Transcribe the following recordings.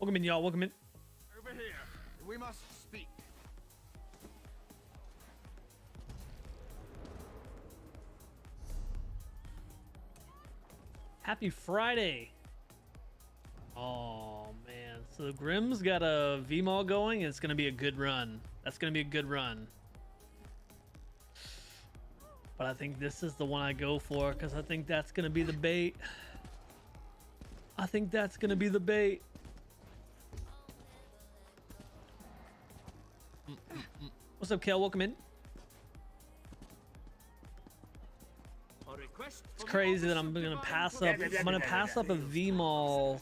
Welcome in, y'all. Welcome in. Over here. We must speak. Happy Friday. Oh, man. So Grimm's got a VMAL going, and it's going to be a good run. That's going to be a good run. But I think this is the one I go for, because I think that's going to be the bait. I think that's going to be the bait. What's up, Kel? Welcome in. It's crazy that I'm gonna pass up. I'm gonna pass up a VMAL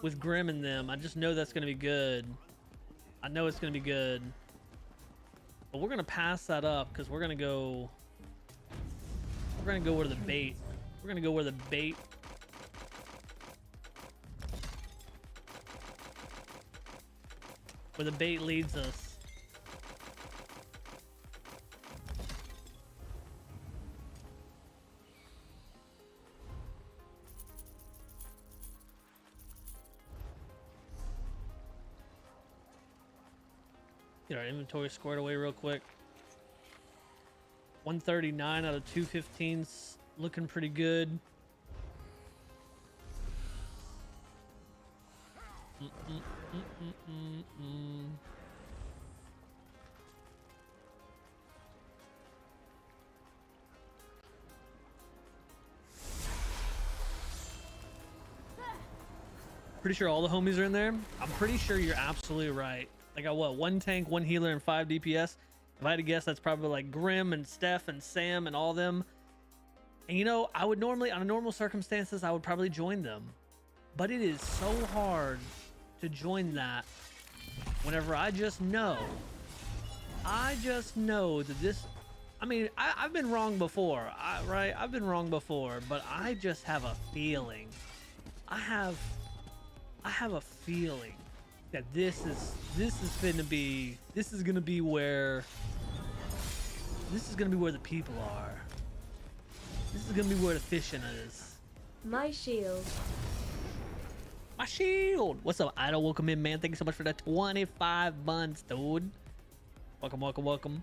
with Grim in them. I just know that's gonna be good. I know it's gonna be good. But we're gonna pass that up because we're gonna go. We're gonna go where the bait. We're gonna go where the bait. Where the bait leads us. Get our inventory squared away real quick. 139 out of 215's looking pretty good. Pretty sure all the homies are in there. I'm pretty sure you're absolutely right. I got what, 1 tank, 1 healer, and 5 DPS. If I had to guess, that's probably like Grim and Steph and Sam and all them. And you know, I would normally, on normal circumstances, I would probably join them. But it is so hard to join that whenever I just know that this, I mean, I've been wrong before, right? I've been wrong before, but I just have a feeling. I have a feeling that this is gonna be where the people are. This is gonna be where the fishing is. My shield. My shield. What's up, Idol? Welcome in, man. Thank you so much for that 25 months, dude. Welcome, welcome, welcome.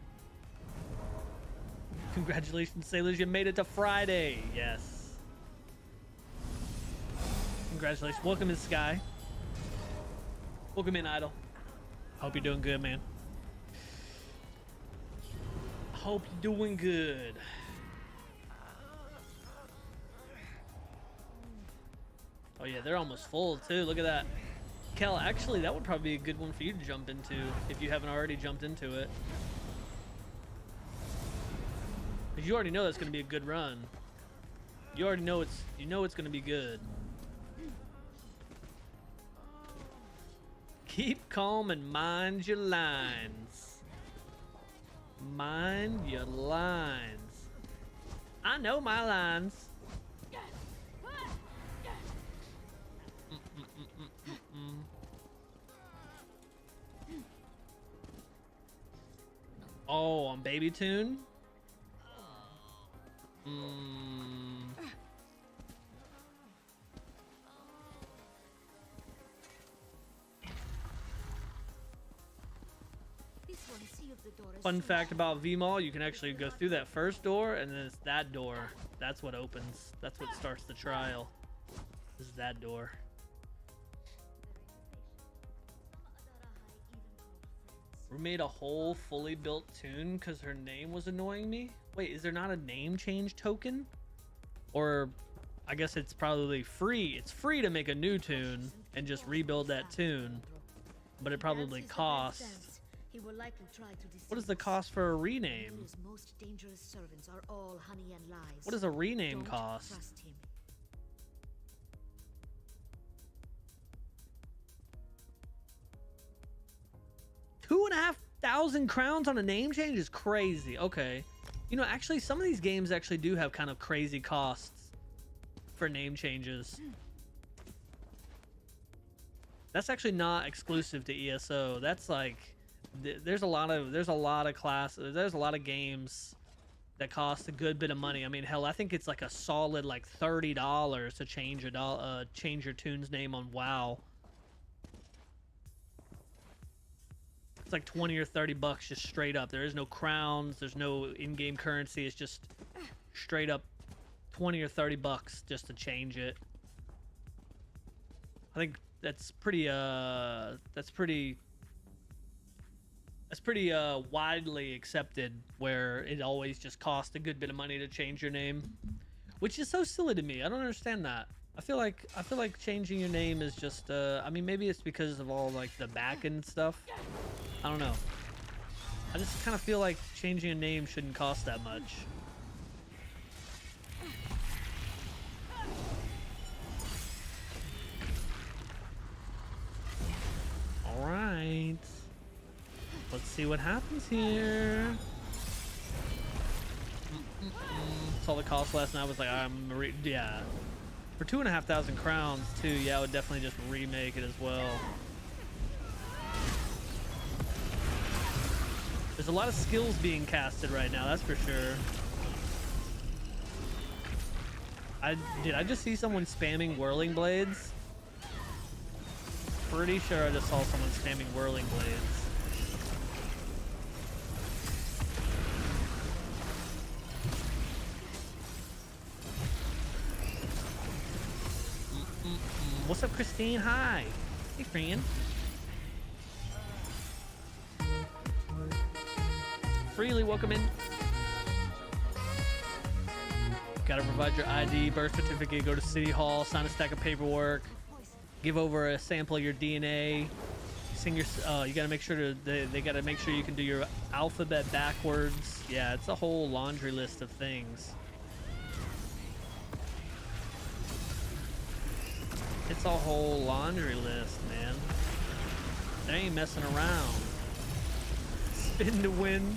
Congratulations, sailors. You made it to Friday. Yes. Congratulations. Welcome in, Sky. Welcome in, Idol. Hope you're doing good, man. Hope you're doing good. Oh yeah, they're almost full too. Look at that. Kel, actually, that would probably be a good one for you to jump into if you haven't already jumped into it. Because you already know that's going to be a good run. You already know it's going to be good. Keep calm and mind your lines. Mind your lines. I know my lines. Oh, on Baby Tune? Fun fact about VMAL, you can actually go through that first door, and then it's that door. That's what opens. That's what starts the trial. This is that door. We made a whole fully built tune because her name was annoying me. Wait, is there not a name change token? Or I guess it's probably free. It's free to make a new tune and just rebuild that tune, but it probably costs. What is the cost for a rename? What does a rename cost? $2,500 crowns on a name change is crazy. Okay. You know, actually, some of these games actually do have kind of crazy costs for name changes. That's actually not exclusive to ESO. That's like, there's a lot of games that cost a good bit of money. I mean, hell, I think it's like a solid like $30 to change your tune's name on WoW. It's like 20 or 30 bucks just straight up. There is no crowns. There's no in-game currency. It's just straight up 20 or 30 bucks just to change it. I think that's pretty widely accepted, where it always just costs a good bit of money to change your name, which is so silly to me. I don't understand that. I feel like changing your name is just I mean, maybe it's because of all like the back end stuff. I don't know. I just kind of feel like changing a name shouldn't cost that much. All right. Let's see what happens here. Saw the cost last night. I was like, yeah. For 2,500 crowns too. Yeah, I would definitely just remake it as well. There's a lot of skills being casted right now, that's for sure. Did I just see someone spamming whirling blades? Pretty sure I just saw someone spamming whirling blades. What's up, Christine? Hi. Hey, friend. Freely welcome in. Gotta provide your ID, birth certificate, go to City Hall, sign a stack of paperwork, give over a sample of your DNA, sing your, you gotta make sure they gotta make sure you can do your alphabet backwards. Yeah, it's a whole laundry list of things. It's a whole laundry list, man. They ain't messing around. Spin to win.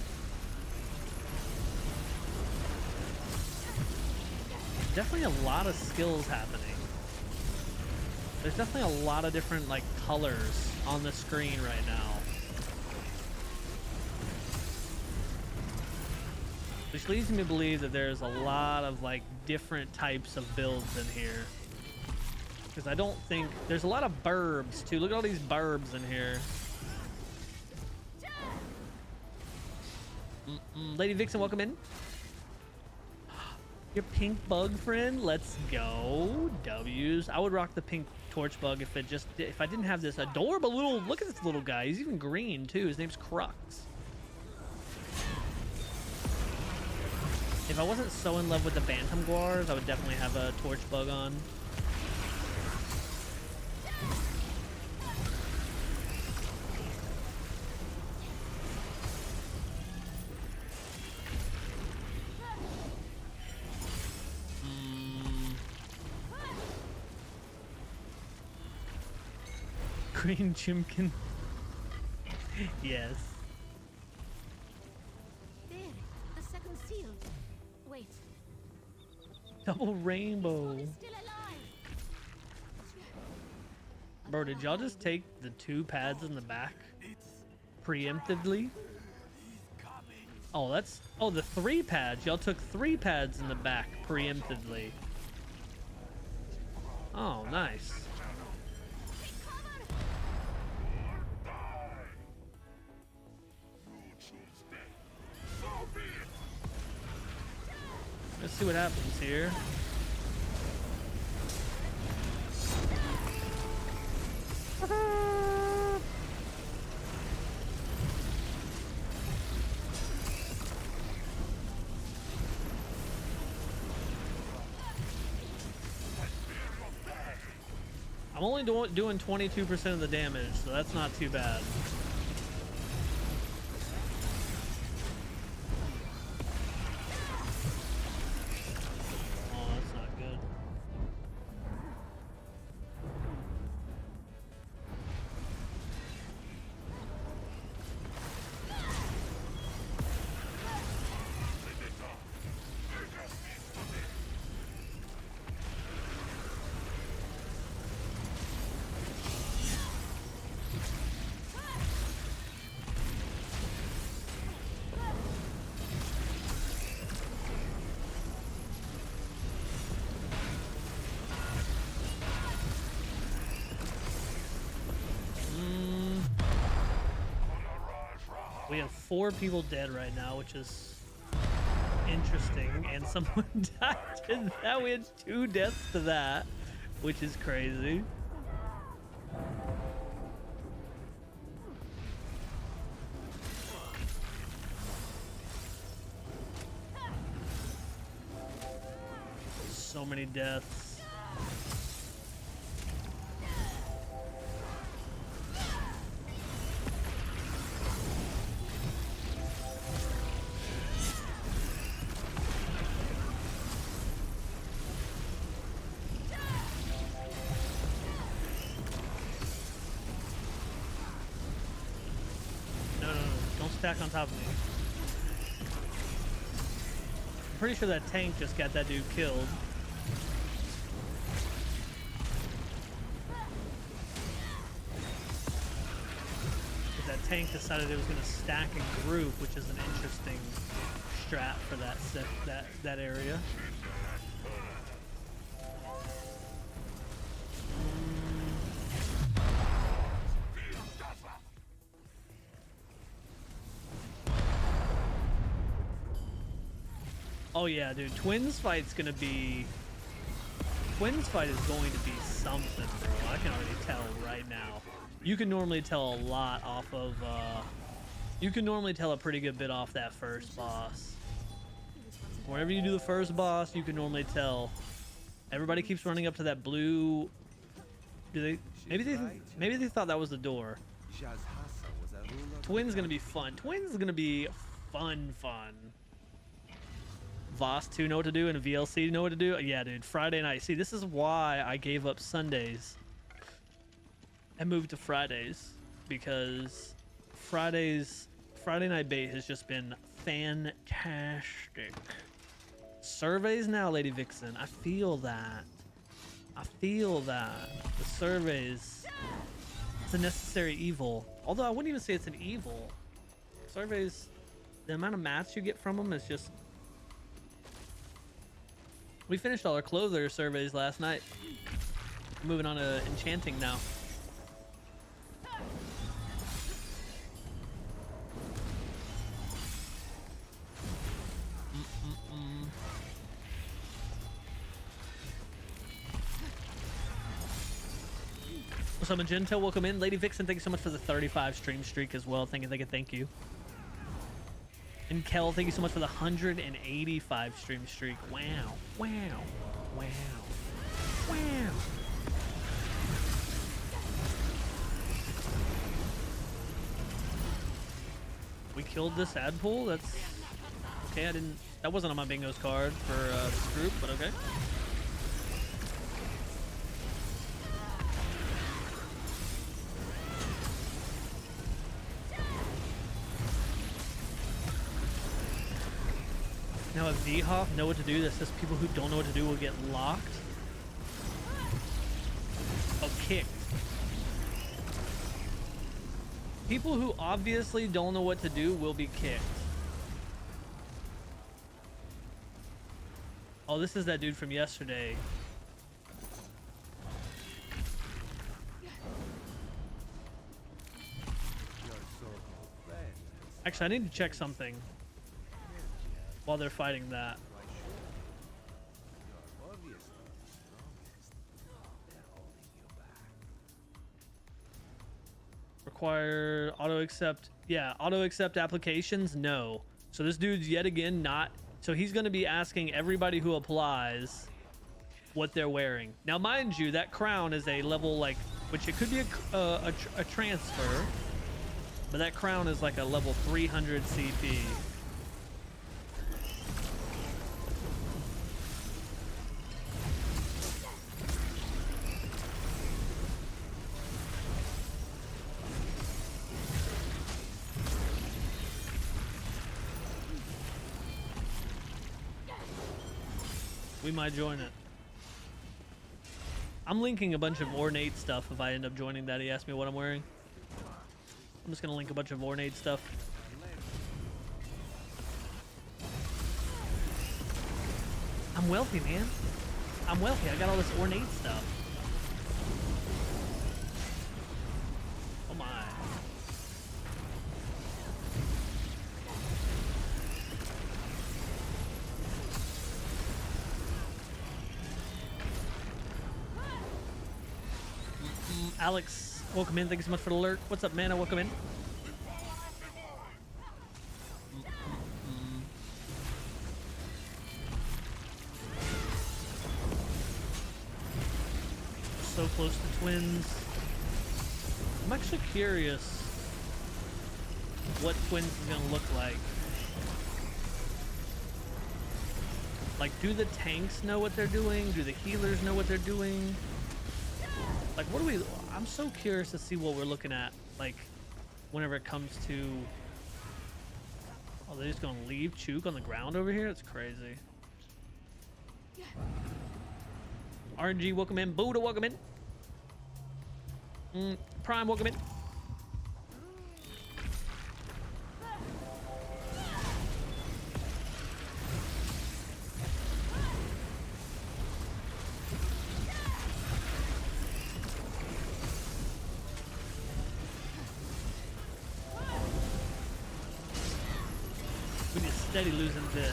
Definitely a lot of skills happening. There's definitely a lot of different like colors on the screen right now. Which leads me to believe that there's a lot of like different types of builds in here. Because I don't think there's a lot of burbs too. Look at all these burbs in here. Lady Vixen, welcome in. Your pink bug friend, let's go. W's. I would rock the pink torch bug if I didn't have this adorable little, look at this little guy. He's even green too. His name's Crux. If I wasn't so in love with the Bantam Guars, I would definitely have a torch bug on. Green Chimkin. Yes. There, the second seal. Wait. Double rainbow. One is still alive. Bro, did y'all just take the 2 pads in the back preemptively? Oh, the 3 pads. Y'all took 3 pads in the back preemptively. Oh, nice. Let's see what happens here. I'm only doing 22% of the damage, so that's not too bad. We have 4 people dead right now, which is interesting, and someone died to that. We had 2 deaths to that, which is crazy. So many deaths. Stack on top of me. I'm pretty sure that tank just got that dude killed. But that tank decided it was going to stack a group, which is an interesting strat for that area. Oh yeah, dude, Twins fight is going to be something, bro. I can already tell right now. You can normally tell a lot off of, you can normally tell a pretty good bit off that first boss. Whenever you do the first boss, you can normally tell. Everybody keeps running up to that blue. Maybe they thought that was the door. Twins gonna be fun. Twins is gonna be fun. Voss 2 know what to do and VLC know what to do. Yeah, dude, Friday night. See, this is why I gave up Sundays and moved to Fridays, because Friday night bait has just been fantastic. Surveys now, Lady Vixen. I feel that. The surveys, it's a necessary evil. Although I wouldn't even say it's an evil. Surveys, the amount of mats you get from them is just... We finished all our clother surveys last night. Moving on to enchanting now. What's up, Magento? Welcome in. Lady Vixen, thank you so much for the 35 stream streak as well. Thank you. And Kel, thank you so much for the 185 stream streak. Wow. We killed this ad pool? That's okay. That wasn't on my bingo's card for this group, but okay. Now if VHoff know what to do, that says people who don't know what to do will get locked. Oh, kicked. People who obviously don't know what to do will be kicked. Oh, this is that dude from yesterday. Actually, I need to check something while they're fighting that. Require auto accept. Yeah, auto accept applications. No. So this dude's yet again not. So he's going to be asking everybody who applies what they're wearing. Now, mind you, that crown is a level like, which it could be a transfer, but that crown is like a level 300 CP. We might join it. I'm linking a bunch of ornate stuff if I end up joining that. He asked me what I'm wearing. I'm just gonna link a bunch of ornate stuff. I'm wealthy, man. I'm wealthy. I got all this ornate stuff. Oh my. Alex, welcome in. Thank you so much for the alert. What's up, Mana? Welcome in. So close to twins. I'm actually curious what twins is gonna look like. Like, do the tanks know what they're doing? Do the healers know what they're doing? Like, what do we... I'm so curious to see what we're looking at, like, whenever it comes to... Oh, they're just gonna leave Chook on the ground over here? That's crazy. RNG, welcome in. Buddha, welcome in. Prime, welcome in. We just steady losing bit.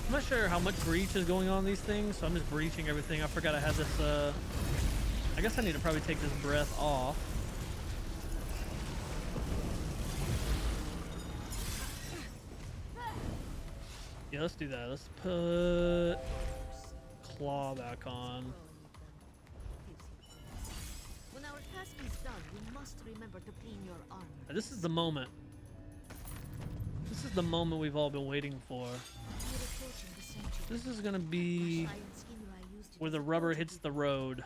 I'm not sure how much breach is going on these things, so I'm just breaching everything. I forgot I had this, I guess I need to probably take this breath off. Yeah, let's do that. Let's put claw back on. When our task is done, we must remember to clean your armor. This is the moment. This is the moment we've all been waiting for. This is gonna be where the rubber hits the road.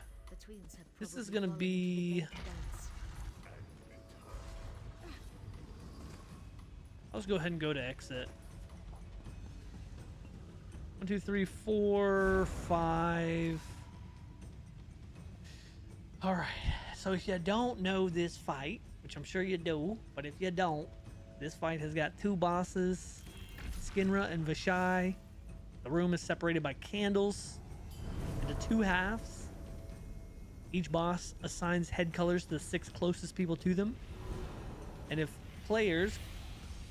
This is gonna be... Let's go ahead and go to exit. 1, 2, 3, 4, 5. All right. So if you don't know this fight, which I'm sure you do, but if you don't, this fight has got 2 bosses, Skinra and Vashai. The room is separated by candles into 2 halves. Each boss assigns head colors to the 6 closest people to them. And if players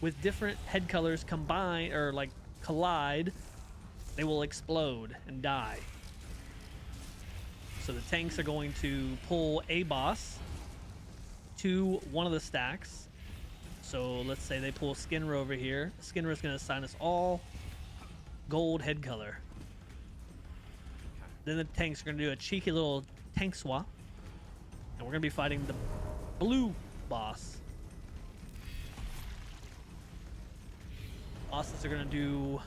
with different head colors combine or like collide, they will explode and die. So the tanks are going to pull a boss to one of the stacks. So let's say they pull Skinra over here. Skinra is going to assign us all gold head color. Then the tanks are going to do a cheeky little tank swap. And we're going to be fighting the blue boss. Bosses are going to do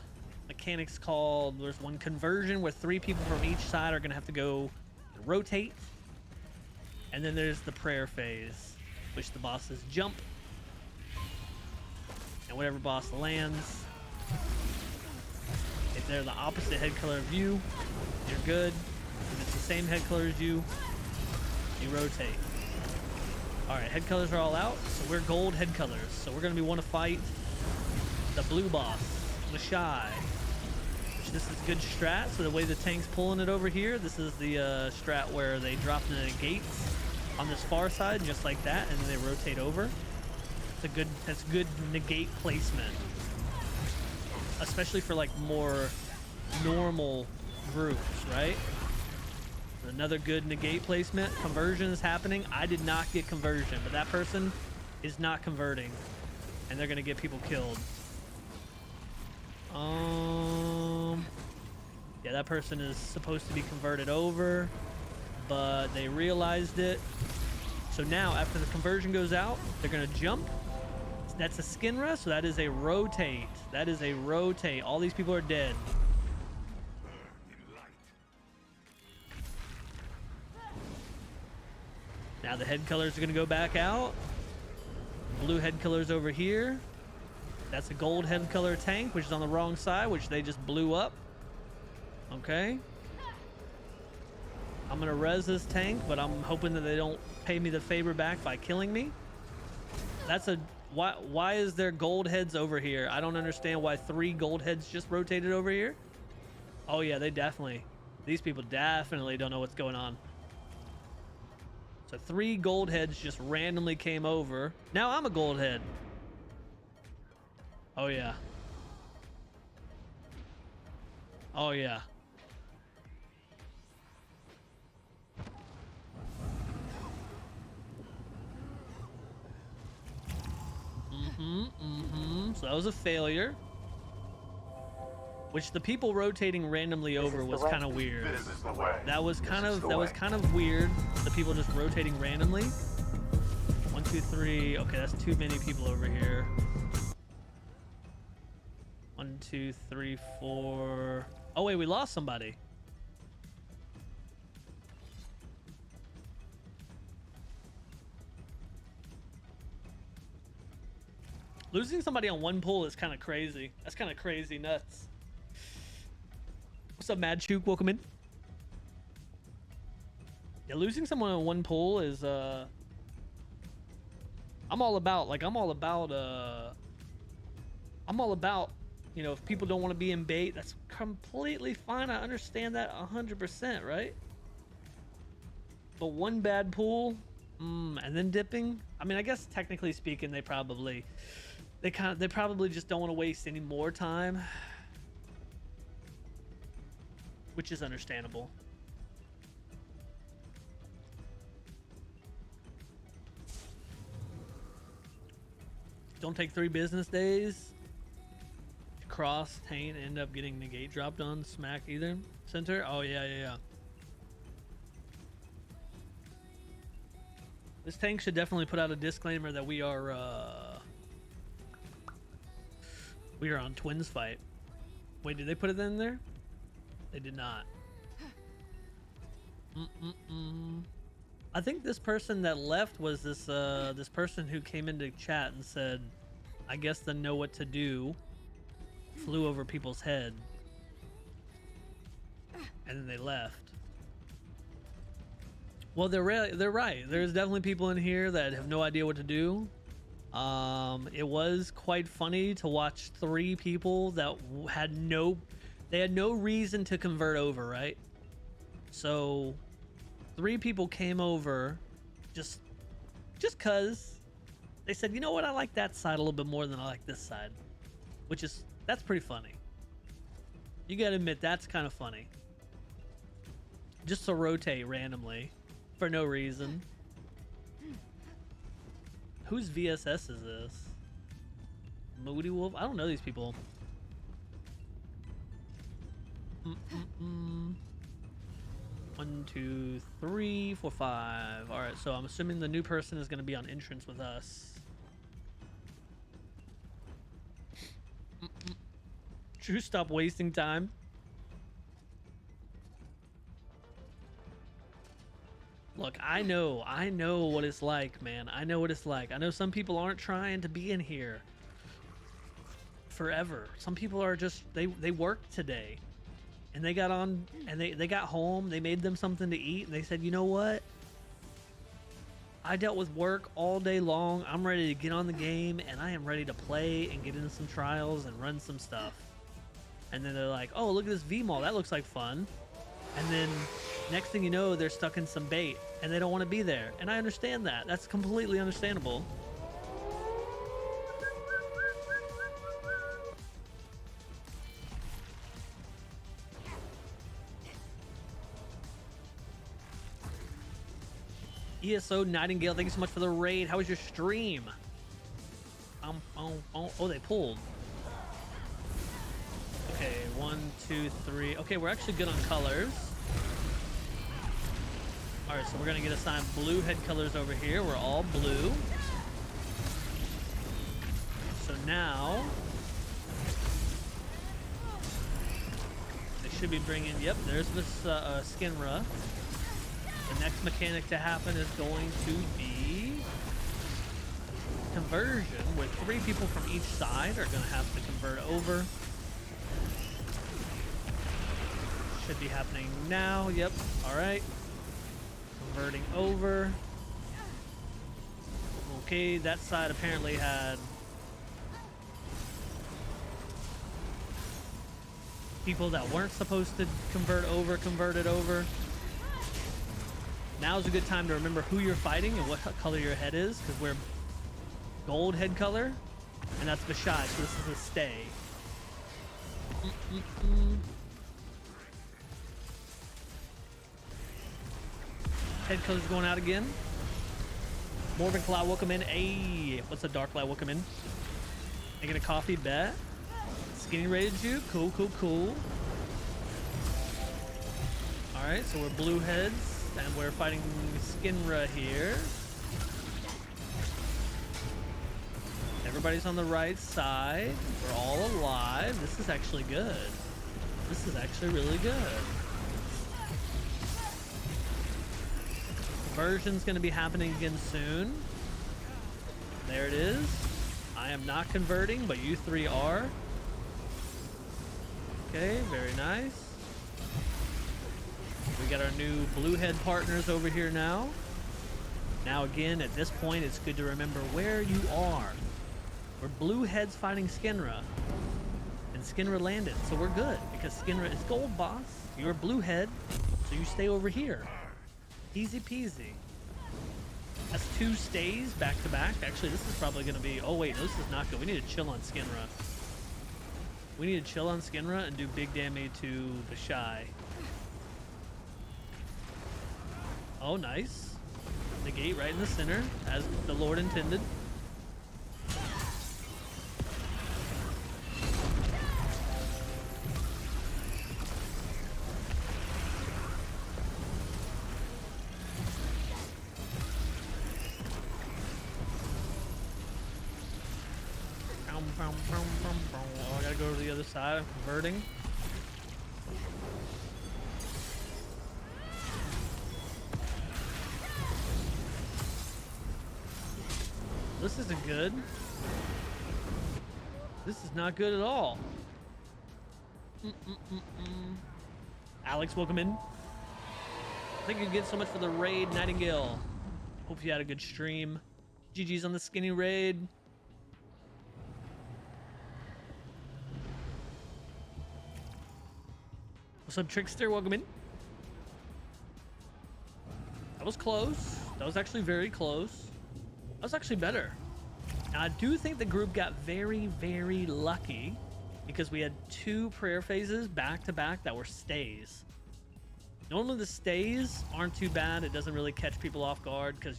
mechanics called, there's one conversion where 3 people from each side are going to have to go rotate. And then there's the prayer phase, which the bosses jump. And whatever boss lands, if they're the opposite head color of you, you're good. If it's the same head color as you, you rotate. Alright, head colors are all out, so we're gold head colors. So we're going to want to fight the blue boss, Mashai. Which this is good strat, so the way the tank's pulling it over here, this is the strat where they drop the negates on this far side, just like that, and then they rotate over. That's good negate placement. Especially for like more normal groups, right? Another good negate placement. Conversion is happening. I did not get conversion, but that person is not converting. And they're gonna get people killed. Yeah, that person is supposed to be converted over, but they realized it. So now after the conversion goes out, they're gonna jump. That's a Skinra, so that is a rotate. That is a rotate. All these people are dead. Now the head colors are gonna go back out. Blue head colors over here. That's a gold head color tank, which is on the wrong side, which they just blew up. Okay. I'm gonna res this tank, but I'm hoping that they don't pay me the favor back by killing me. That's a why is there gold heads over here? I don't understand why 3 gold heads just rotated over here. Oh yeah, these people definitely don't know what's going on. So 3 gold heads just randomly came over. Now I'm a gold head. Oh yeah. Oh yeah. So that was a failure. Which the people rotating randomly over was kind of weird. That was kind of weird. The people just rotating randomly. 1, 2, 3. Okay, that's too many people over here. 1, 2, 3, 4. Oh wait, we lost somebody. Losing somebody on one pull is kind of crazy. That's kind of crazy nuts. What's up, Mad Chook? Welcome in. Yeah, losing someone on one pull is I'm all about, you know, if people don't want to be in bait, that's completely fine. I understand that 100%, right? But one bad pull, and then dipping. I mean, I guess technically speaking, they probably just don't want to waste any more time, which is understandable. Don't take 3 business days. Cross, taint, end up getting negate dropped on smack either. Center? Oh yeah. This tank should definitely put out a disclaimer that we are on twins fight. Wait, did they put it in there? They did not. I think this person that left was this this person who came into chat and said, I guess they know what to do. Flew over people's head. And then they left. Well, they're right. There's definitely people in here that have no idea what to do. It was quite funny to watch 3 people that had no reason to convert over, right? So 3 people came over just cause they said, you know what, I like that side a little bit more than I like this side, that's pretty funny. You gotta admit, that's kind of funny. Just to rotate randomly for no reason. Whose VSS is this? Moody Wolf? I don't know these people. 1, 2, 3, 4, 5. All right, so I'm assuming the new person is going to be on entrance with us. True, stop wasting time. Look, I know what it's like, man. I know what it's like. I know some people aren't trying to be in here forever. Some people are just, they worked today. And they got on, and they got home, they made them something to eat, and they said, you know what? I dealt with work all day long. I'm ready to get on the game, and I am ready to play and get into some trials and run some stuff. And then they're like, oh, look at this V-Mall. That looks like fun. And then next thing you know, they're stuck in some bait, and they don't want to be there. And I understand that. That's completely understandable. ESO Nightingale, thank you so much for the raid. How was your stream? Oh, they pulled. Okay, 1, 2, 3. Okay, we're actually good on colors. All right, so we're gonna get assigned blue head colors over here. We're all blue. So now they should be bringing. Yep, there's this Skinra. The next mechanic to happen is going to be conversion, where 3 people from each side are going to have to convert over. Should be happening now. Yep. All right. Converting over. Okay, that side apparently had people that weren't supposed to converted over. Now's a good time to remember who you're fighting and what color your head is, because we're gold head color, and that's Vashai, so this is a stay. Head color's going out again. Morbid Cloud, welcome in. Hey, what's a Dark Light? Welcome in. Making a coffee, bet. Skinny rated you. Cool, cool, cool. All right, so we're blue heads, and we're fighting Skinra here. Everybody's on the right side. We're all alive. This is actually good. This is actually really good. Conversion's going to be happening again soon. There it is. I am not converting, but you 3 are. Okay, very nice. We got our new blue head partners over here now. Now again, at this point, it's good to remember where you are. We're blue heads fighting Skinra. And Skinra landed, so we're good. Because Skinra is gold, boss. You're blue head, so you stay over here. Easy peasy. That's 2 stays back to back. Actually, this is probably going to be... Oh, wait. No, this is not good. We need to chill on Skinra. We need to chill on Skinra and do big damage to Vashai. Oh, nice. Negate right in the center, as the Lord intended. Oh, I gotta go to the other side. I'm converting. This isn't good. This is not good at all. Alex, welcome in. Thank you again so much for the raid, Nightingale. Hope you had a good stream. GG's on the skinny raid. What's up, Trickster? Welcome in. That was close. That was actually very close. That was actually better. Now, I do think the group got very, very lucky because we had 2 prayer phases back to back that were stays. Normally the stays aren't too bad. It doesn't really catch people off guard because,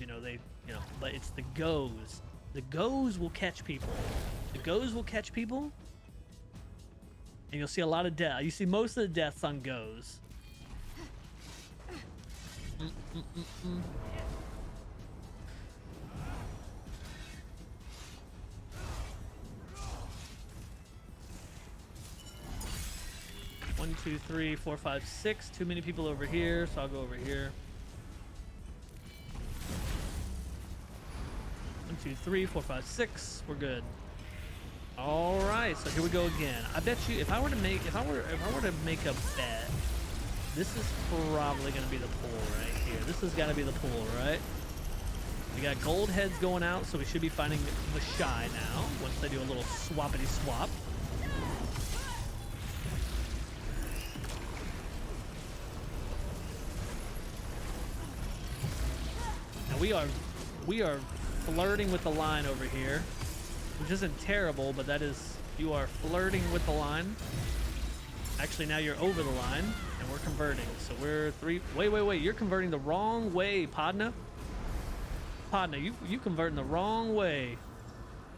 but it's the goes. The goes will catch people. The goes will catch people. And you'll see a lot of death. You see most of the deaths on goes. One, 2, 3, 4, 5, 6. Too many people over here, so I'll go over here. 1, 2, 3, 4, 5, 6. We're good. All right, so here we go again. I bet you if I were to make a bet, this is probably going to be the pool right here. This has got to be the pool, right? We got gold heads going out, so we should be finding Vashai now once they do a little swappity swap. Now we are flirting with the line over here, which isn't terrible, but that is, you are flirting with the line. Actually, now you're over the line, and we're converting. So we're 3. Wait. You're converting the wrong way, Podna. Podna, you converting the wrong way.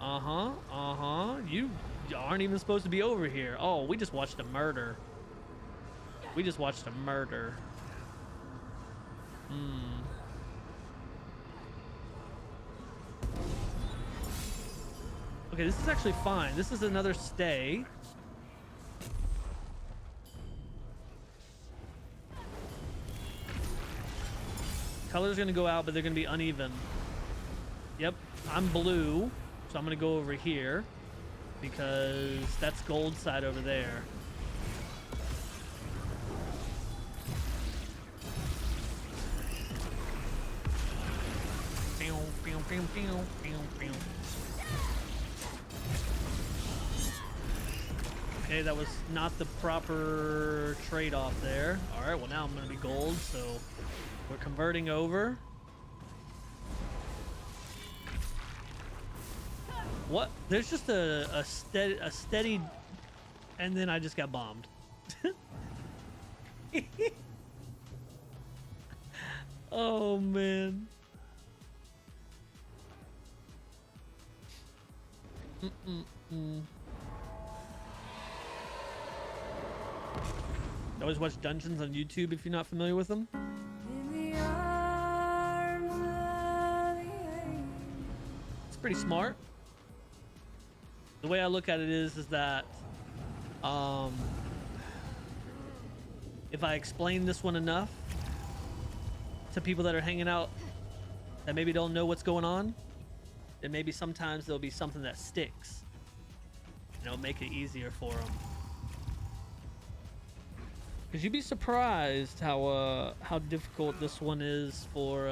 You aren't even supposed to be over here. Oh, we just watched a murder. Okay, this is actually fine. This is another stay. Color's gonna go out, but they're gonna be uneven. Yep, I'm blue, so I'm gonna go over here because that's gold side over there. Okay, that was not the proper trade-off there. All right, well now I'm gonna be gold, so we're converting over. What? There's just a steady, and then I just got bombed. Oh man. Always watch dungeons on YouTube if you're not familiar with them. It's pretty smart. The way I look at it is that if I explain this one enough to people that are hanging out that maybe don't know what's going on, then maybe sometimes there'll be something that sticks. You know, make it easier for them. Because you'd be surprised how difficult this one is for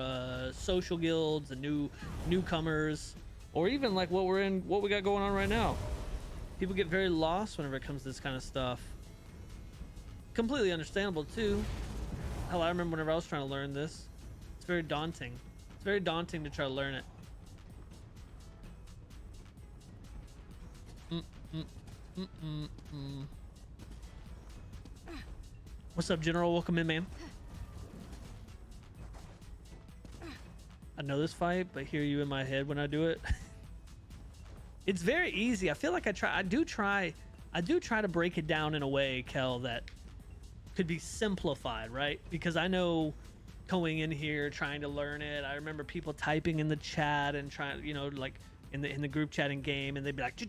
social guilds and newcomers, or even like what we got going on right now. People get very lost whenever it comes to this kind of stuff. Completely understandable too. Hell, I remember whenever I was trying to learn this. It's very daunting. It's very daunting to try to learn it. What's up, General? Welcome in, man. I know this fight, but hear you in my head when I do it. It's very easy. I feel like I do try to break it down in a way, Kel, that could be simplified, right? Because I know going in here trying to learn it, I remember people typing in the chat and trying, you know, like in the group chat in game, and they'd be like,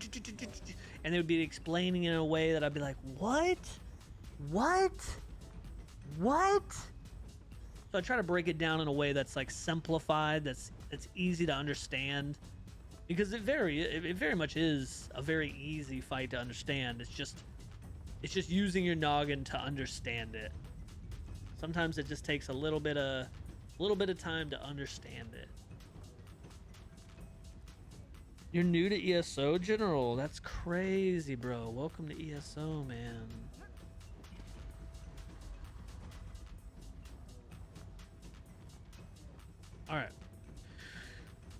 and they would be explaining in a way that I'd be like, what? So I try to break it down in a way that's like simplified, that's easy to understand, because it very much is a very easy fight to understand. It's just using your noggin to understand it. Sometimes it just takes a little bit of time to understand it. You're new to ESO, General? That's crazy, bro. Welcome to ESO, man. All right.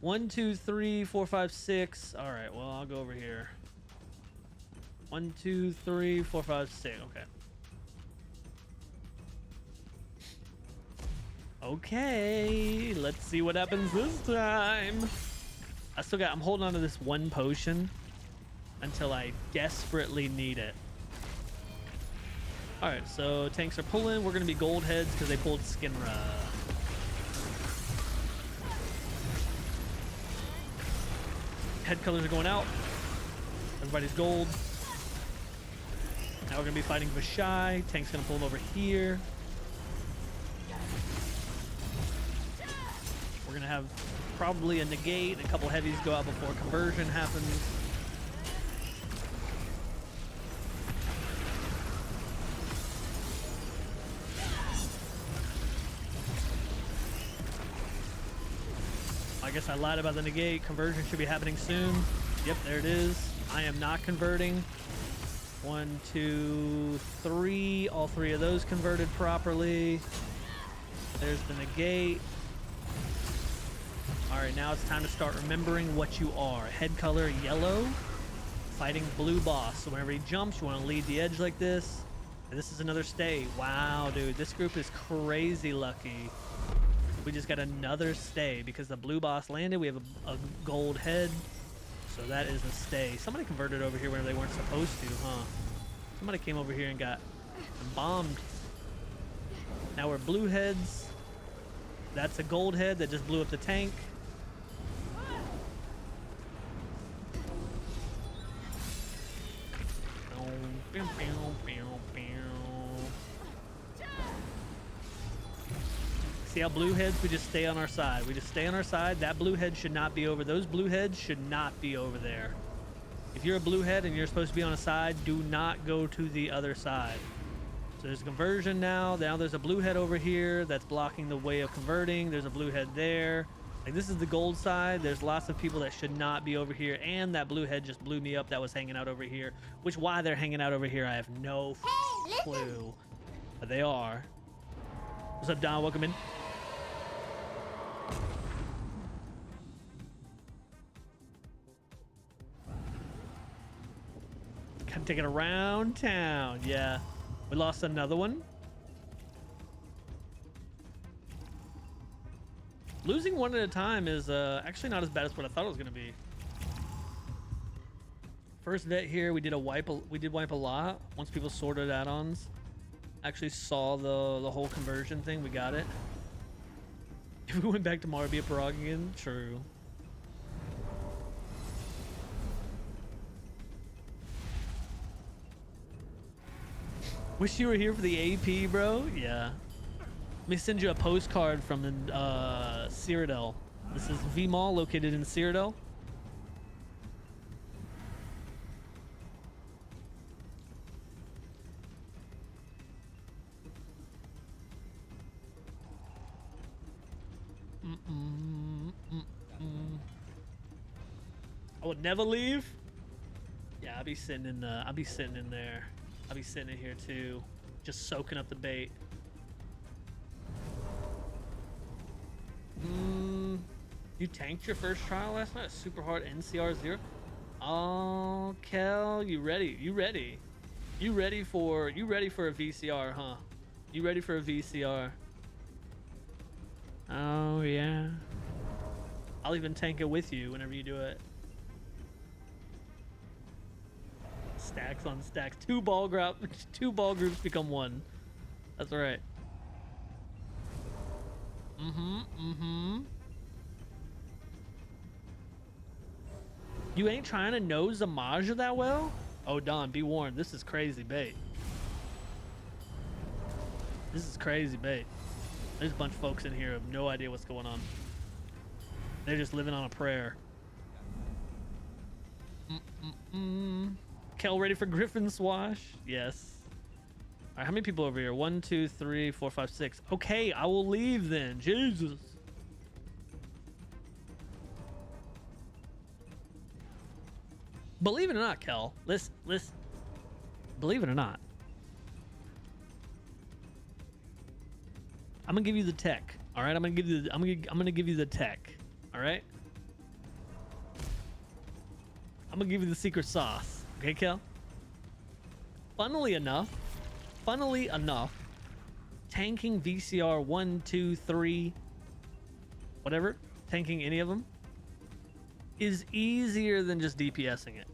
1, 2, 3, 4, 5, 6. All right, well, I'll go over here. 1, 2, 3, 4, 5, 6. Okay. Okay, let's see what happens this time. I'm holding on to this one potion until I desperately need it. All right, so tanks are pulling. We're gonna be gold heads because they pulled Skinra. Head colors are going out. Everybody's gold. Now we're gonna be fighting Vashai. Tank's gonna pull him over here. We're gonna have probably a negate and a couple heavies go out before conversion happens. I guess I lied about the negate. Conversion should be happening soon. Yep, there it is. I am not converting. 1, 2, 3. All 3 of those converted properly. There's the negate. All right, now it's time to start remembering what you are. Head color yellow, fighting blue boss. So whenever he jumps, you want to lead the edge like this. And this is another stay. Wow, dude, this group is crazy lucky. We just got another stay because the blue boss landed. We have a gold head, so that is a stay. Somebody converted over here whenever they weren't supposed to, huh? Somebody came over here and got bombed. Now we're blue heads. That's a gold head that just blew up the tank. See how blue heads, we just stay on our side. We just stay on our side. That blue head should not be over. Those blue heads should not be over there. If you're a blue head and you're supposed to be on a side, do not go to the other side. So there's a conversion now. Now there's a blue head over here that's blocking the way of converting. There's a blue head there. Like, this is the gold side. There's lots of people that should not be over here. And that blue head just blew me up that was hanging out over here. Which, why they're hanging out over here, I have no clue. But they are. What's up, Don? Welcome in. Kind of taking around town. Yeah. We lost another one. Losing one at a time is actually not as bad as what I thought it was going to be. First vet here, we did wipe a lot. Once people sorted add-ons, actually saw the whole conversion thing. We got it. If we went back tomorrow, it'd be a Parag again. True. Wish you were here for the AP, bro. Yeah. Let me send you a postcard from Cyrodiil. This is V Mall located in Cyrodiil. I would never leave. Yeah, I'll be sitting in there. I'll be sitting in here too, just soaking up the bait. You tanked your first trial last night? Super hard NCR 0. Oh, Kel, you ready? You ready for a VCR, huh? You ready for a VCR? Oh yeah. I'll even tank it with you whenever you do it. Stacks on stacks. Two ball groups become one. That's right. You ain't trying to know Zamaja that well? Oh, Don, be warned. This is crazy bait. This is crazy bait. There's a bunch of folks in here who have no idea what's going on. They're just living on a prayer. Kel ready for Griffin Swash? Yes. All right, how many people over here? 1, 2, 3, 4, 5, 6. Okay, I will leave then. Jesus. Believe it or not, Kel. Listen. Believe it or not, I'm gonna give you the tech. All right, I'm gonna give you the tech. All right. I'm gonna give you the secret sauce. Okay, Kel? Funnily enough, tanking VCR 1, 2, 3, whatever, tanking any of them is easier than just DPSing it.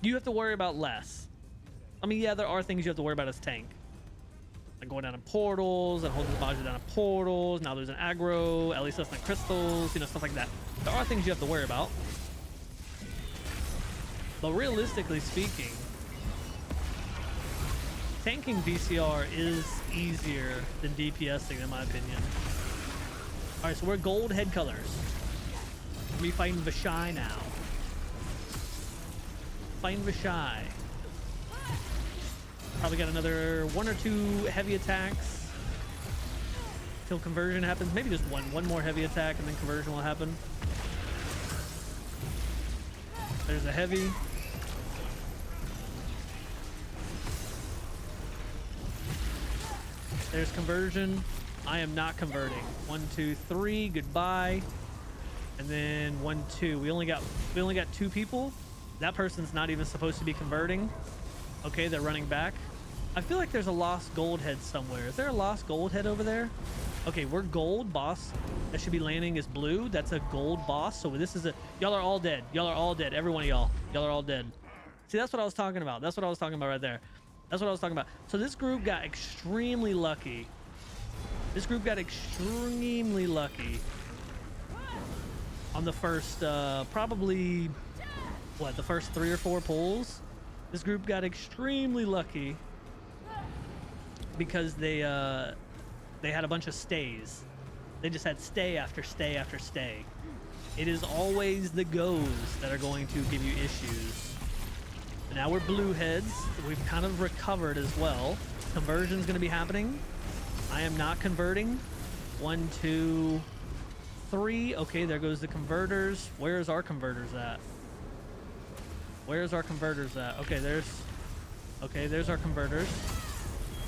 You have to worry about less. I mean, yeah, there are things you have to worry about as tank. Like going down in portals and holding the Zamaja down in portals. Now there's an aggro, at least that's not crystals, you know, stuff like that. There are things you have to worry about. But realistically speaking, tanking VCR is easier than DPSing in my opinion. Alright, so we're gold head colors. We'll be fighting Vashai now. Fighting Vashai. Probably got another 1 or 2 heavy attacks till conversion happens. Maybe just one more heavy attack and then conversion will happen. There's a heavy. There's conversion. I am not converting. 1, 2, 3. Goodbye. And then 1, 2. We only got 2 people. That person's not even supposed to be converting. Okay, they're running back. I feel like there's a lost gold head somewhere. Is there a lost gold head over there? Okay, we're gold. Boss that should be landing is blue. That's a gold boss. So this is a... Y'all are all dead. Y'all are all dead. Every one of y'all. Y'all are all dead. See, that's what I was talking about. That's what I was talking about right there. That's what I was talking about. So this group got extremely lucky. This group got extremely lucky on the first, probably, what, the first 3 or 4 pulls. This group got extremely lucky because they they had a bunch of stays. They just had stay after stay after stay. It is always the goes that are going to give you issues. And now we're blue heads. We've kind of recovered as well. Conversion's going to be happening. I am not converting. 1, 2, 3. Okay, there goes the converters. Where's our converters at? Where's our converters at? Okay, there's our converters.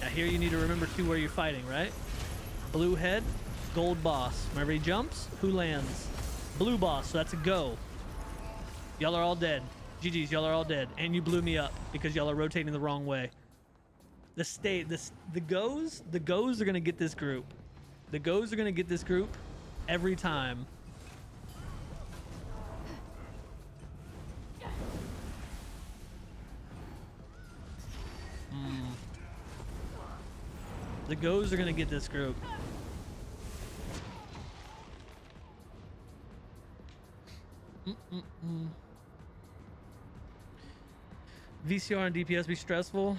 Now here you need to remember too where you're fighting, right? Blue head, gold boss. Whenever he jumps, who lands? Blue boss, so that's a go. Y'all are all dead. GG's, y'all are all dead. And you blew me up because y'all are rotating the wrong way. The goes are gonna get this group. The goes are gonna get this group every time. The goes are gonna get this group. VCR and DPS be stressful.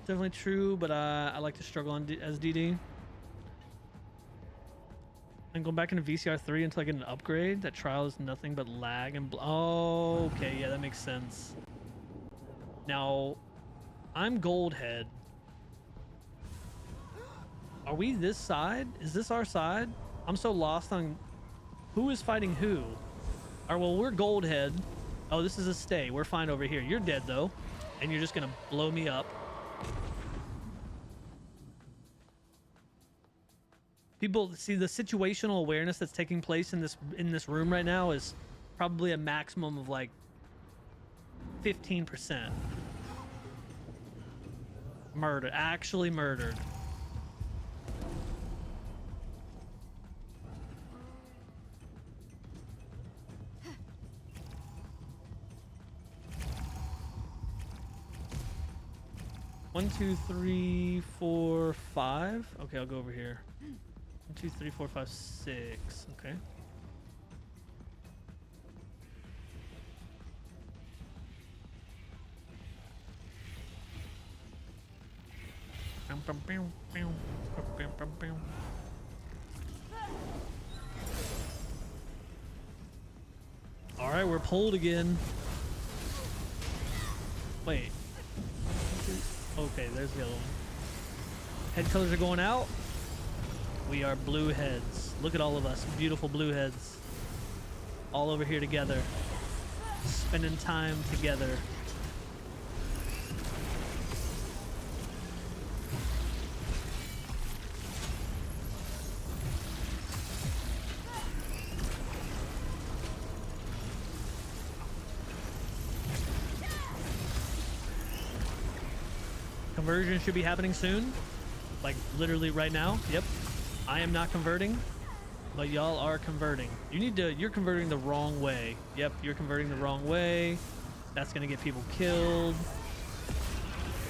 Definitely true, but I like to struggle on as DD. And going back into VCR 3 until I get an upgrade. That trial is nothing but lag and oh, okay, yeah, that makes sense. Now, I'm gold head. Are we this side? Is this our side? I'm so lost on who is fighting who. All right, well, we're gold head. Oh, this is a stay. We're fine over here. You're dead though, and you're just gonna blow me up. People see the situational awareness that's taking place in this room right now is probably a maximum of like 15%. Murdered, actually murdered. One, 2, 3, 4, 5. Okay, I'll go over here. 1, 2, 3, 4, 5, 6. Okay. All right, we're pulled again. Wait. Okay, there's the other one. Head colors are going out. We are blue heads. Look at all of us, beautiful blue heads. All over here together. Spending time together. Conversion should be happening soon. Like literally right now. Yep. I am not converting, but y'all are converting. You're converting the wrong way. Yep, you're converting the wrong way. That's gonna get people killed.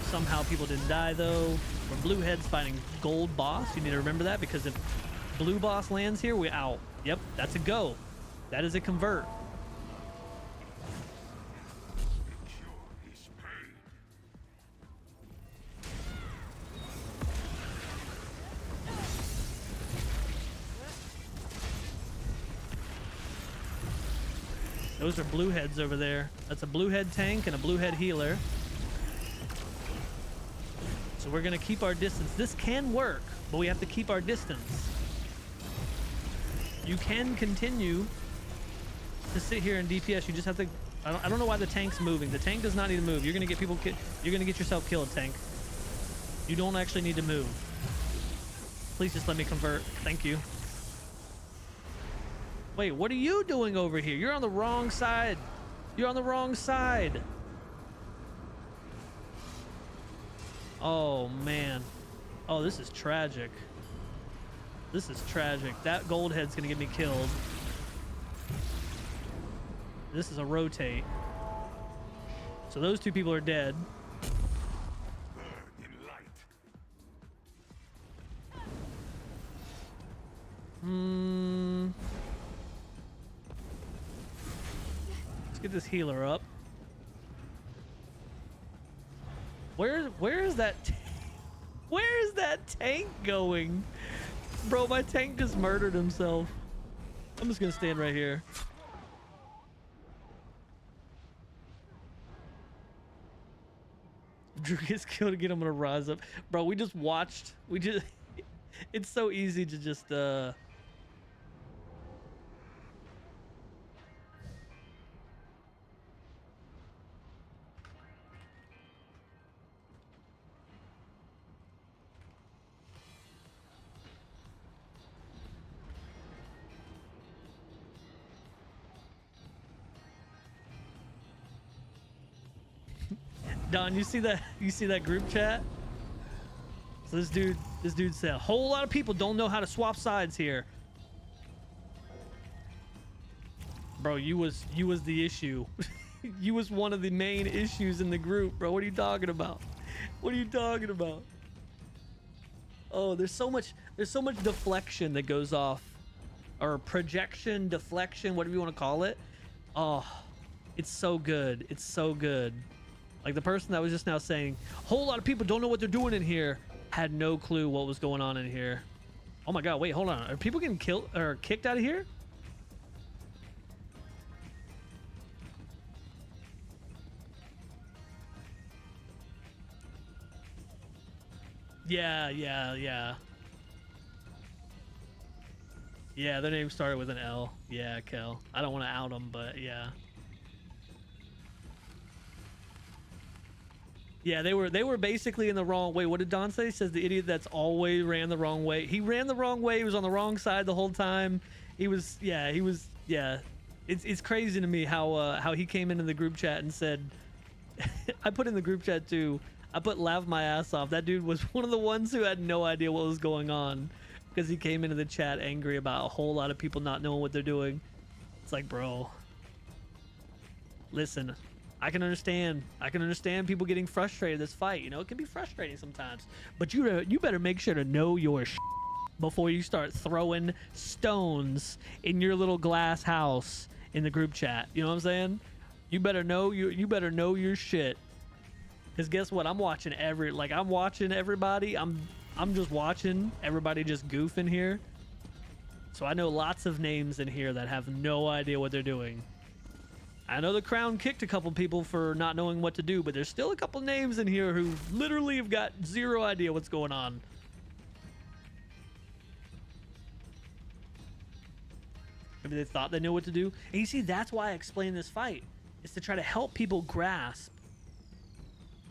Somehow people didn't die though. We're blue heads fighting gold boss. You need to remember that because if blue boss lands here, we're out. Yep, that's a go. That is a convert. Those are blue heads over there. That's a blue head tank and a blue head healer. So we're gonna keep our distance. This can work, but we have to keep our distance. You can continue to sit here and DPS. You just have to. I don't know why the tank's moving. The tank does not need to move. You're gonna get people. You're gonna get yourself killed, tank. You don't actually need to move. Please just let me convert. Thank you. Wait, what are you doing over here? You're on the wrong side. You're on the wrong side. Oh, man. Oh, this is tragic. This is tragic. That gold head's gonna get me killed. This is a rotate. So those two people are dead. Get this healer up. Where is that? Where is is that tank going? Bro, my tank just murdered himself. I'm just gonna stand right here. Drew gets killed again. I'm gonna rise up. Bro, we just watched. We just... It's so easy to just, Don, you see that? You see that group chat? So this dude said a whole lot of people don't know how to swap sides here. Bro, you was the issue. You was one of the main issues in the group, bro. What are you talking about? What are you talking about? Oh, there's so much deflection that goes off, or projection, deflection, whatever you want to call it. Oh, it's so good. It's so good. Like the person that was just now saying, a whole lot of people don't know what they're doing in here, had no clue what was going on in here. Oh my God, wait, hold on. Are people getting killed or kicked out of here? Yeah. Yeah, their name started with an L. Yeah, Kel. I don't want to out them, but yeah. Yeah, they were basically in the wrong way. What did Don say? He says the idiot that's always ran the wrong way. He ran the wrong way. He was on the wrong side the whole time. It's crazy to me how he came into the group chat and said, I put in the group chat too, I put laugh my ass off. That dude was one of the ones who had no idea what was going on because he came into the chat angry about a whole lot of people not knowing what they're doing. It's like, bro, listen, I can understand people getting frustrated this fight. You know, it can be frustrating sometimes, but you better make sure to know your before you start throwing stones in your little glass house in the group chat. You know what I'm saying? You better know your shit. Cause guess what? I'm watching everybody. I'm just watching everybody just goofing here. So I know lots of names in here that have no idea what they're doing. I know the Crown kicked a couple people for not knowing what to do, but there's still a couple names in here who literally have got zero idea what's going on. Maybe they thought they knew what to do. And you see, that's why I explained this fight. Is to try to help people grasp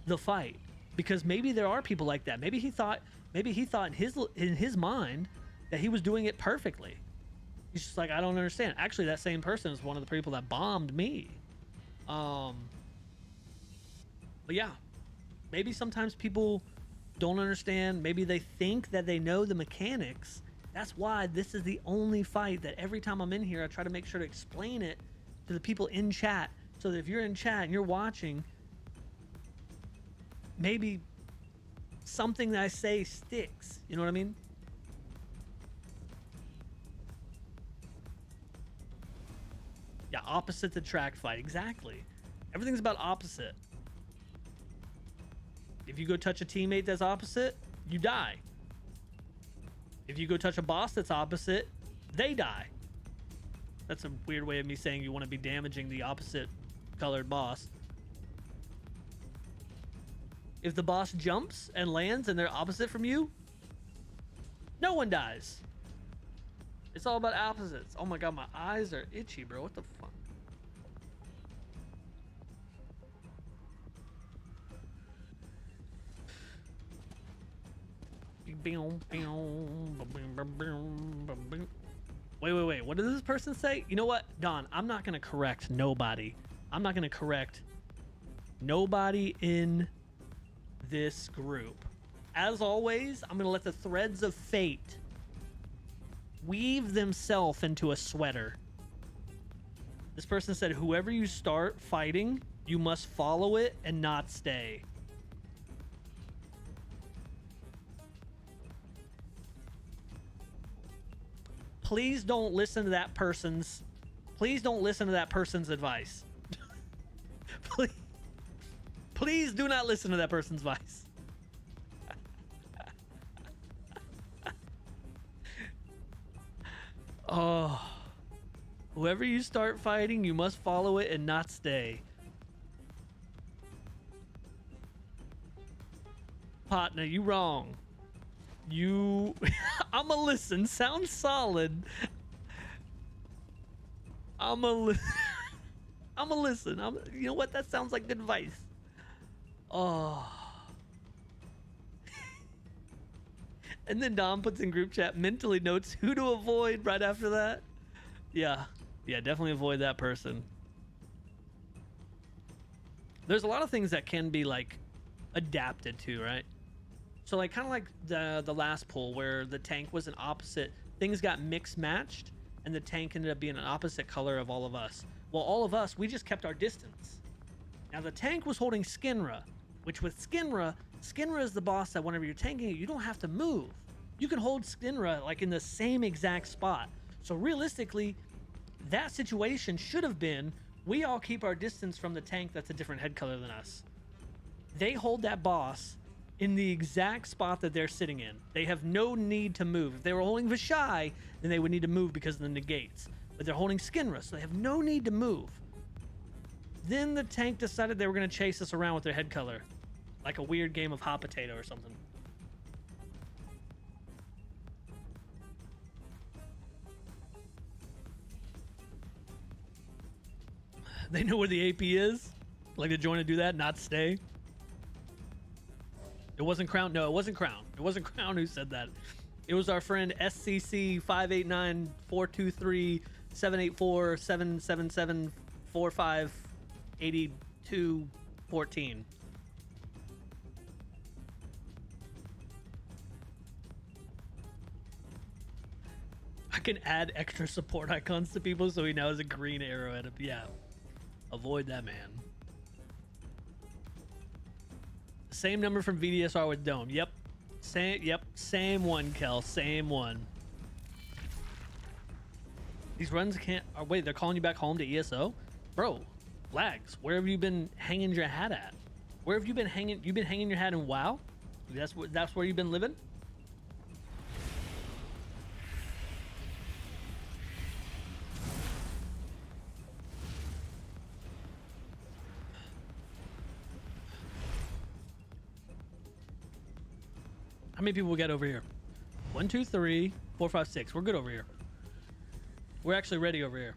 the fight. Because maybe there are people like that. Maybe he thought in his mind that he was doing it perfectly. He's just like, I don't understand. Actually, that same person is one of the people that bombed me. But yeah, maybe sometimes people don't understand. Maybe they think that they know the mechanics. That's why this is the only fight that every time I'm in here, I try to make sure to explain it to the people in chat. So that if you're in chat and you're watching, maybe something that I say sticks. You know what I mean? Yeah, opposite the track fight. Exactly. Everything's about opposite. If you go touch a teammate that's opposite, you die. If you go touch a boss that's opposite, they die. That's a weird way of me saying you want to be damaging the opposite colored boss. If the boss jumps and lands and they're opposite from you, no one dies. It's all about opposites. Oh my God, my eyes are itchy, bro. What the fuck? Wait. What does this person say? You know what, Don? I'm not going to correct nobody. I'm not going to correct nobody in this group. As always, I'm going to let the threads of fate weave themselves into a sweater. This person said, whoever you start fighting, you must follow it and not stay. Please don't listen to that person's advice. Please do not listen to that person's advice. Oh, whoever you start fighting, you must follow it and not stay. Partner, you wrong. You, I'ma listen. Sounds solid. I'ma listen. You know what? That sounds like good advice. Oh. And then Dom puts in group chat mentally notes who to avoid right after that. Yeah, definitely avoid that person. There's a lot of things that can be like adapted to, right? So like kind of like the last pull where the tank was an opposite, things got mixed matched and the tank ended up being an opposite color of all of us. Well, all of us, we just kept our distance. Now the tank was holding Skinra, which with Skinra is the boss that whenever you're tanking it, you don't have to move. You can hold Skinra like in the same exact spot. So realistically, that situation should have been, we all keep our distance from the tank that's a different head color than us. They hold that boss in the exact spot that they're sitting in. They have no need to move. If they were holding Vishai, then they would need to move because of the negates. But they're holding Skinra, so they have no need to move. Then the tank decided they were going to chase us around with their head color. Like a weird game of hot potato or something. They know where the AP is? Like to join and do that, not stay? It wasn't Crown. No, it wasn't Crown. It wasn't Crown who said that. It was our friend SCC 589-423-784-777-4582-14. I can add extra support icons to people so he now has a green arrow at him. Yeah. Avoid that man. Same number from VDSR with Dome. Yep. Same one, Kel. Same one. These runs can't... Oh, wait, they're calling you back home to ESO? Bro, Lags, where have you been hanging your hat at? Where have you been hanging... You've been hanging your hat in WoW? That's where you've been living? How many people we got over here? 1, 2, 3, 4, 5, 6. We're good over here. We're actually ready over here.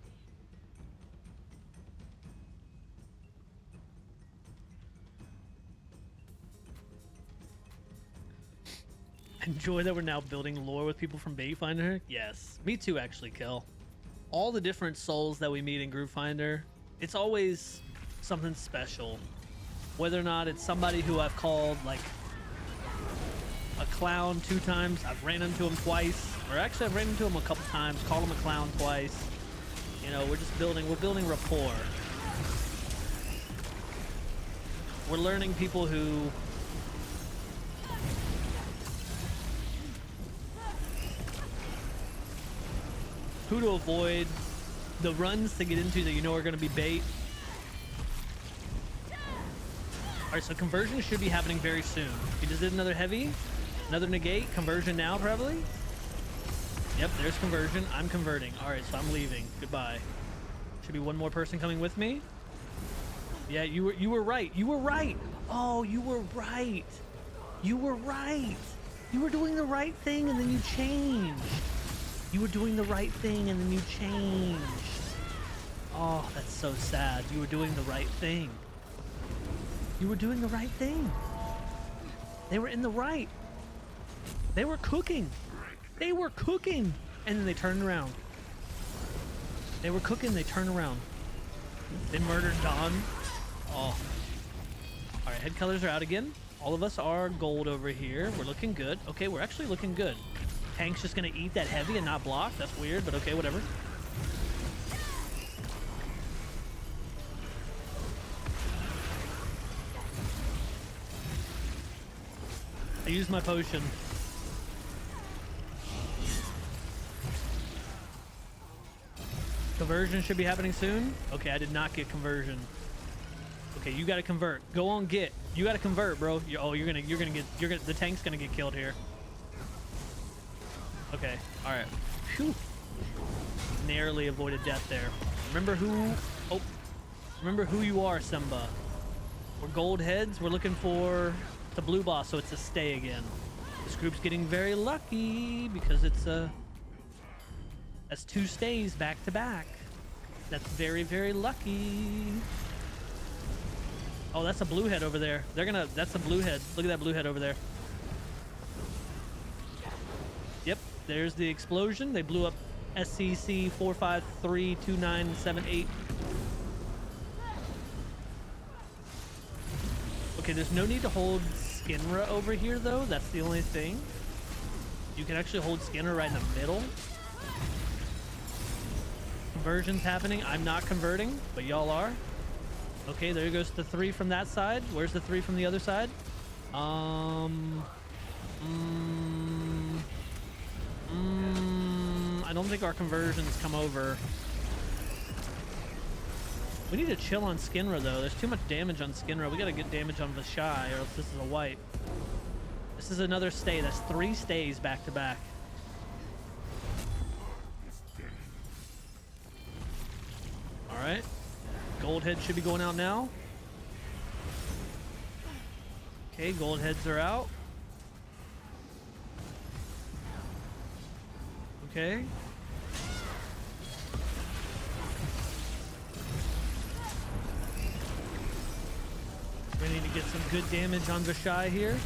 Enjoy that we're now building lore with people from Bayfinder. Yes, me too, actually, Kel. All the different souls that we meet in Group Finder, it's always something special. Whether or not it's somebody who I've called like a clown 2 times, I've ran into him twice, or actually I've ran into him a couple times, called him a clown twice. You know, we're building rapport. We're learning people who to avoid, the runs to get into that you know are going to be bait. Alright, so conversion should be happening very soon. He just did another heavy. Another negate. Conversion now, probably? Yep, there's conversion. I'm converting. Alright, so I'm leaving. Goodbye. Should be one more person coming with me. Yeah, you were right. You were right. Oh, you were right. You were right. You were doing the right thing and then you changed. You were doing the right thing and then you changed. Oh, that's so sad. You were doing the right thing. You were doing the right thing. They were in the right. They were cooking. They were cooking. And then they turned around. They were cooking, they turned around. They murdered Don. Oh. Alright, head colors are out again. All of us are gold over here. We're looking good. Okay, we're actually looking good. Tank's just gonna eat that heavy and not block. That's weird, but okay, whatever. I used my potion. Conversion should be happening soon. Okay, I did not get conversion. Okay, you gotta convert. Go on, get. You gotta convert, bro. The tank's gonna get killed here. Okay, all right. Phew. narrowly avoided death there. Remember who... Oh. Remember who you are, Simba. We're gold heads. We're looking for the blue boss, so it's a stay again. This group's getting very lucky because it's a... That's 2 stays back to back. That's very, very lucky. Oh, that's a blue head over there. They're gonna... That's a blue head. Look at that blue head over there. Yep, there's the explosion. They blew up SCC 4532978. Okay, there's no need to hold Skinra over here, though. That's the only thing. You can actually hold Skinra right in the middle. Conversion's happening. I'm not converting, but y'all are. Okay, there goes the 3 from that side. Where's the 3 from the other side? I don't think our conversions come over. We need to chill on Skinra, though. There's too much damage on Skinra. We gotta get damage on Vashai, or else this is a wipe. This is another stay. That's 3 stays back to back. Alright. Gold head should be going out now. Okay, gold heads are out. Okay. We need to get some good damage on Vashai here.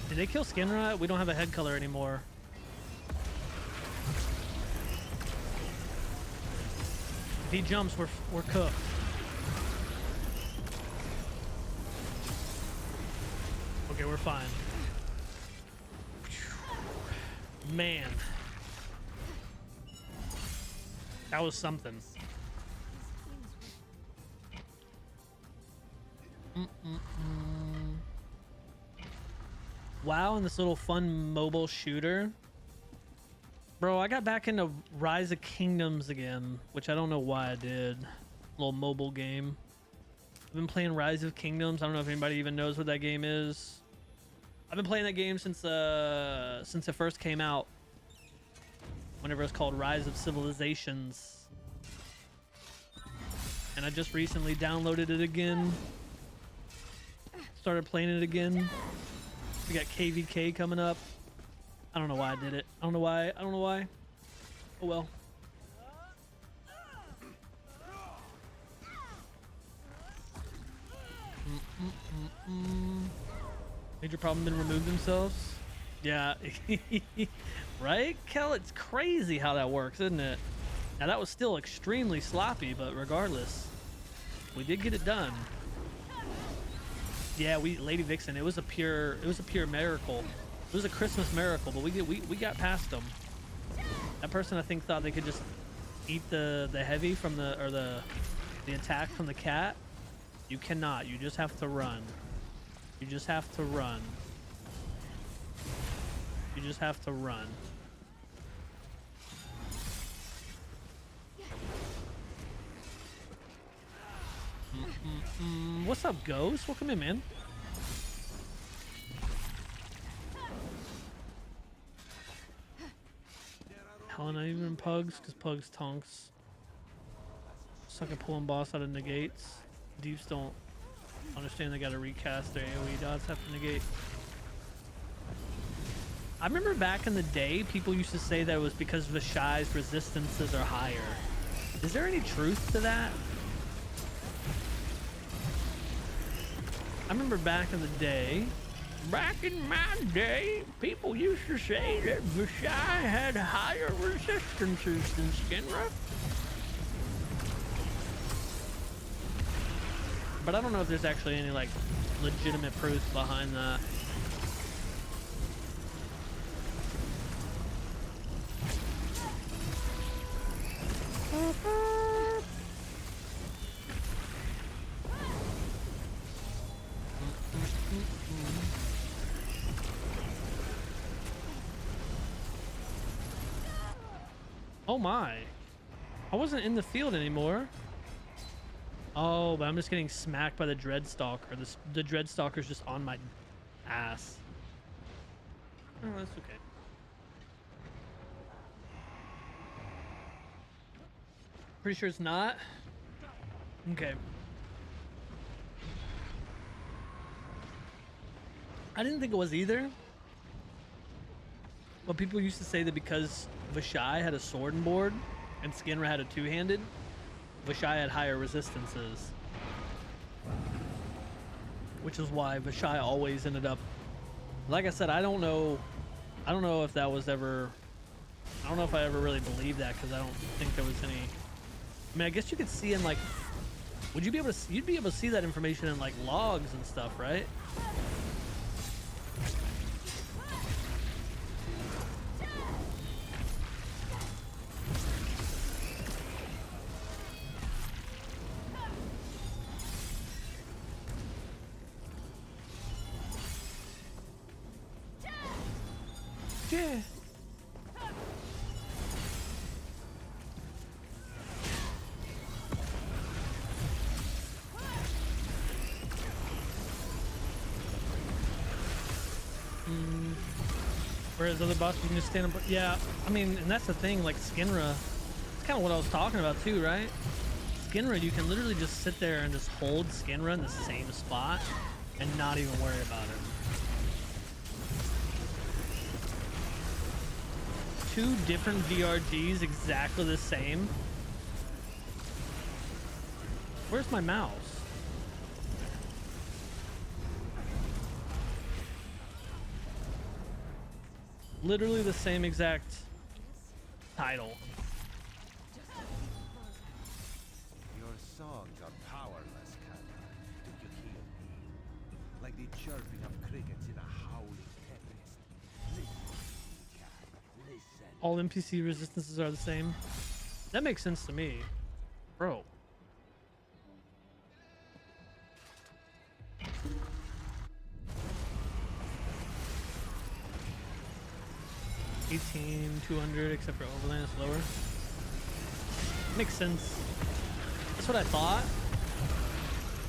Did they kill Skinra? We don't have a head color anymore. If he jumps, we're cooked. Okay, we're fine. Man. That was something. Wow, and this little fun mobile shooter. Bro, I got back into Rise of Kingdoms again, which I don't know why I did. Little mobile game. I've been playing Rise of Kingdoms. I don't know if anybody even knows what that game is. I've been playing that game since it first came out. Whenever it was called Rise of Civilizations. And I just recently downloaded it again. Started playing it again. We got KVK coming up. I don't know why I did it. I don't know why. I don't know why. Oh well. Major problem been removed themselves? Yeah. Right, Kel? It's crazy how that works, isn't it? Now that was still extremely sloppy, but regardless, we did get it done. Yeah, Lady Vixen. It was a pure miracle. It was a Christmas miracle, but we got past them. That person I think thought they could just eat the heavy from the attack from the cat. You cannot. You just have to run. You just have to run. You just have to run. What's up, Ghost? Welcome in, man. Hell, not even Pugs, because Pugs tonks. Suck at pulling boss out of negates. Deeps don't understand they gotta recast their AoE dots after negate. I remember back in the day, people used to say that it was because Vashai's resistances are higher. Is there any truth to that? I remember back in the day, people used to say that Vashai had higher resistances than Skinra. But I don't know if there's actually any like legitimate proof behind that. Oh my. I wasn't in the field anymore. Oh, but I'm just getting smacked by the Dreadstalker. The Dreadstalker's just on my ass. Oh, that's okay. Pretty sure it's not. Okay. I didn't think it was either. But people used to say that because Vashai had a sword and board and Skinra had a two-handed, Vashai had higher resistances. Which is why Vashai always ended up... Like I said, I don't know if that was ever... I don't know if I ever really believed that, because I don't think there was any... I mean, I guess you could see in, like... Would you be able to... You'd be able to see that information in, like, logs and stuff, right? Yeah. Whereas other bosses you can just stand up. Yeah, I mean, and that's the thing, like Skinra, it's kind of what I was talking about too, right? Skinra, you can literally just sit there and just hold Skinra in the same spot and not even worry about it. Two different VRGs exactly the same. Where's my mouse? Literally the same exact title. Your songs are powerless, Kata. Do you hear me? Like the chirping of crickets in a howling tempest. Listen, cat, listen. All NPC resistances are the same. That makes sense to me. Bro. $18,200 except for Overland, it's lower. Makes sense. That's what I thought.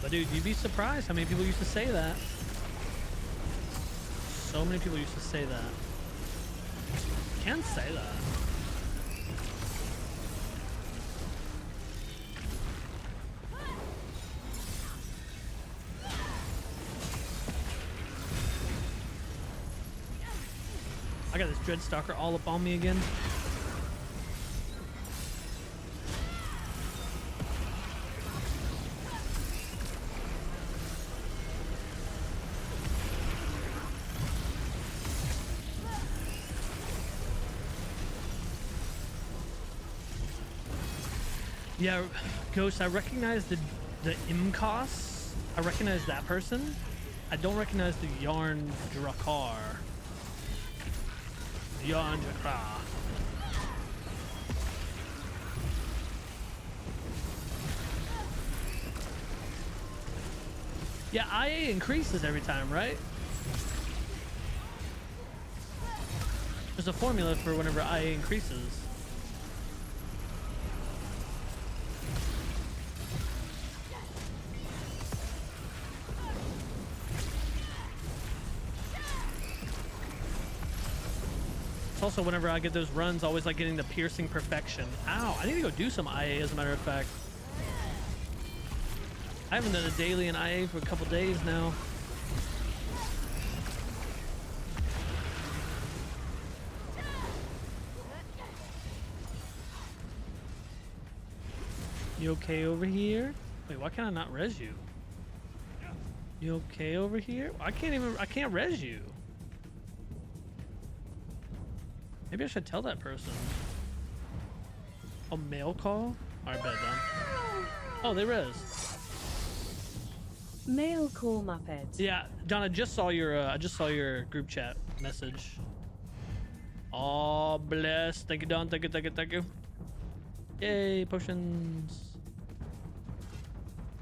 But dude, you'd be surprised how many people used to say that. So many people used to say that. Can't say that. I got this Dreadstalker all up on me again. Yeah, Ghost, I recognize the Imkos. I recognize that person. I don't recognize the Yarn Drakar. Yarn Drakar. Yeah, IA increases every time, right? There's a formula for whenever IA increases. Also, whenever I get those runs, always like getting the piercing perfection. Ow, I need to go do some IA, as a matter of fact. I haven't done a daily in IA for a couple days now. You okay over here? Wait, why can't I not res you? You okay over here? I can't res you. Maybe I should tell that person. A mail call? Alright, bet done. Oh, they res. Mail call, Muppet. Yeah, John, I just saw your group chat message. Oh, bless. Thank you, Don. Thank you, thank you, thank you. Yay, potions.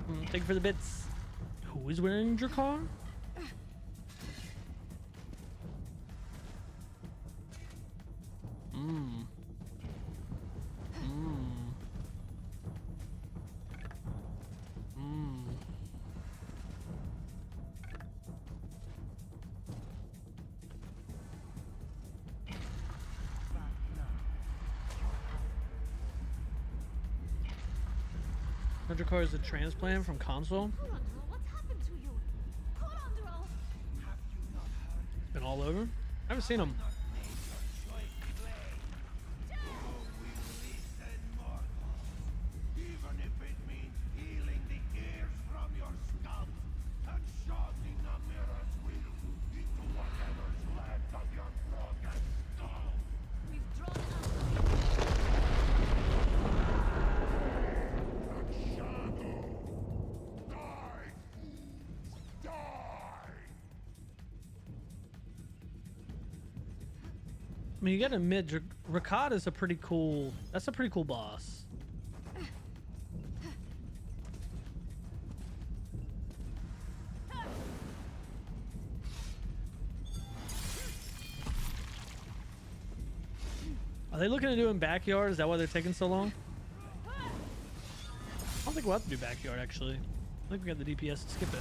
Thank you for the bits. Who is wearing your car? 100 cars a transplant from console. Corondro, what's happened to you? Corondro! Been all over. I haven't seen him. Even if it means healing the ears from your scalp and shotting the mirror's will into whatever's left of your broken skull. We've drawn out. Shadow! Die! Die! I mean, you gotta admit, Rakad is a pretty cool. That's a pretty cool boss. Are they looking to do in backyard? Is that why they're taking so long? I don't think we'll have to do backyard actually. I think we got the DPS to skip it.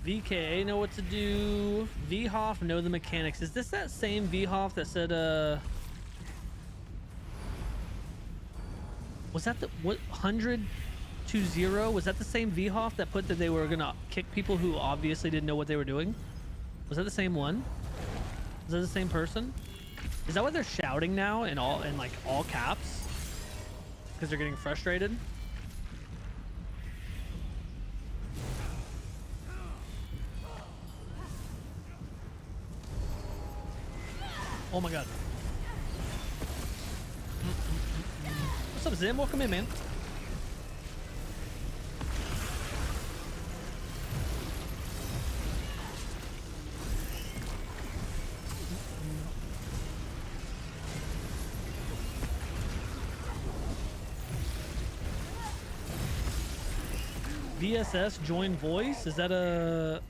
VKA know what to do. VHoff know the mechanics. Is this that same VHoff that said was that the what 100 to 0? Was that the same VHoff that put that they were gonna kick people who obviously didn't know what they were doing? Was that the same one? Is that the same person? Is that what they're shouting now in like all caps? Because they're getting frustrated? Oh my god. What's up, Zim? Welcome in, man. VSS join voice? Is that a...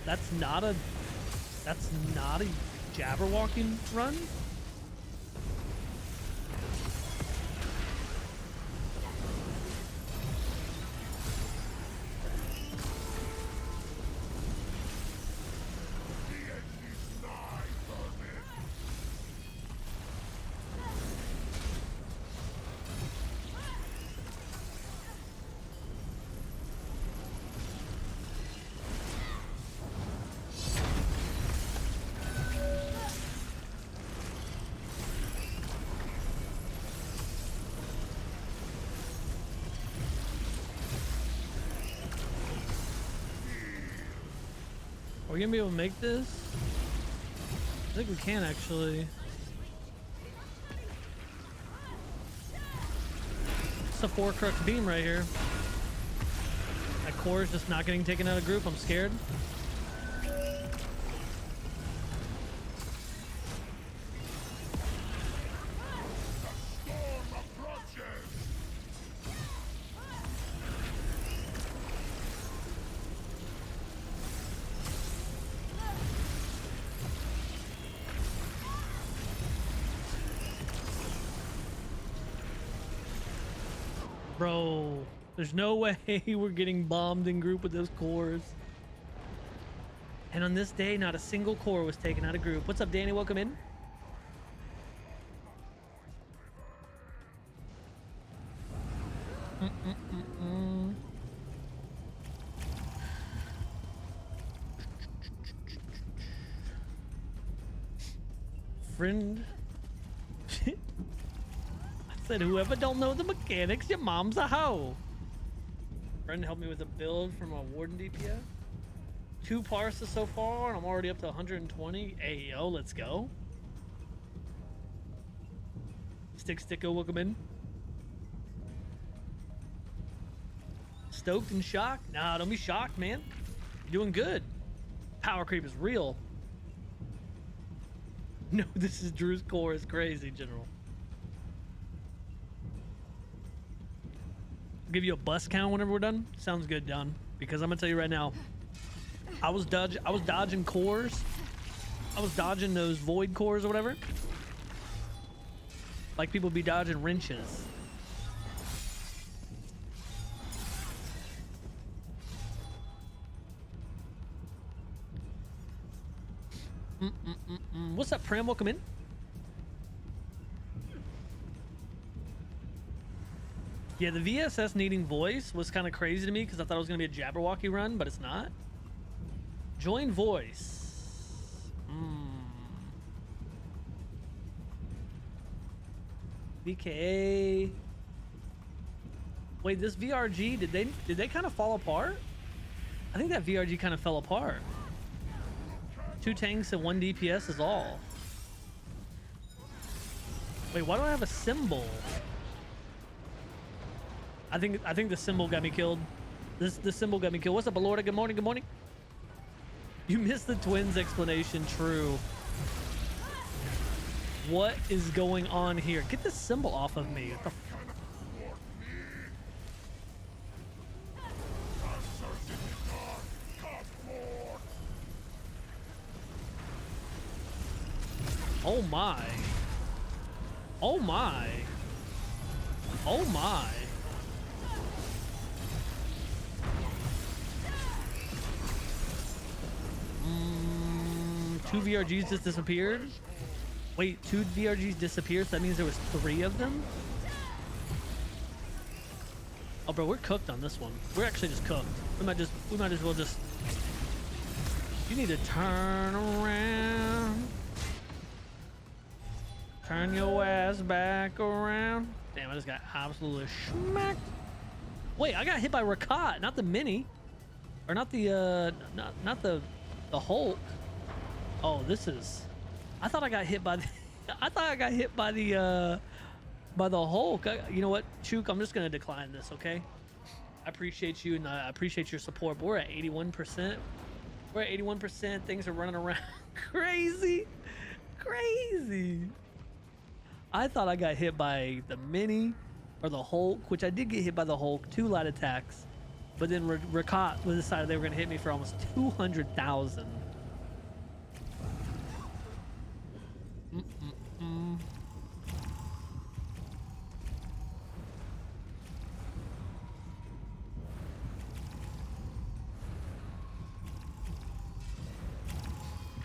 That's not a Jabberwalking run? Are we gonna be able to make this? I think we can actually. It's a 4-crux beam right here. That core is just not getting taken out of group. I'm scared. Bro, there's no way we're getting bombed in group with those cores. And on this day, not a single core was taken out of group. What's up, Danny? Welcome in. Friend. Said whoever don't know the mechanics, your mom's a hoe. Friend helped me with a build from a Warden DPS. 2 parses so far, and I'm already up to 120. Hey, yo, let's go. Sticko, welcome in. Stoked and shocked? Nah, don't be shocked, man. You're doing good. Power creep is real. No, this is Drew's core is crazy, General. I'll give you a bus count whenever we're done. Sounds good, Don. Because I'm gonna tell you right now, I was dodging cores. I was dodging those void cores or whatever. Like people be dodging wrenches. What's up, Prim? Welcome in. Yeah, the VSS needing voice was kind of crazy to me because I thought it was going to be a Jabberwocky run, but it's not. Join voice. VKA. Wait, this VRG, did they kind of fall apart? I think that VRG kind of fell apart. 2 tanks and 1 DPS is all. Wait, why do I have a symbol? I think the symbol got me killed. The symbol got me killed. What's up, Alorda? Good morning, good morning. You missed the twins explanation, true. What is going on here? Get this symbol off of me. What the Oh my. Oh my. Oh my. 2 VRGs just disappeared. Wait, 2 VRGs disappeared, so that means there was 3 of them? Oh bro, we're cooked on this one. We're actually just cooked. We might as well just. You need to turn around. Turn your ass back around. Damn, I just got absolutely smacked. Wait, I got hit by Rakat, not the mini. Or not the not the Hulk. Oh, this is. I thought I got hit by the. I thought I got hit by the Hulk. You know what, Chook? I'm just gonna decline this. Okay. I appreciate you and I appreciate your support. But we're at 81%. We're at 81%. Things are running around crazy, crazy. I thought I got hit by the mini or the Hulk, which I did get hit by the Hulk. 2 light attacks, but then Rakat decided they were gonna hit me for almost 200,000.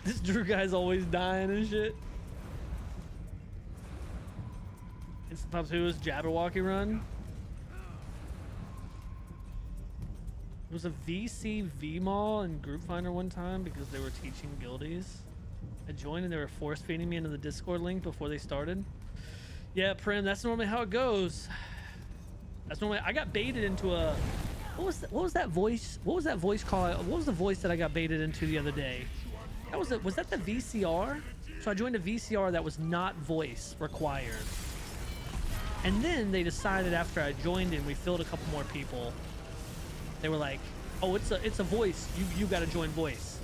This Drew guy's always dying and shit. Instant Top 2 is Jabberwocky run. It was a VC VMall in Group Finder one time because they were teaching guildies. I joined and they were force feeding me into the Discord link before they started. Yeah, Prim, that's normally how it goes. That's normally. I got baited into a. What was that voice? What was that voice called? What was the voice that I got baited into the other day? That was that the VCR? So I joined a VCR that was not voice required. And then they decided after I joined and we filled a couple more people, they were like, "Oh, it's a voice. You got to join voice."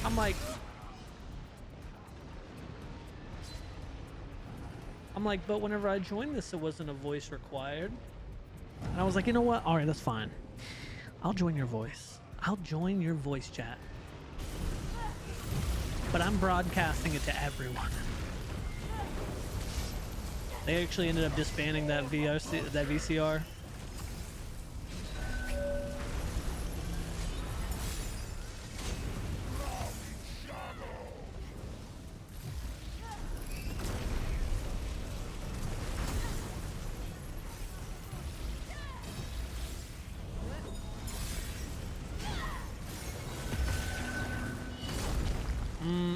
I'm like, but whenever I joined this, it wasn't a voice required. And I was like, you know what? All right, that's fine. I'll join your voice. I'll join your voice chat. But I'm broadcasting it to everyone. They actually ended up disbanding that VCR.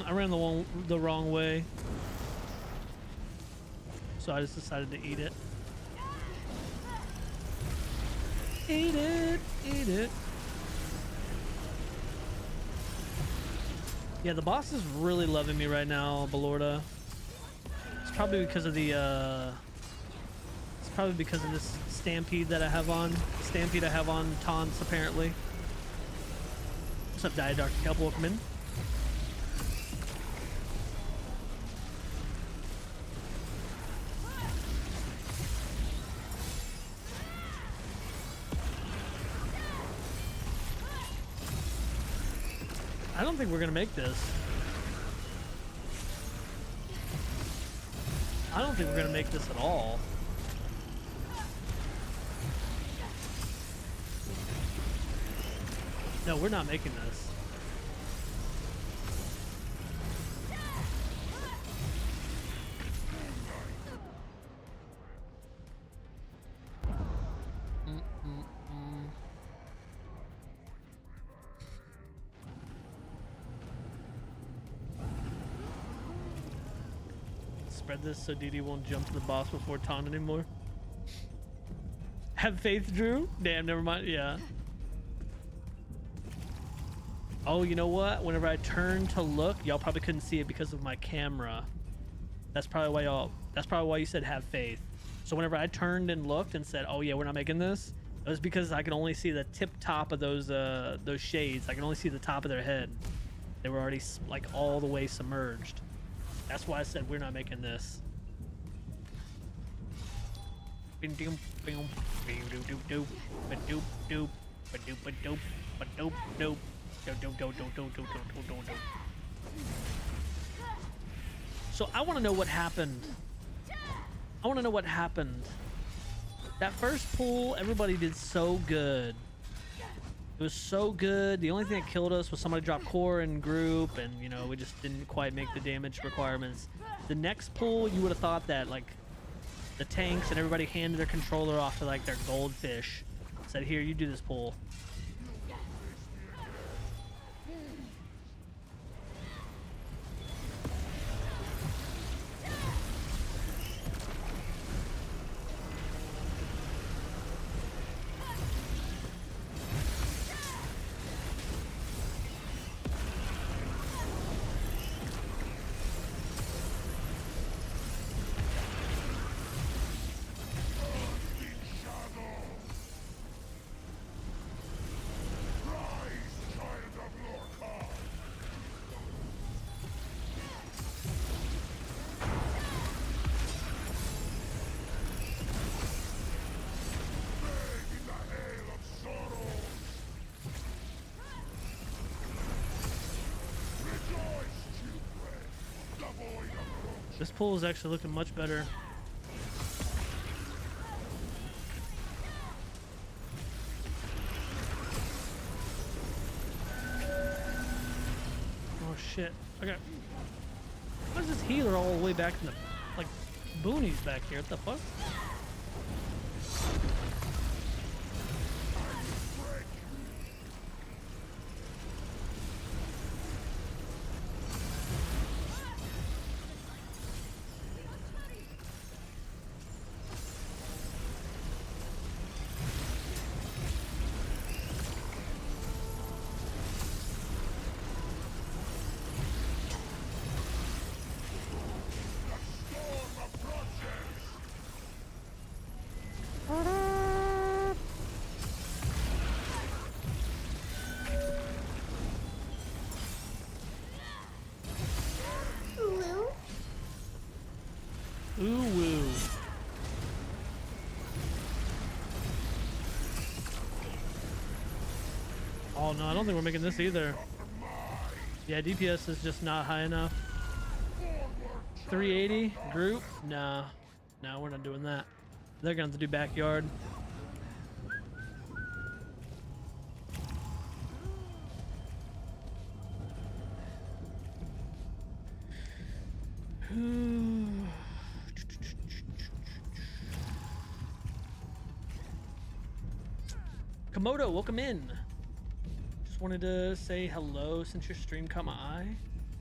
I ran the wrong way. So I just decided to eat it. Eat it, eat it. Yeah, the boss is really loving me right now, Belorda. It's probably because of the it's probably because of this stampede that I have on. Stampede I have on taunts apparently. What's up, Diet Dr. Kelp? Welcome in. I don't think we're gonna make this. I don't think we're gonna make this at all. No, we're not making this. spread this so DD won't jump to the boss before taunt anymore. Have faith, Drew? Damn, never mind. Yeah. Oh, you know what? Whenever I turned to look, y'all probably couldn't see it because of my camera. That's probably why you said have faith. So whenever I turned and looked and said, oh yeah, we're not making this, it was because I could only see the tip top of those shades. I can only see the top of their head. They were already like all the way submerged. That's why I said we're not making this. So I want to know what happened. I want to know what happened. That first pull, everybody did so good. It was so good. The only thing that killed us was somebody dropped core in group, and you know, we just didn't quite make the damage requirements. The next pull, you would have thought that like the tanks and everybody handed their controller off to like their goldfish. Said, here, you do this pull. This pull is actually looking much better. Oh shit. Okay. Why is this healer all the way back in the like boonies back here? What the fuck? Ooh woo. Oh no, I don't think we're making this either. Yeah, DPS is just not high enough. 380 group? No, no, we're not doing that. They're gonna have to do backyard. Komodo, welcome in. Just wanted to say hello since your stream caught my eye.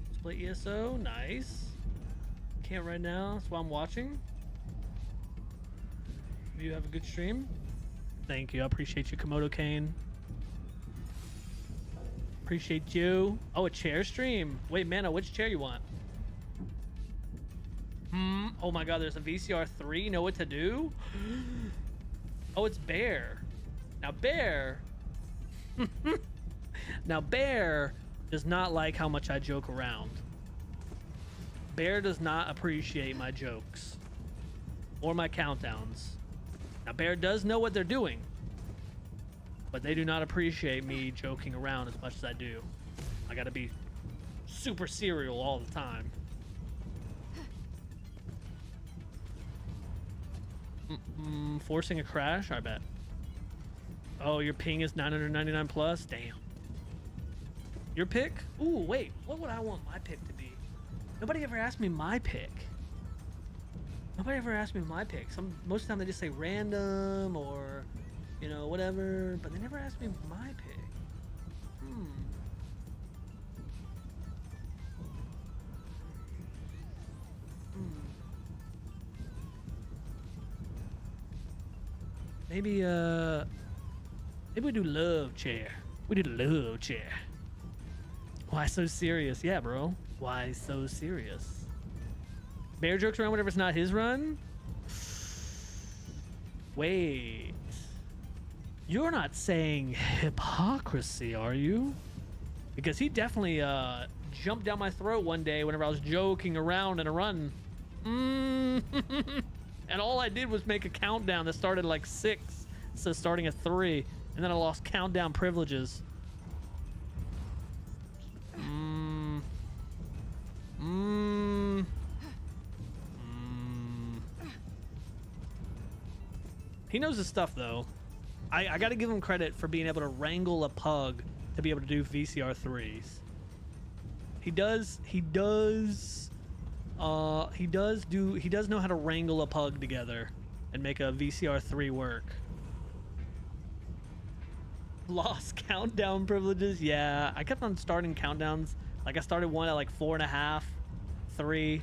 Display ESO, nice. Can't right now, that's why I'm watching. You have a good stream. Thank you, I appreciate you, Komodo Kane. Appreciate you. Oh, a chair stream. Wait, Mana, which chair you want? Oh my god, there's a VCR 3. Know what to do? Oh, it's Bear. Now Bear now Bear does not like how much I joke around. Bear does not appreciate my jokes or my countdowns. Now Bear does know what they're doing, but they do not appreciate me joking around as much as I do. I gotta be super serial all the time. Forcing a crash, I bet. Oh, your ping is 999 plus? Damn. Your pick? Ooh, wait. What would I want my pick to be? Nobody ever asked me my pick. Nobody ever asked me my pick. Most of the time they just say random or, you know, whatever. But they never asked me my pick. Maybe we do love chair. We do the love chair. Why so serious? Yeah, bro. Why so serious? Bear jokes around whenever it's not his run? Wait. You're not saying hypocrisy, are you? Because he definitely jumped down my throat one day whenever I was joking around in a run. And all I did was make a countdown that started like 6, so starting at 3, and then I lost countdown privileges. He knows his stuff though. I gotta give him credit for being able to wrangle a pug to be able to do VCR 3s. He does know how to wrangle a pug together and make a VCR 3 work. Lost countdown privileges. Yeah, I kept on starting countdowns. Like I started one at like 4.5, 3,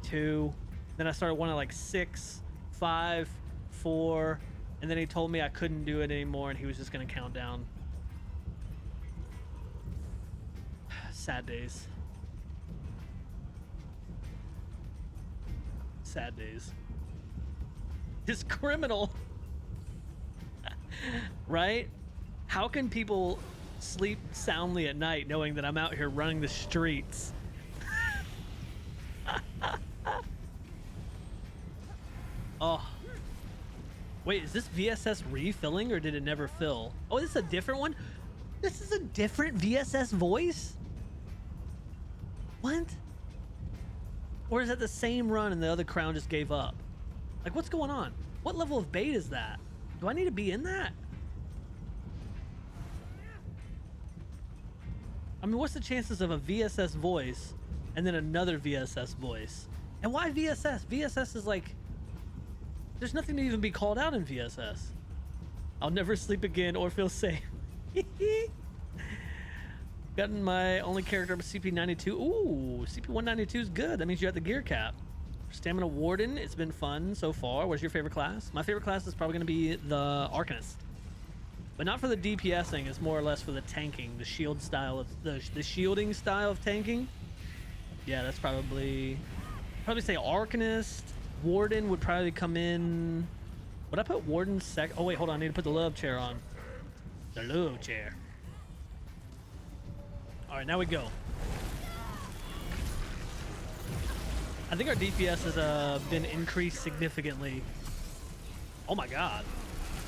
2. Then I started one at like 6, 5, 4. And then he told me I couldn't do it anymore and he was just gonna count down. Sad days. Sad days. It's criminal. Right? How can people sleep soundly at night knowing that I'm out here running the streets? Oh. Wait, is this VSS refilling or did it never fill? Oh, this is a different one? This is a different VSS voice? What? Or is that the same run and the other crown just gave up? Like, what's going on? What level of bait is that? Do I need to be in that? I mean, what's the chances of a VSS voice and then another VSS voice? And why VSS? VSS is like... There's nothing to even be called out in VSS. I'll never sleep again or feel safe. Gotten my only character up CP92. Ooh, CP192 is good. That means you're at the gear cap. Stamina Warden, it's been fun so far. What's your favorite class? My favorite class is probably going to be the Arcanist. But not for the DPSing, it's more or less for the tanking, the shield style of the shielding style of tanking. Yeah, that's probably say Arcanist. Warden would probably come in. Would I put Warden sec? Oh wait, hold on. I need to put the love chair on. The love chair. All right, now we go. I think our DPS has been increased significantly. Oh my god.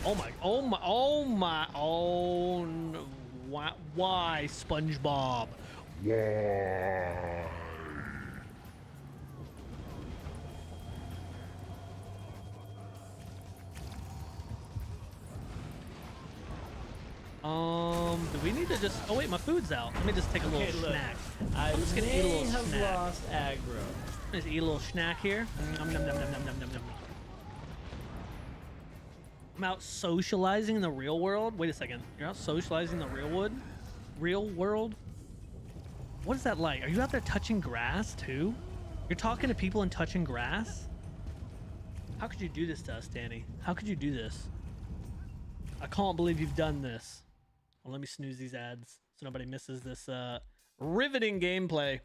Oh my. Oh my. Oh my. Oh. Why SpongeBob? Yeah. Do we need to just... Oh wait, my food's out. Let me just take a little snack. I'm just gonna eat a little snack. Lost aggro. Just eat a little snack here. Nom, nom, nom, nom, nom, nom, nom, nom. I'm out socializing in the real world. Wait a second. You're out socializing in the real world? What is that like? Are you out there touching grass too? You're talking to people and touching grass? How could you do this to us, Danny? How could you do this? I can't believe you've done this. Well, let me snooze these ads so nobody misses this riveting gameplay.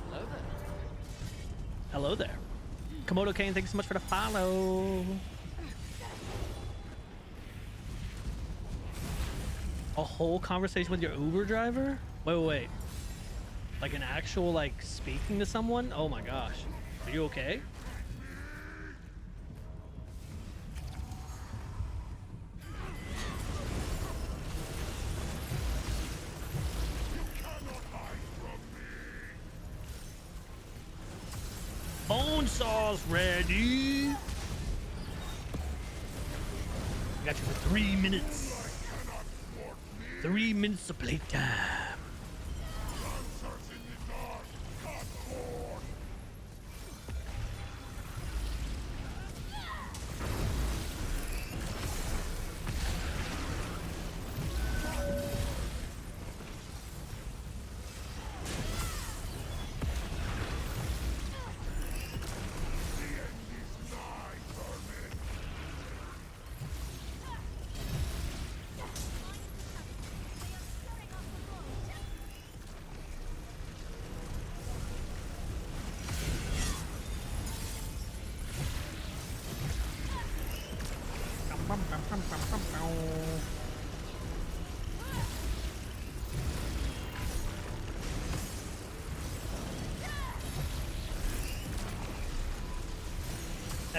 Hello there. Hello there. Komodo Kane, thank you so much for the follow. A whole conversation with your Uber driver? Wait. Like an actual, like, speaking to someone? Oh my gosh. Are you okay? Bone saw's ready. I got you for 3 minutes. 3 minutes of playtime.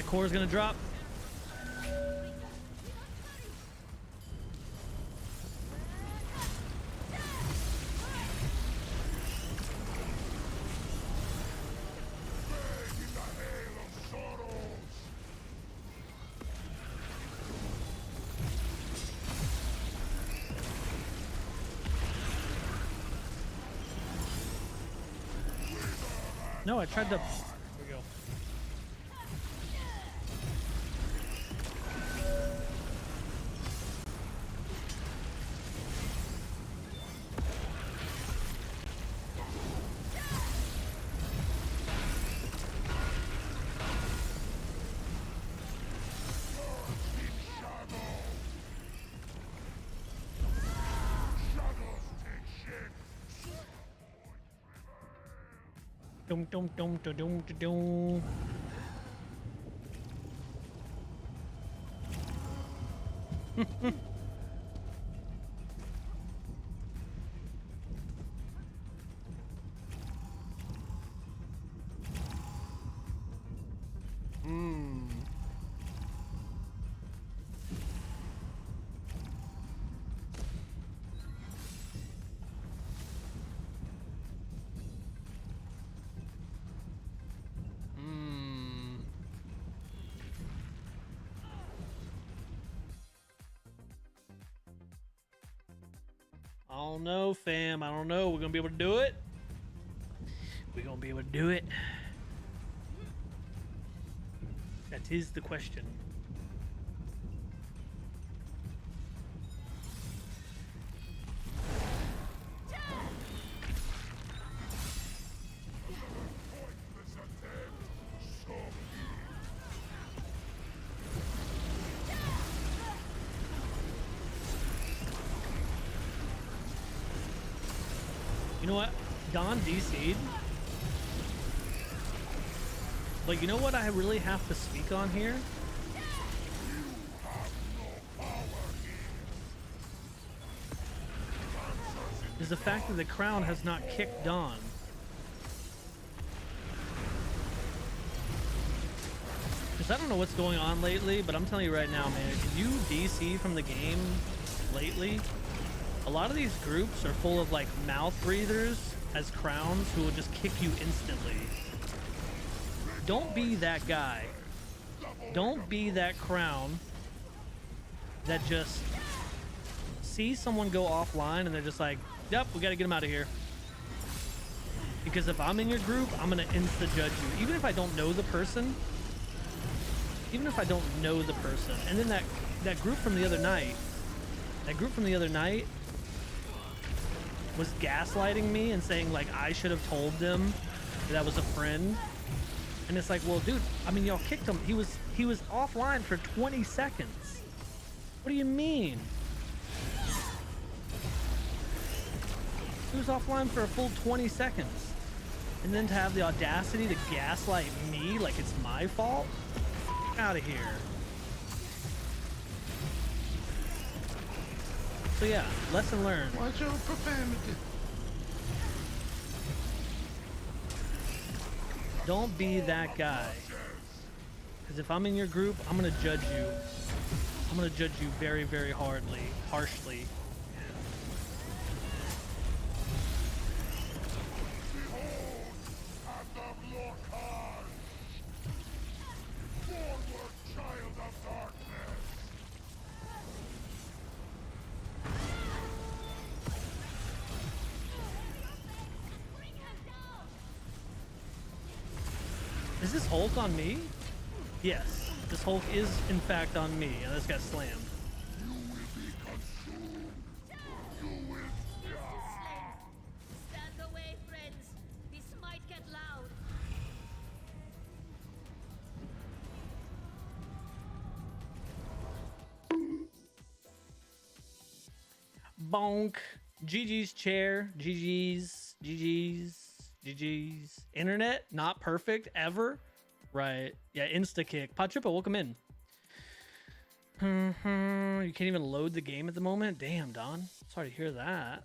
That core is gonna drop. No, I tried to. Here we go. Dum dum dum dum dum dum. I don't know, fam. I don't know. We're gonna be able to do it. We're gonna be able to do it. That is the question. You know what? Don DC'd. But you know what I really have to speak on here? Is the fact that the crown has not kicked Don. Because I don't know what's going on lately, but I'm telling you right now, man, if you DC from the game lately, a lot of these groups are full of like mouth breathers as crowns who will just kick you instantly. Don't be that guy. Don't be that crown that just sees someone go offline and they're just like, yep, we gotta get him out of here. Because if I'm in your group, I'm gonna insta-judge you. Even if I don't know the person. Even if I don't know the person. And then that group from the other night, was gaslighting me and saying like I should have told them that I was a friend. And it's like, well, dude, I mean, y'all kicked him. He was offline for 20 seconds. What do you mean? He was offline for a full 20 seconds. And then to have the audacity to gaslight me like it's my fault? Out of here. So yeah, lesson learned. Watch your profanity. Don't be that guy. Because if I'm in your group, I'm going to judge you. I'm going to judge you very, very harshly. Is this Hulk on me? Yes, this Hulk is in fact on me, and this got slammed. Stand away, friends. This might get loud. Bonk. GG's chair. GG's. Internet, not perfect ever. Right. Yeah, insta kick. Patripa, welcome in. You can't even load the game at the moment? Damn, Don. Sorry to hear that.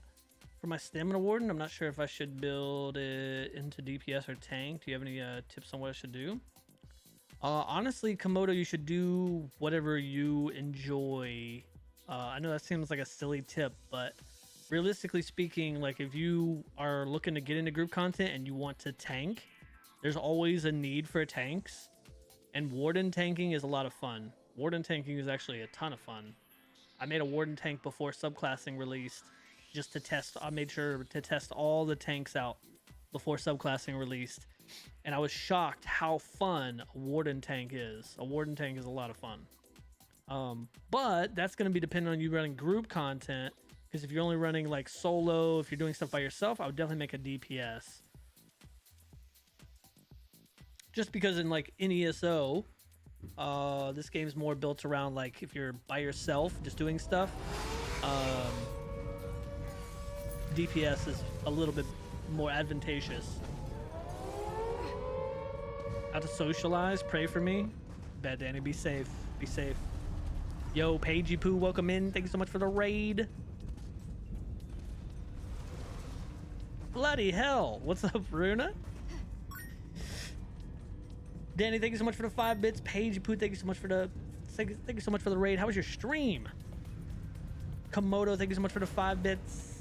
For my stamina warden, I'm not sure if I should build it into DPS or tank. Do you have any tips on what I should do? Honestly, Komodo, you should do whatever you enjoy. I know that seems like a silly tip, but realistically speaking, like if you are looking to get into group content and you want to tank, there's always a need for tanks, and warden tanking is a lot of fun. Warden tanking is actually a ton of fun. I made a warden tank before subclassing released, just to test. I made sure to test all the tanks out before subclassing released, and I was shocked how fun a warden tank is. A warden tank is a lot of fun. But that's going to be dependent on you running group content, because if you're only running like solo, if you're doing stuff by yourself, I would definitely make a DPS. Just because in like NESO, this game's more built around like if you're by yourself just doing stuff, DPS is a little bit more advantageous. How to socialize? Pray for me. Bet, Danny. Be safe. Be safe. Yo, Pagey Poo, welcome in. Thank you so much for the raid. Bloody hell. What's up, Runa? Danny, thank you so much for the 5 bits. Pagey Poo, thank you so much for the thank you so much for the raid. How was your stream? Komodo, thank you so much for the 5 bits.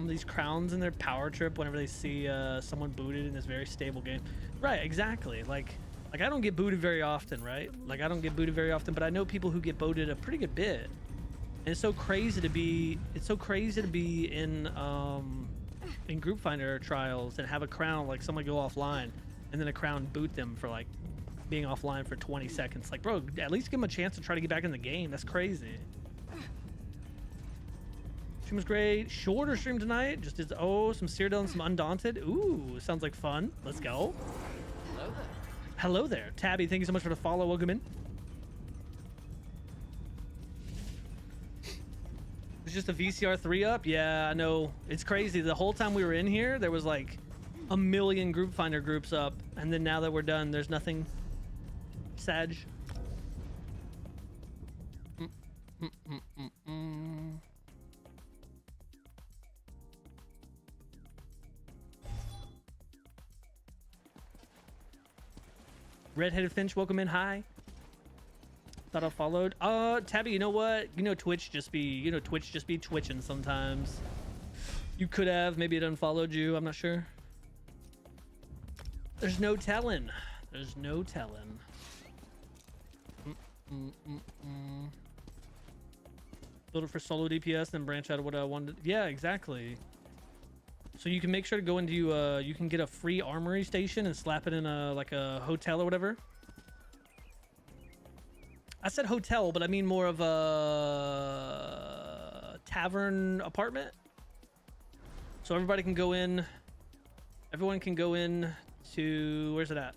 These crowns and their power trip whenever they see someone booted in this very stable game. Right, exactly. Like I don't get booted very often, right? Like I don't get booted very often, but I know people who get booted a pretty good bit. And it's so crazy to be in group finder trials and have a crown, like someone go offline and then a crown boot them for like being offline for 20 seconds. Like, bro, at least give them a chance to try to get back in the game. That's crazy. Stream was great. Shorter stream tonight. Just did some Cyrodiil and some Undaunted. Ooh, sounds like fun. Let's go. Hello there. Hello there. Tabby, thank you so much for the follow. Welcome in. It's just a VCR 3 up. Yeah, I know. It's crazy. The whole time we were in here, there was like a million group finder groups up, and then now that we're done, there's nothing. Sag. Redheaded Finch, welcome in. Hi. Thought I followed. Tabby, you know what? Twitch just be twitching sometimes. You could have. Maybe it unfollowed you. I'm not sure. There's no telling. There's no telling. Build it for solo DPS, then branch out of what I wanted. Yeah, exactly. So you can make sure to go into, you can get a free armory station and slap it in like a hotel or whatever. I said hotel, but I mean more of a tavern apartment. So everybody can go in. Everyone can go in to, where's it at?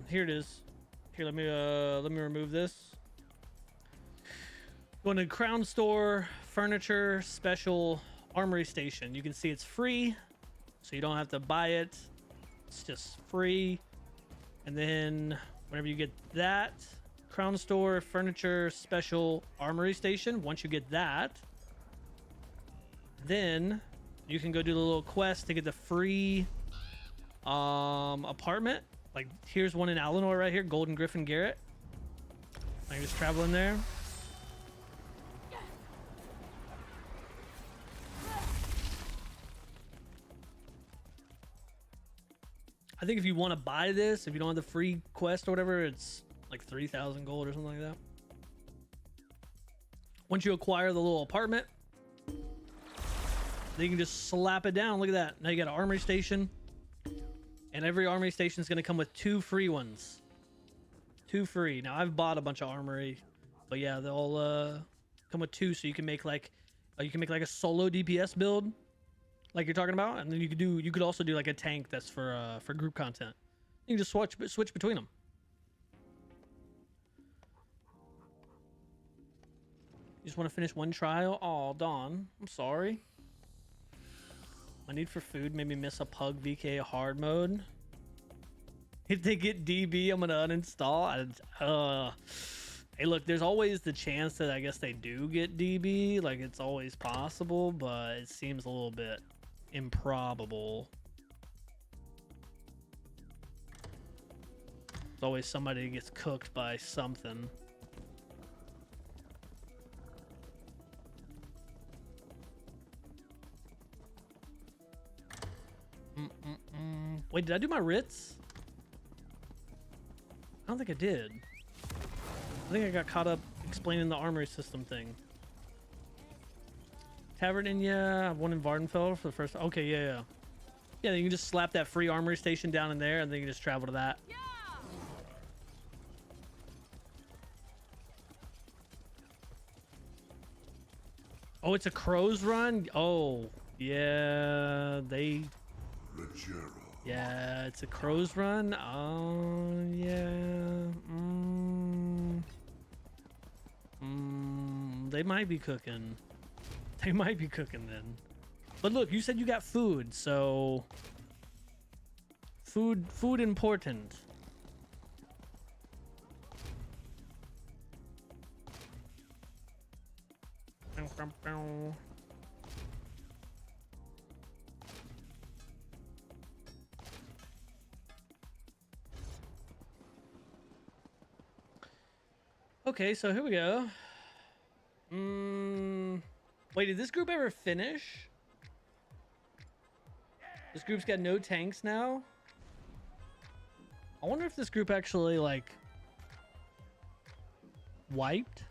Here it is. Here, let me remove this. Go into Crown Store, Furniture, Special, Armory Station. You can see it's free, so you don't have to buy it. It's just free. And then whenever you get that, Crown Store, Furniture, Special, Armory Station, once you get that, then you can go do the little quest to get the free apartment. Like, here's one in Alinor right here, Golden Griffin Garret. I can just travel in there. I think if you want to buy this, if you don't have the free quest or whatever, it's like 3,000 gold or something like that. Once you acquire the little apartment, then you can just slap it down. Look at that. Now you got an armory station. And every armory station is going to come with 2 free ones. 2 free. Now I've bought a bunch of armory, but yeah, they'll come with 2, so you can make like a solo DPS build, like you're talking about, and then you could also do like a tank that's for group content. You can just switch between them. You just want to finish one trial? Oh, Dawn, I'm sorry. My need for food made me miss a Pug VK hard mode. If they get DB, I'm gonna uninstall. Hey, look, there's always the chance that I guess they do get DB. Like, it's always possible, but it seems a little bit improbable. There's always somebody who gets cooked by something. Wait, did I do my writs? I don't think I did. I think I got caught up explaining the armory system thing. Tavern in, yeah. One in Vardenfell for the first. Okay, yeah, yeah. Yeah, then you can just slap that free armory station down in there, and then you can just travel to that. Yeah. Oh, it's a crow's run? Oh, yeah. Yeah, it's a crow's run. Oh, yeah. They might be cooking. They might be cooking then. But look, you said you got food, so food important. Okay, so here we go. Wait, did this group ever finish? This group's got no tanks now? I wonder if this group actually, like, wiped?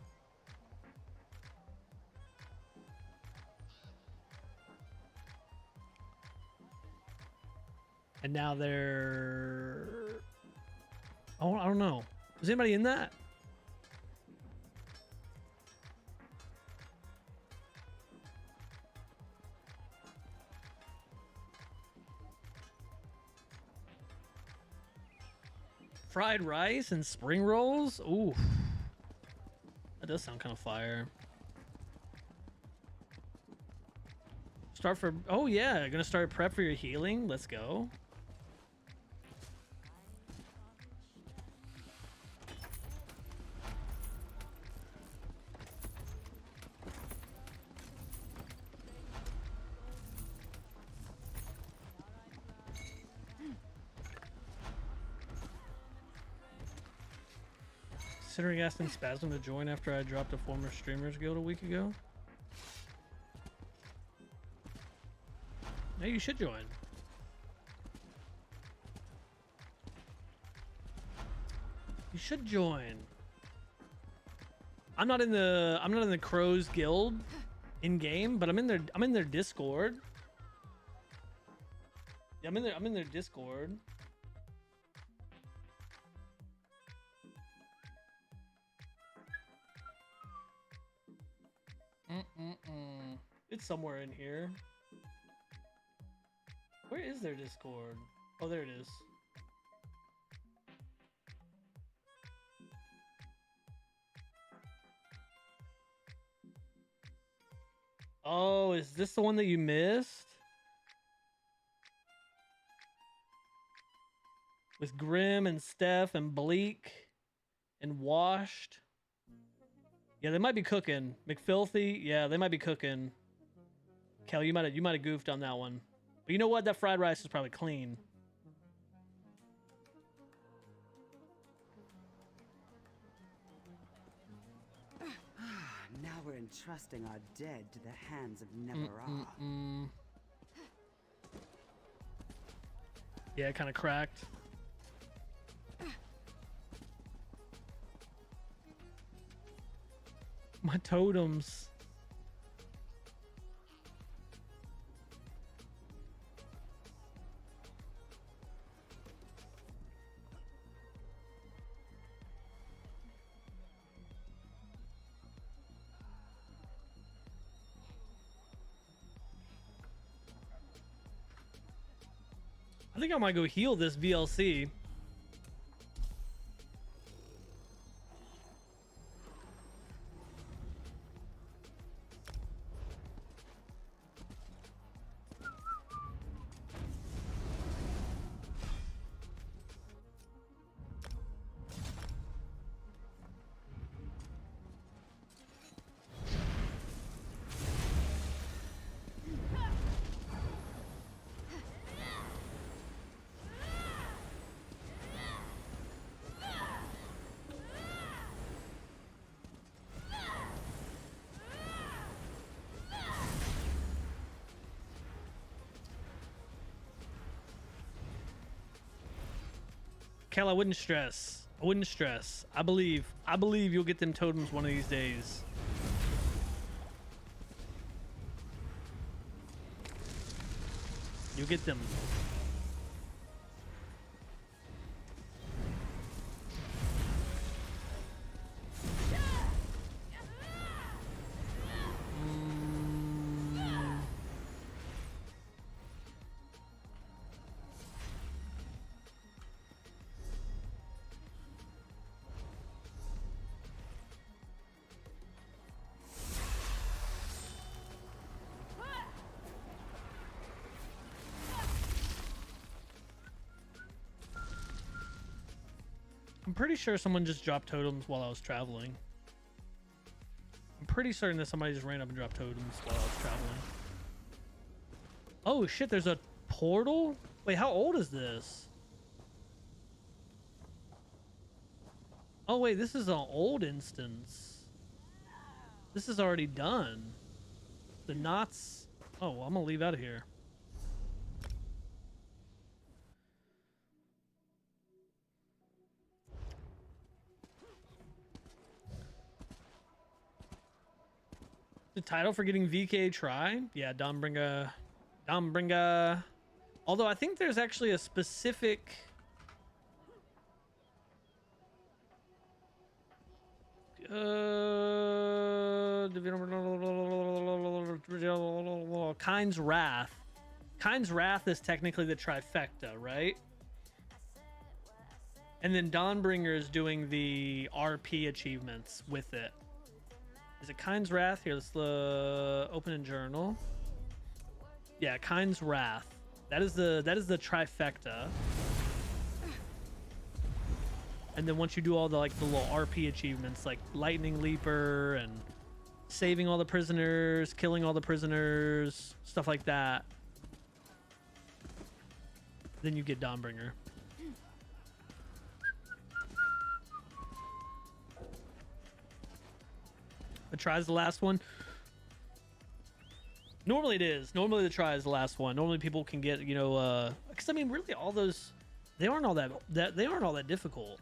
And now they're... Oh, I don't know. Is anybody in that? Fried rice and spring rolls? Ooh. That does sound kind of fire. Start for... Oh, yeah. Gonna start prep for your healing. Let's go. Considering asking Spasm to join after I dropped a former streamers guild a week ago. Yeah, you should join. You should join. I'm not in the Crows guild in game, but I'm in their Discord. Yeah, I'm in their Discord. It's somewhere in here. Where is their Discord? Oh, there it is. Oh, is this the one that you missed? With Grim and Steph and Bleak and Washed. Yeah, they might be cooking. McFilthy, yeah, they might be cooking. Kel, you might have goofed on that one. But you know what? That fried rice is probably clean. Now we're entrusting our dead to the hands of Neverah. Yeah, it kind of cracked. My totems. I think I might go heal this VLC. Kel, I wouldn't stress. I wouldn't stress. I believe you'll get them totems one of these days. You'll get them. I'm pretty sure someone just dropped totems while I was traveling. I'm pretty certain that somebody just ran up and dropped totems while I was traveling. Oh shit, there's a portal? Wait, how old is this? Oh wait, this is an old instance. This is already done. The knots... Oh, well, I'm gonna leave out of here. The title for getting VK try? Yeah, Dombringa. Although I think there's actually a specific... Kind's Wrath. Kind's Wrath is technically the trifecta, right? And then Dawnbringer is doing the RP achievements with it. Is it Kind's Wrath? Here, let's open a journal. Yeah, Kind's Wrath. That is the trifecta. And then once you do all the the little RP achievements like Lightning Leaper and saving all the prisoners, killing all the prisoners, stuff like that, then you get Dawnbringer. The try is the last one. Normally it is. Normally the try is the last one. Normally people can get, you know, because I mean, really, all those, they aren't all that difficult.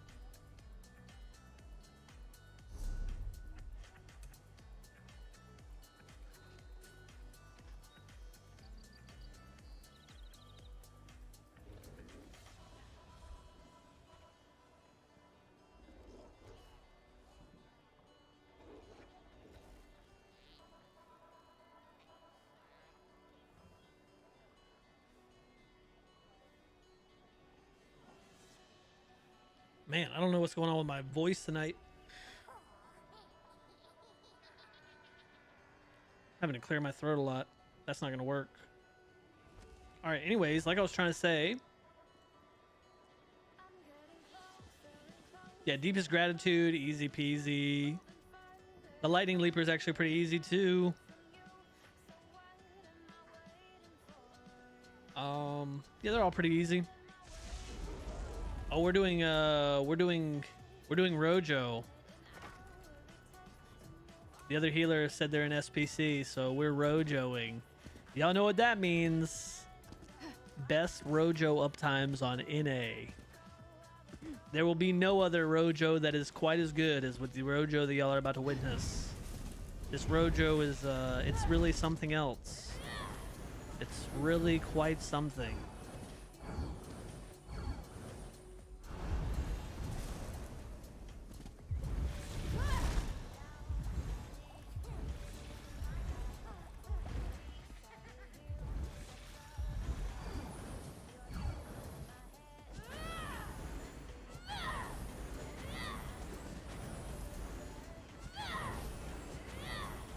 Man, I don't know what's going on with my voice tonight. Having to clear my throat a lot. That's not going to work. All right, anyways, like I was trying to say. Yeah, deepest gratitude, easy peasy. The Lightning Leaper is actually pretty easy too. Yeah, they're all pretty easy. Oh, we're doing Rojo. The other healer said they're an SPC, so we're Rojoing. Y'all know what that means. Best Rojo uptimes on NA. There will be no other Rojo that is quite as good as with the Rojo that y'all are about to witness. This Rojo is it's really something else. It's really quite something.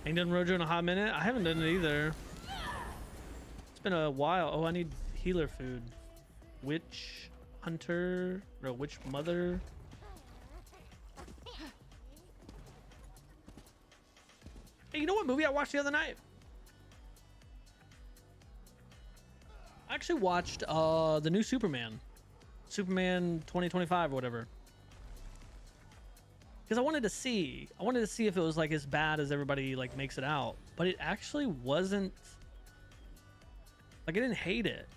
Ain't done Rojo in a hot minute. I haven't done it either. It's been a while. Oh, I need healer food. Witch hunter, or witch mother. Hey, you know what movie I watched the other night? I actually watched the new Superman 2025 or whatever. Because I wanted to see if it was like as bad as everybody like makes it out, but it actually wasn't. Like, I didn't hate it.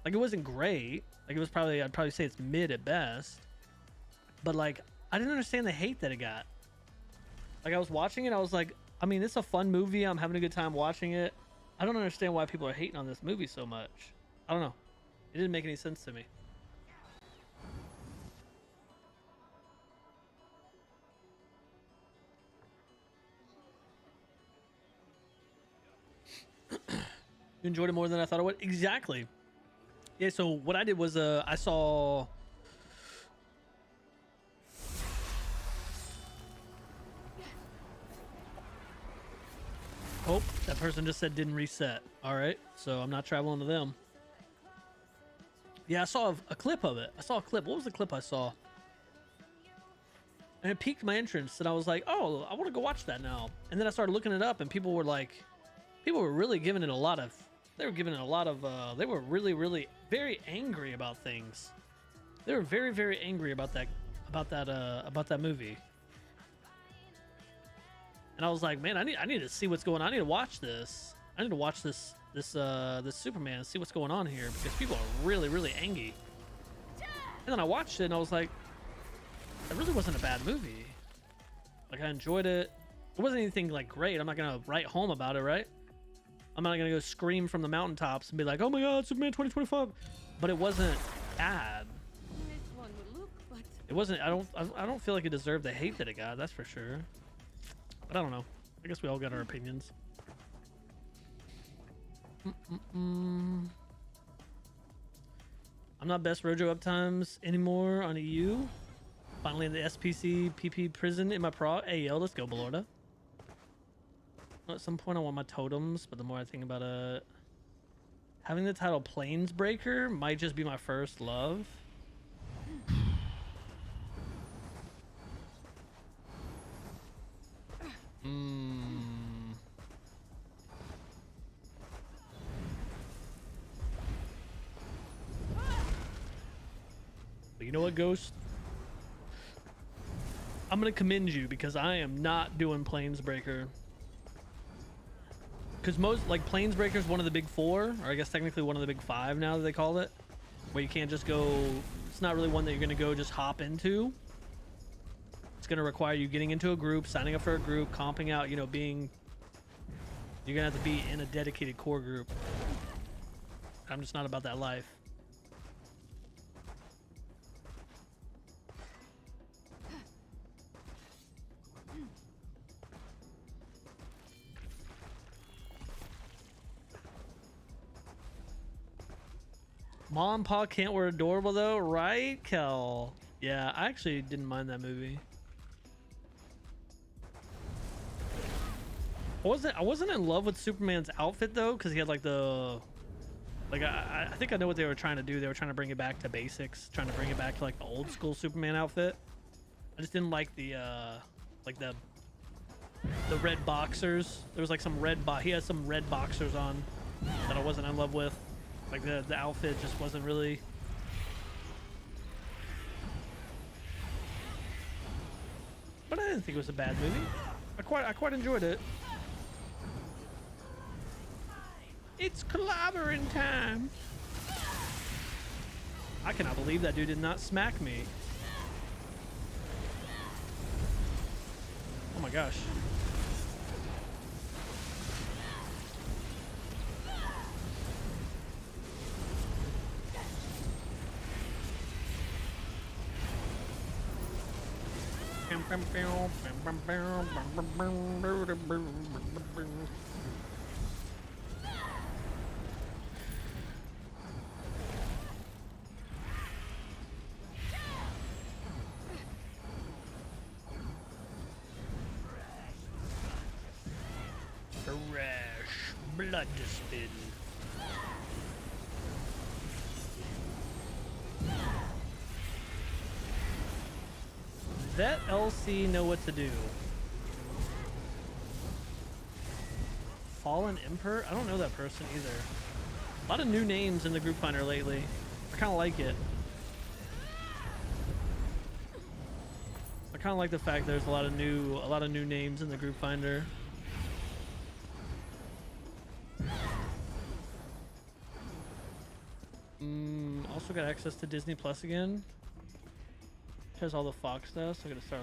Like, it wasn't great. Like, it was probably, I'd probably say it's mid at best. but like I didn't understand the hate that it got. Like I was watching it, I was like, I mean, it's a fun movie. I'm having a good time watching it. I don't understand why people are hating on this movie so much. I don't know. It didn't make any sense to me. You enjoyed it more than I thought I would? Exactly. Yeah, so what I did was I saw Oh, that person just said didn't reset. All right, so I'm not traveling to them. Yeah, I saw a clip of it. I saw a clip. What was the clip I saw? And it piqued my interest, and I was like, oh, I want to go watch that now. And then I started looking it up, and people were really giving it a lot of, they were really, really very angry about things. They were very, very angry about that movie. And I was like, man, I need to see what's going on. I need to watch this. I need to watch this Superman and see what's going on here, because people are really, really angry. And then I watched it, and I was like, it really wasn't a bad movie. Like, I enjoyed it. It wasn't anything like great. I'm not gonna write home about it, right? I'm not gonna go scream from the mountaintops and be like, oh my god, Superman 2025. But it wasn't bad. This one will look, but It wasn't. I don't feel like it deserved the hate that it got. That's for sure. But I don't know. I guess we all got our opinions. I'm not best Rojo uptimes anymore on EU. Finally in the SPC PP prison in my pro. Hey yo, let's go, Belorda. At some point I want my totems, but the more I think about it, having the title Planesbreaker might just be my first love. But you know what, Ghost? I'm gonna commend you, because I am not doing Planesbreaker. Because most, like, Planesbreaker is one of the big four, or I guess technically one of the big five now that they call it, where you can't just go, it's not really one that you're gonna go just hop into. It's gonna require you getting into a group, signing up for a group, comping out, you know, you're gonna have to be in a dedicated core group. I'm just not about that life. Mom and Pa Can't were adorable though, right, Kel? Yeah, I actually didn't mind that movie. I wasn't in love with Superman's outfit though, because he had like the, like I think I know what they were trying to do. They were trying to bring it back to basics, trying to bring it back to like the old school Superman outfit. I just didn't like the red boxers. There was like some he has some red boxers on that I wasn't in love with. Like the outfit just wasn't really. But I didn't think it was a bad movie. I quite enjoyed it. It's clobbering time. I cannot believe that dude did not smack me. Oh my gosh. Fresh blood to spin. Let LC know what to do. Fallen Emperor? I don't know that person either. A lot of new names in the group finder lately. I kind of like it. I kind of like the fact there's a lot of new names in the group finder. Also got access to Disney Plus again. Has all the Fox stuff, so I gotta start.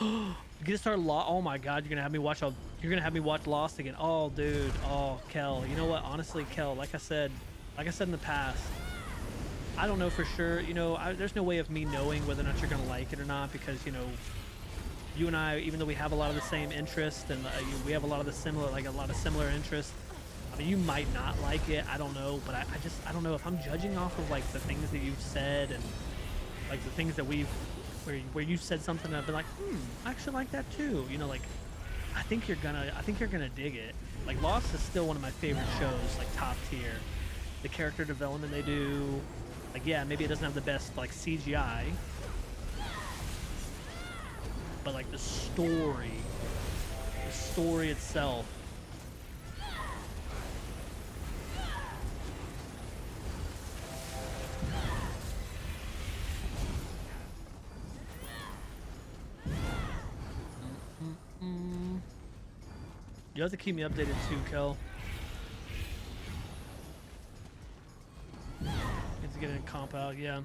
You gotta start Lost. Oh my God, you're gonna have me watch all. You're gonna have me watch Lost again. Oh, dude. Oh, Kel. You know what? Honestly, Kel. Like I said in the past, I don't know for sure. You know, there's no way of me knowing whether or not you're gonna like it or not because you know, you and I, even though we have a lot of the same interests and we have a lot of the similar interests. I mean, you might not like it. I don't know, but I don't know if I'm judging off of like the things that you've said and like the things that where you said something and I've been like, I actually like that too. You know, like I think you're gonna dig it. Like Lost is still one of my favorite shows, like top tier. The character development they do, like yeah, maybe it doesn't have the best like CGI, but like the story itself. You have to keep me updated too, Kel. Need to get in comp out, yeah.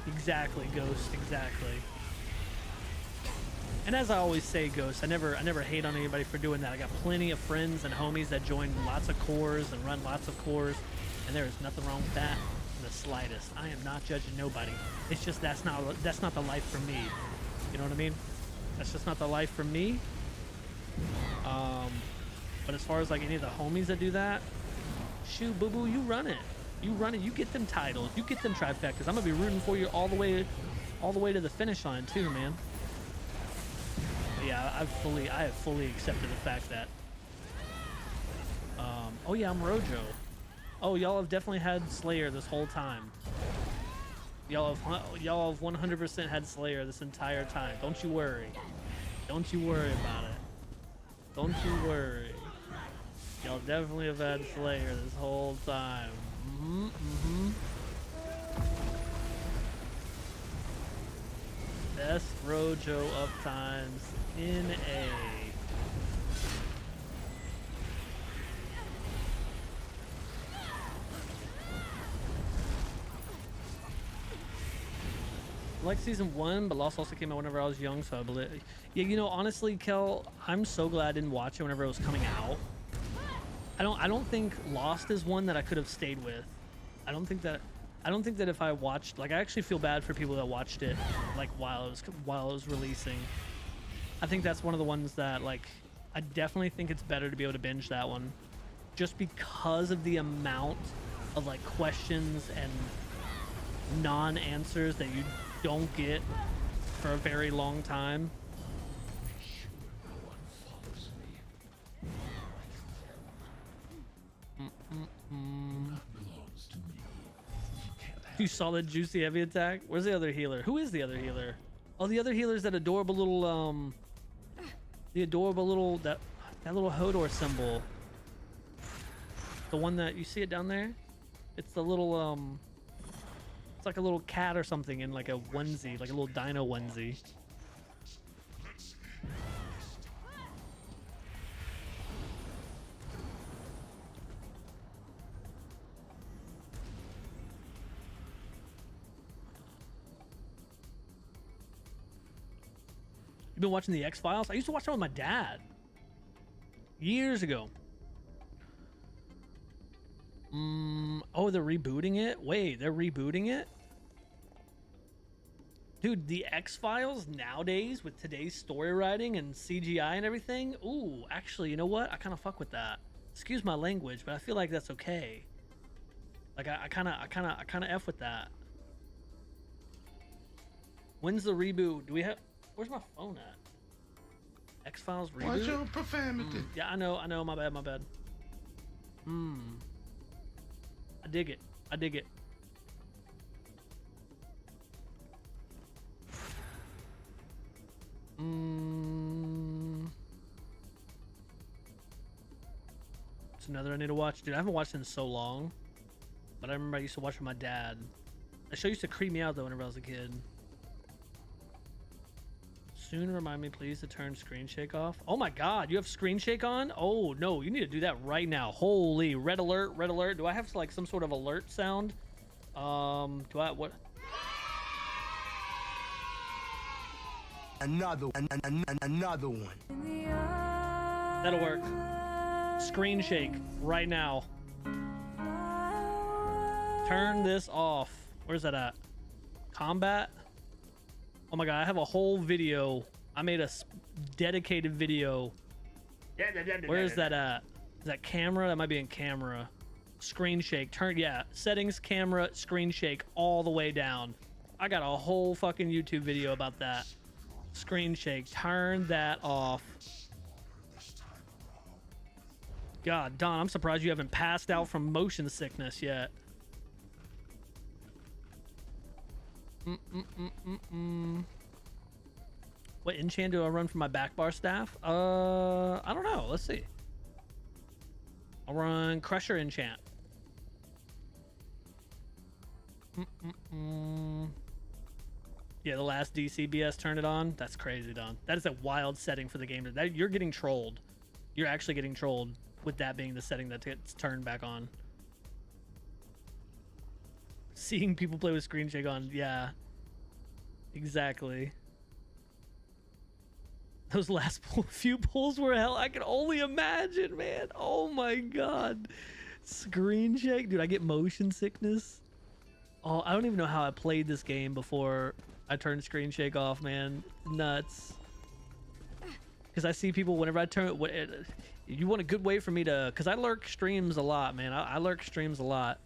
Exactly, Ghost, exactly. And as I always say, Ghost, I never hate on anybody for doing that. I got plenty of friends and homies that join lots of cores and run lots of cores, and there is nothing wrong with that in the slightest. I am not judging nobody. It's just that's not the life for me. You know what I mean? That's just not the life for me. But as far as like any of the homies that do that, shoot, boo boo, you run it. You run it. You get them titles. You get them trifectas. I'm gonna be rooting for you all the way to the finish line too, man. But yeah, I have fully accepted the fact that. Oh yeah, I'm Rojo. Oh, y'all have definitely had Slayer this whole time. Y'all have 100% had Slayer this entire time. Don't you worry. Don't you worry about it. Don't you worry. Y'all definitely have had Slayer this whole time. Best Rojo of times in A. Like season 1, but Lost also came out whenever I was young, so I believe. Yeah, you know, honestly, Kel, I'm so glad I didn't watch it whenever it was coming out. I don't think Lost is one that I could have stayed with. I don't think that if I watched, like, I actually feel bad for people that watched it like while it was releasing. I think that's one of the ones that, like, I definitely think it's better to be able to binge that one, just because of the amount of like questions and non-answers that you don't get for a very long time. You saw the juicy heavy attack? Where's the other healer? Who is the other healer? Oh, the other healer is that adorable little that little Hodor symbol. The one that you see it down there? It's the little it's like a little cat or something in like a onesie, like a little dino onesie. You've been watching the X-Files? I used to watch that with my dad years ago. Oh, they're rebooting it? Wait, they're rebooting it? Dude, the X-Files nowadays with today's story writing and CGI and everything? Ooh, actually, you know what? I kind of fuck with that. Excuse my language, but I feel like that's okay. Like I kind of F with that. When's the reboot? Do we have... Where's my phone at? X-Files reboot? Watch your profanity. Yeah, I know, my bad. I dig it. It's another I need to watch. Dude, I haven't watched it in so long. But I remember I used to watch with my dad. That show used to creep me out though whenever I was a kid. Soon remind me please to turn screen shake off. Oh my god, you have screen shake on? Oh no, you need to do that right now. Holy, red alert. Do I have like some sort of alert sound? Do I what? Another one. That'll work. Screen shake right now. Turn this off. Where's that at? Combat? Oh my god, I have a whole video. I made a dedicated video. Where is that at? Is that camera? That might be in camera. Screen shake. Turn, yeah. Settings, camera, screen shake all the way down. I got a whole fucking YouTube video about that. Screen shake. Turn that off. God, Don, I'm surprised you haven't passed out from motion sickness yet. What enchant do I run for my back bar staff? I don't know. Let's see. I'll run Crusher enchant. Yeah, the last DCBS turned it on. That's crazy, Don. That is a wild setting for the game. You're getting trolled. You're actually getting trolled with that being the setting that gets turned back on. Seeing people play with screen shake on, yeah. Exactly. Those last few pulls were hell. I can only imagine, man. Oh my god. Screen shake. Dude, I get motion sickness. Oh, I don't even know how I played this game before I turned screen shake off, man. Nuts. Because I see people whenever I turn it. You want a good way for me to. Because I lurk streams a lot, man. I lurk streams a lot.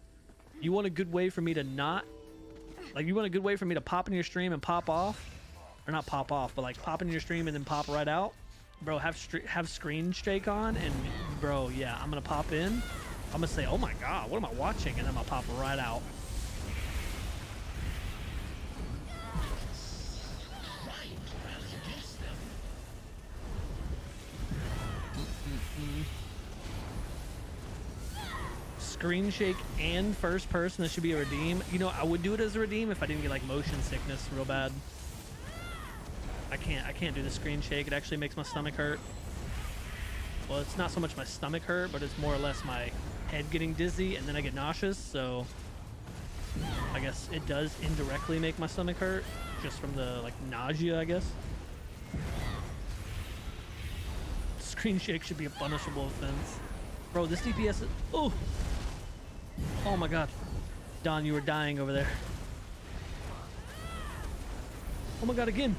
You want a good way for me to not. Like, you want a good way for me to pop in your stream and pop off? Or not pop off, but like pop in your stream and then pop right out? Bro, have screen shake on, and bro, yeah, I'm gonna pop in. I'm gonna say, oh my god, what am I watching? And then I'll pop right out. Screen shake and first person, that should be a redeem. You know, I would do it as a redeem if I didn't get like motion sickness real bad. I can't do the screen shake. It actually makes my stomach hurt. Well, it's not so much my stomach hurt, but it's more or less my head getting dizzy, and then I get nauseous, so I guess it does indirectly make my stomach hurt, just from the like nausea, I guess. Screen shake should be a punishable offense. Bro, this DPS is, oh my god. Don, you were dying over there. Oh my god, again.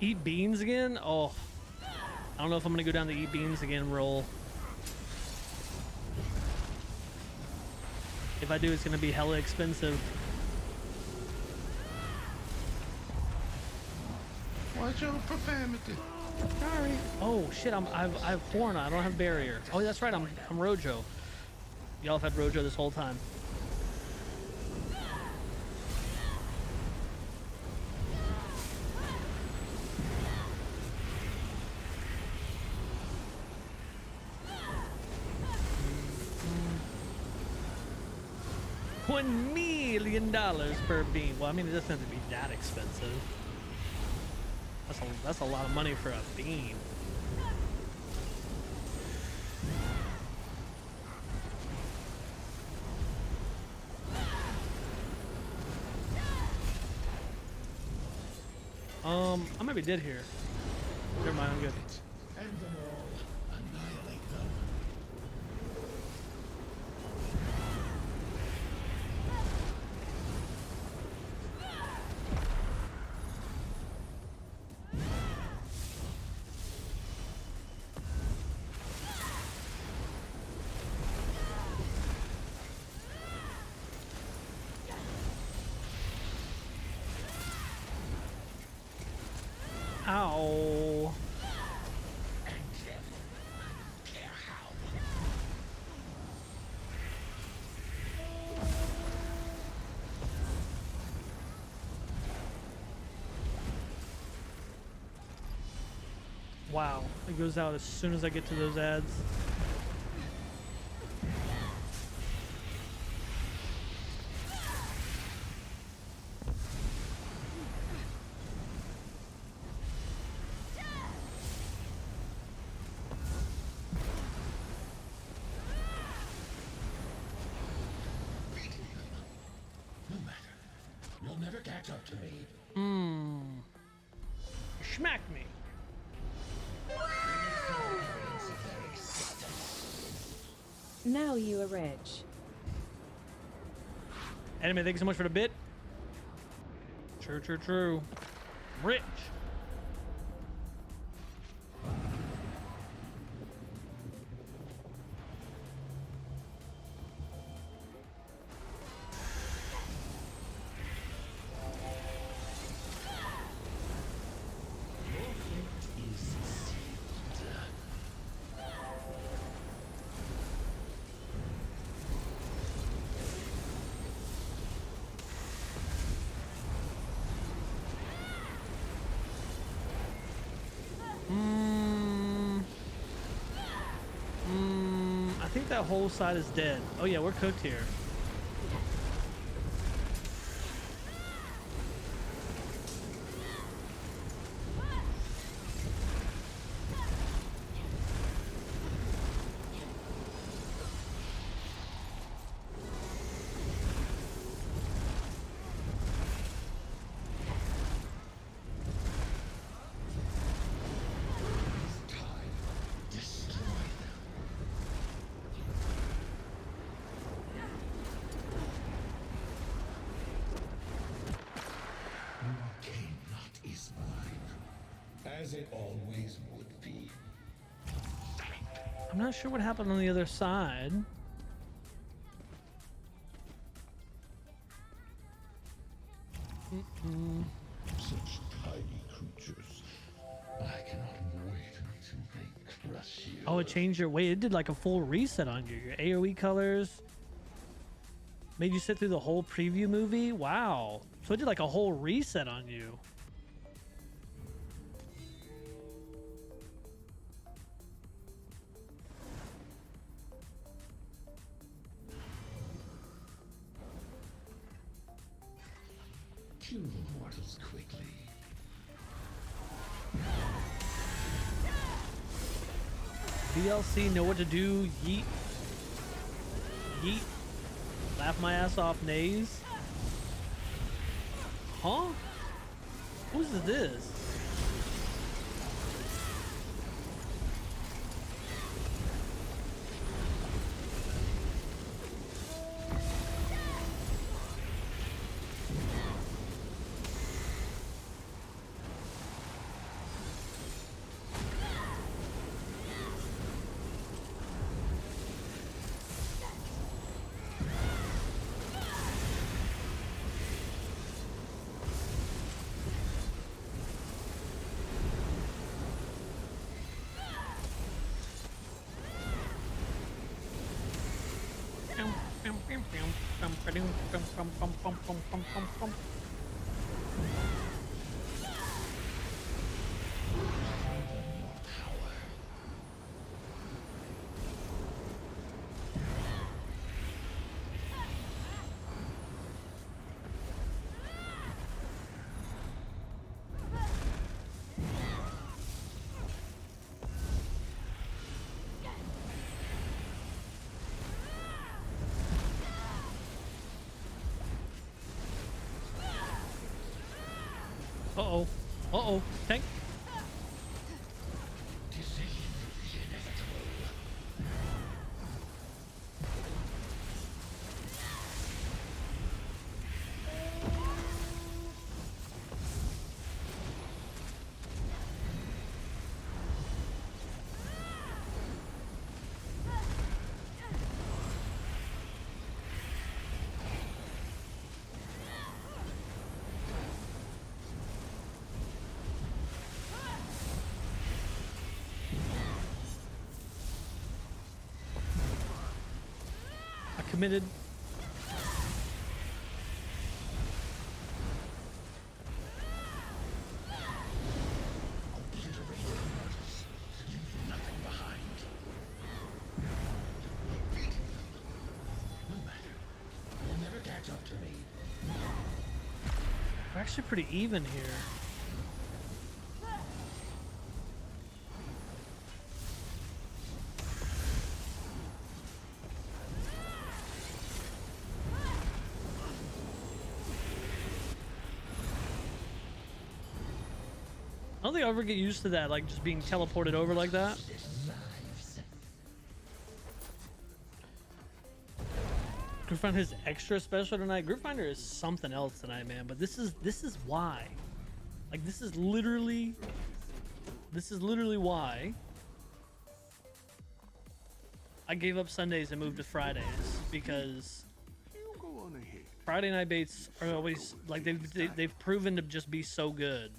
Eat beans again? Oh, I don't know if I'm gonna go down the eat beans again roll. If I do, it's gonna be hella expensive. Watch your profanity. Sorry. Oh shit! I have horn. I don't have barrier. Oh, that's right. I'm Rojo. Y'all have had Rojo this whole time. $1 million per bean. Well, I mean, it doesn't have to be that expensive. That's a lot of money for a bean. I might be dead here. Never mind, I'm good. End them all. Annihilate them. Ow. Wow, it goes out as soon as I get to those ads. catch up to me. Smack me. Now you are rich. Anime, thank you so much for the bit. True. Rich. I think that whole side is dead. Oh yeah, we're cooked here. As it always would be. I'm not sure what happened on the other side. Such tiny creatures. I cannot wait to they crush you. Oh, it changed your weight. It did like a full reset on you. Your AoE colors made you sit through the whole preview movie. Wow. So it did like a whole reset on you. Kill the mortals quickly. DLC know what to do. Yeet. Yeet. Laugh my ass off, nays. Huh? Who's this? Uh-oh. Uh-oh. Tank. Committed. You'll never catch up to me. We're actually pretty even here. don't think I'll ever get used to that, like just being teleported over like that. Group Finder is extra special tonight. Group Finder is something else tonight, man. But this is why. Like this is literally why I gave up Sundays and moved to Fridays, because Friday night baits are always like they've proven to just be so good.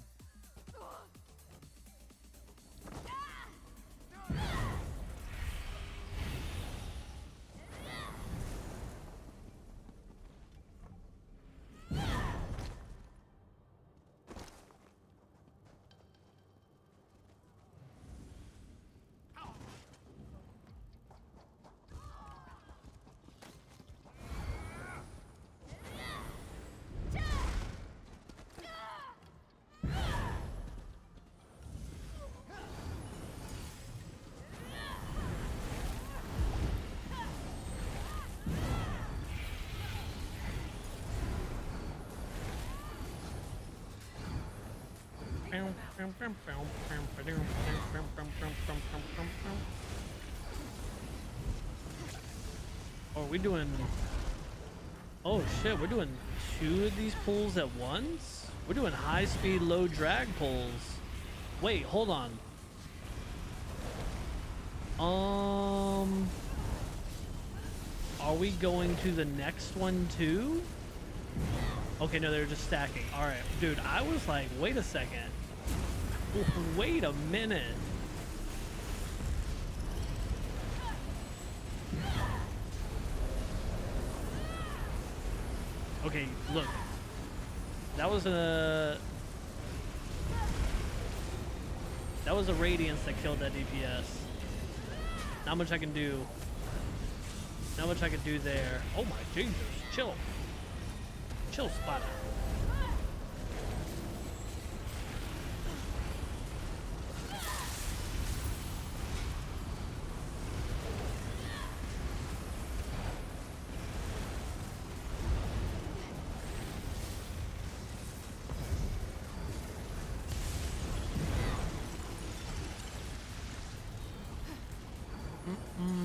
Oh, are we doing... Oh shit, we're doing 2 of these pulls at once? We're doing high speed, low drag pulls. Wait, hold on. Are we going to the next one too? Okay, no, they're just stacking. All right, dude, I was like, wait a second. Wait a minute. Okay, look. That was a radiance that killed that DPS. Not much I can do. Not much I can do there. Oh my Jesus, chill. Chill, Spada.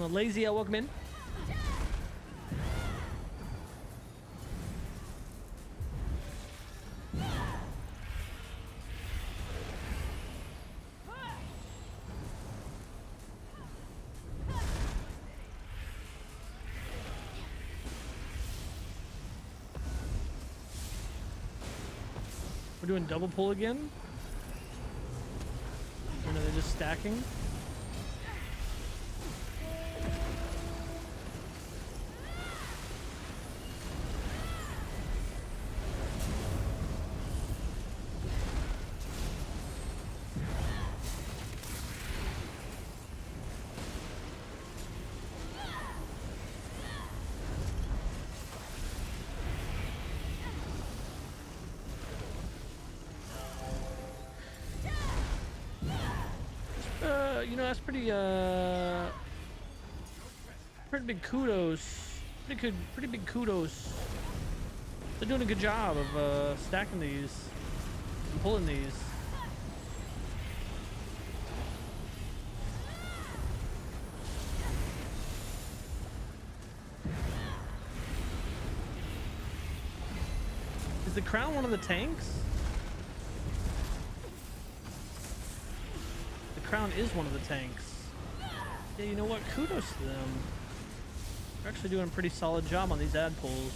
Lazy, welcome in. We're doing double pull again? Or no, they're just stacking? You know, that's pretty big kudos. Pretty big kudos. They're doing a good job of stacking these and pulling these. Is the crown one of the tanks? Crown is one of the tanks. Yeah, you know what? Kudos to them. They're actually doing a pretty solid job on these ad pulls.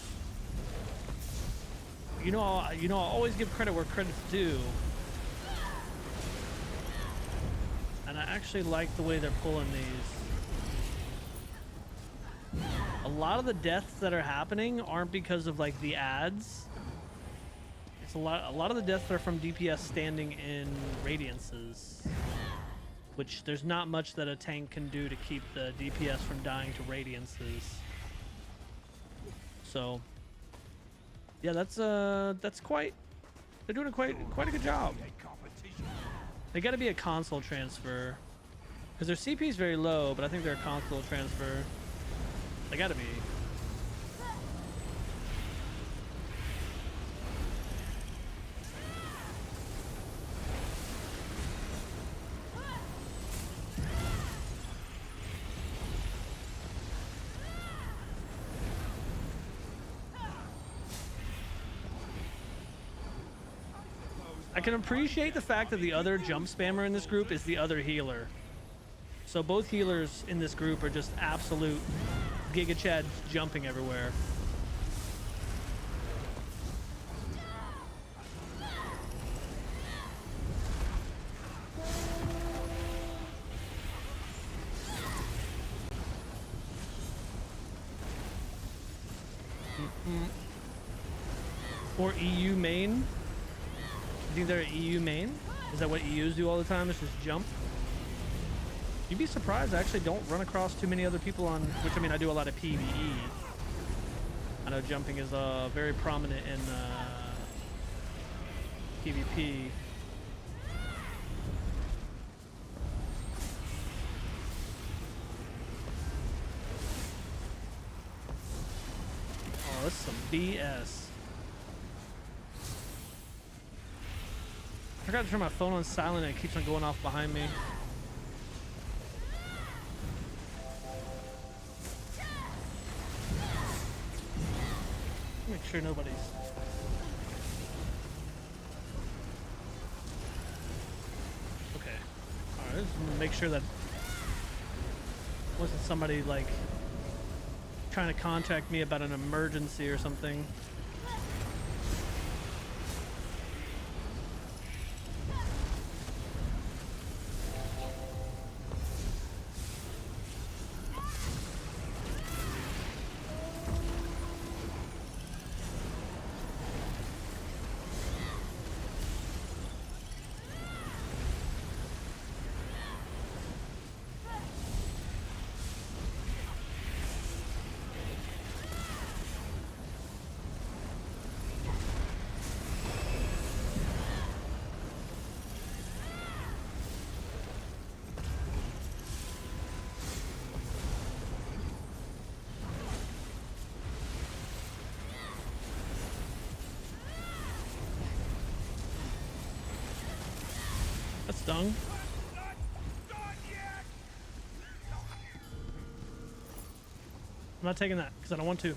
You know, I'll always give credit where credit's due. And I actually like the way they're pulling these. A lot of the deaths that are happening aren't because of like the ads. It's a lot of the deaths are from DPS standing in radiances. Which there's not much that a tank can do to keep the DPS from dying to radiances. So yeah, that's quite, they're doing quite a good job. They got to be a console transfer because their CP is very low, but I think they're a console transfer. They got to be. I can appreciate the fact that the other jump spammer in this group is the other healer. So both healers in this group are just absolute Giga Chads jumping everywhere. Or EU main? You think they're EU main? Is that what EUs do all the time? Is just jump? You'd be surprised. I actually don't run across too many other people on, which I mean, I do a lot of PvE. I know jumping is very prominent in PvP. Oh, this is some BS. I forgot to turn my phone on silent and it keeps on going off behind me. Make sure nobody's... Okay. Alright, just make sure that wasn't somebody like trying to contact me about an emergency or something. That's stung. I'm not taking that because I don't want to.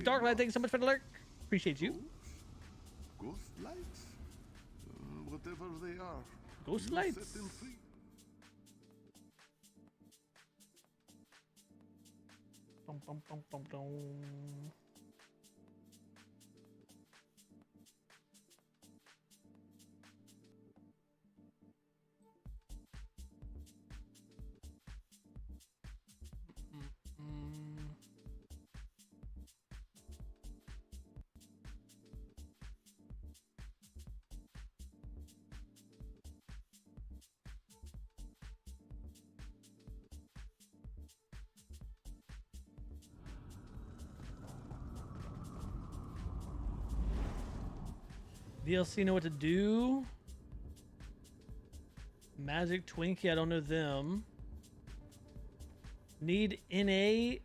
Darklight, thank you so much for the lurk. Appreciate you. Ghost lights? Whatever they are. Ghost you lights. Set them free. Bum, bum, bum, bum, bum. DLC know what to do. Magic Twinkie, I don't know them. Need NA,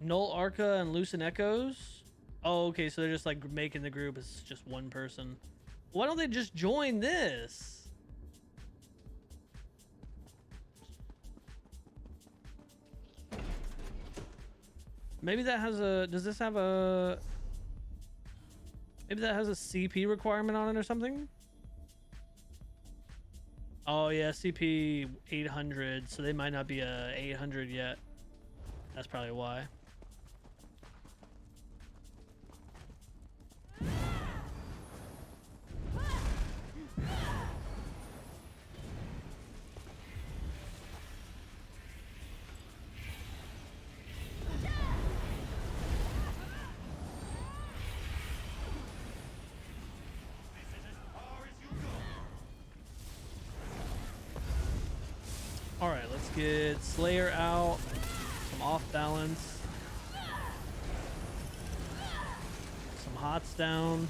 Null Arca, and Lucent Echoes. Oh, okay, so they're just like making the group. It's just one person. Why don't they just join this? Maybe that has a... Does this have a... Maybe that has a CP requirement on it or something? Oh yeah, CP 800, so they might not be a 800 yet. That's probably why. All right, let's get Slayer out. Some off balance. Some hots down.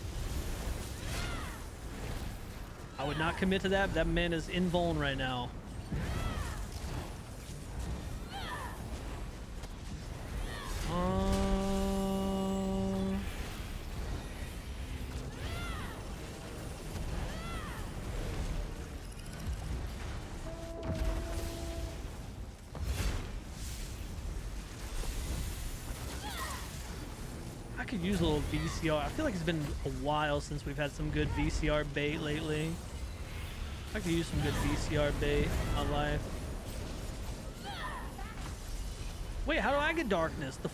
I would not commit to that. That man is invuln right now. could use a little VCR. I feel like it's been a while since we've had some good VCR bait lately. I could use some good VCR bait on life. Wait, how do I get darkness? The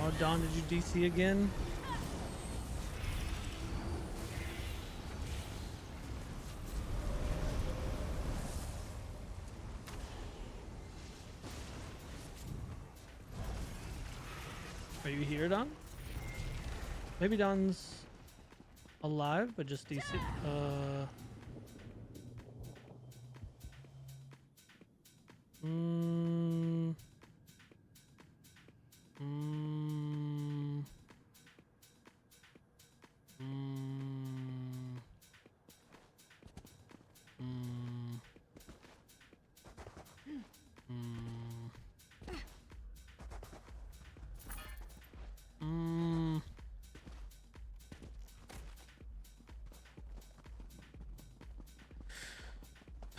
Oh, Dawn, did you DC again? Are you here, Dawn? Maybe Dawn's alive, but just DC.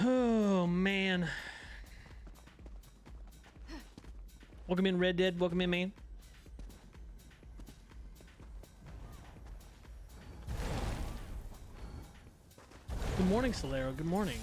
Oh man. Welcome in, Red Dead. Welcome in, man. Good morning, Solero. Good morning.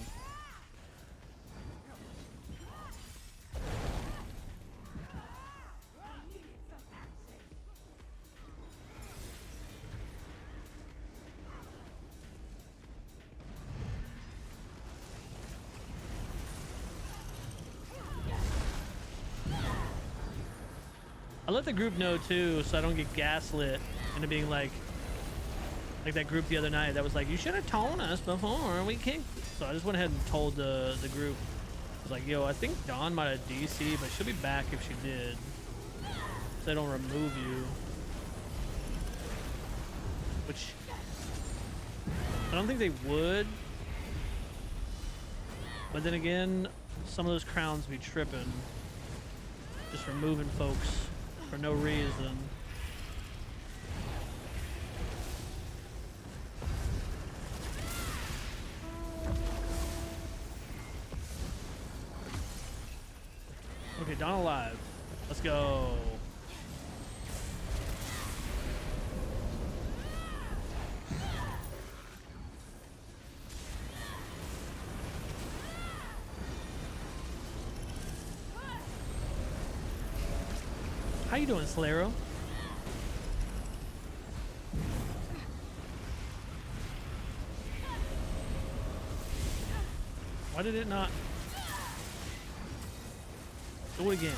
I let the group know too, so I don't get gaslit into being like that group the other night that was like, you should have told us before we kicked. So I just went ahead and told the group. I was like, yo, I think Dawn might have DC, but she'll be back if she did. So they don't remove you. Which I don't think they would. But then again, some of those crowns be tripping. Just removing folks for no reason. Okay, Dawn alive. Let's go. How you doing, Solero? Why did it not? Do it again.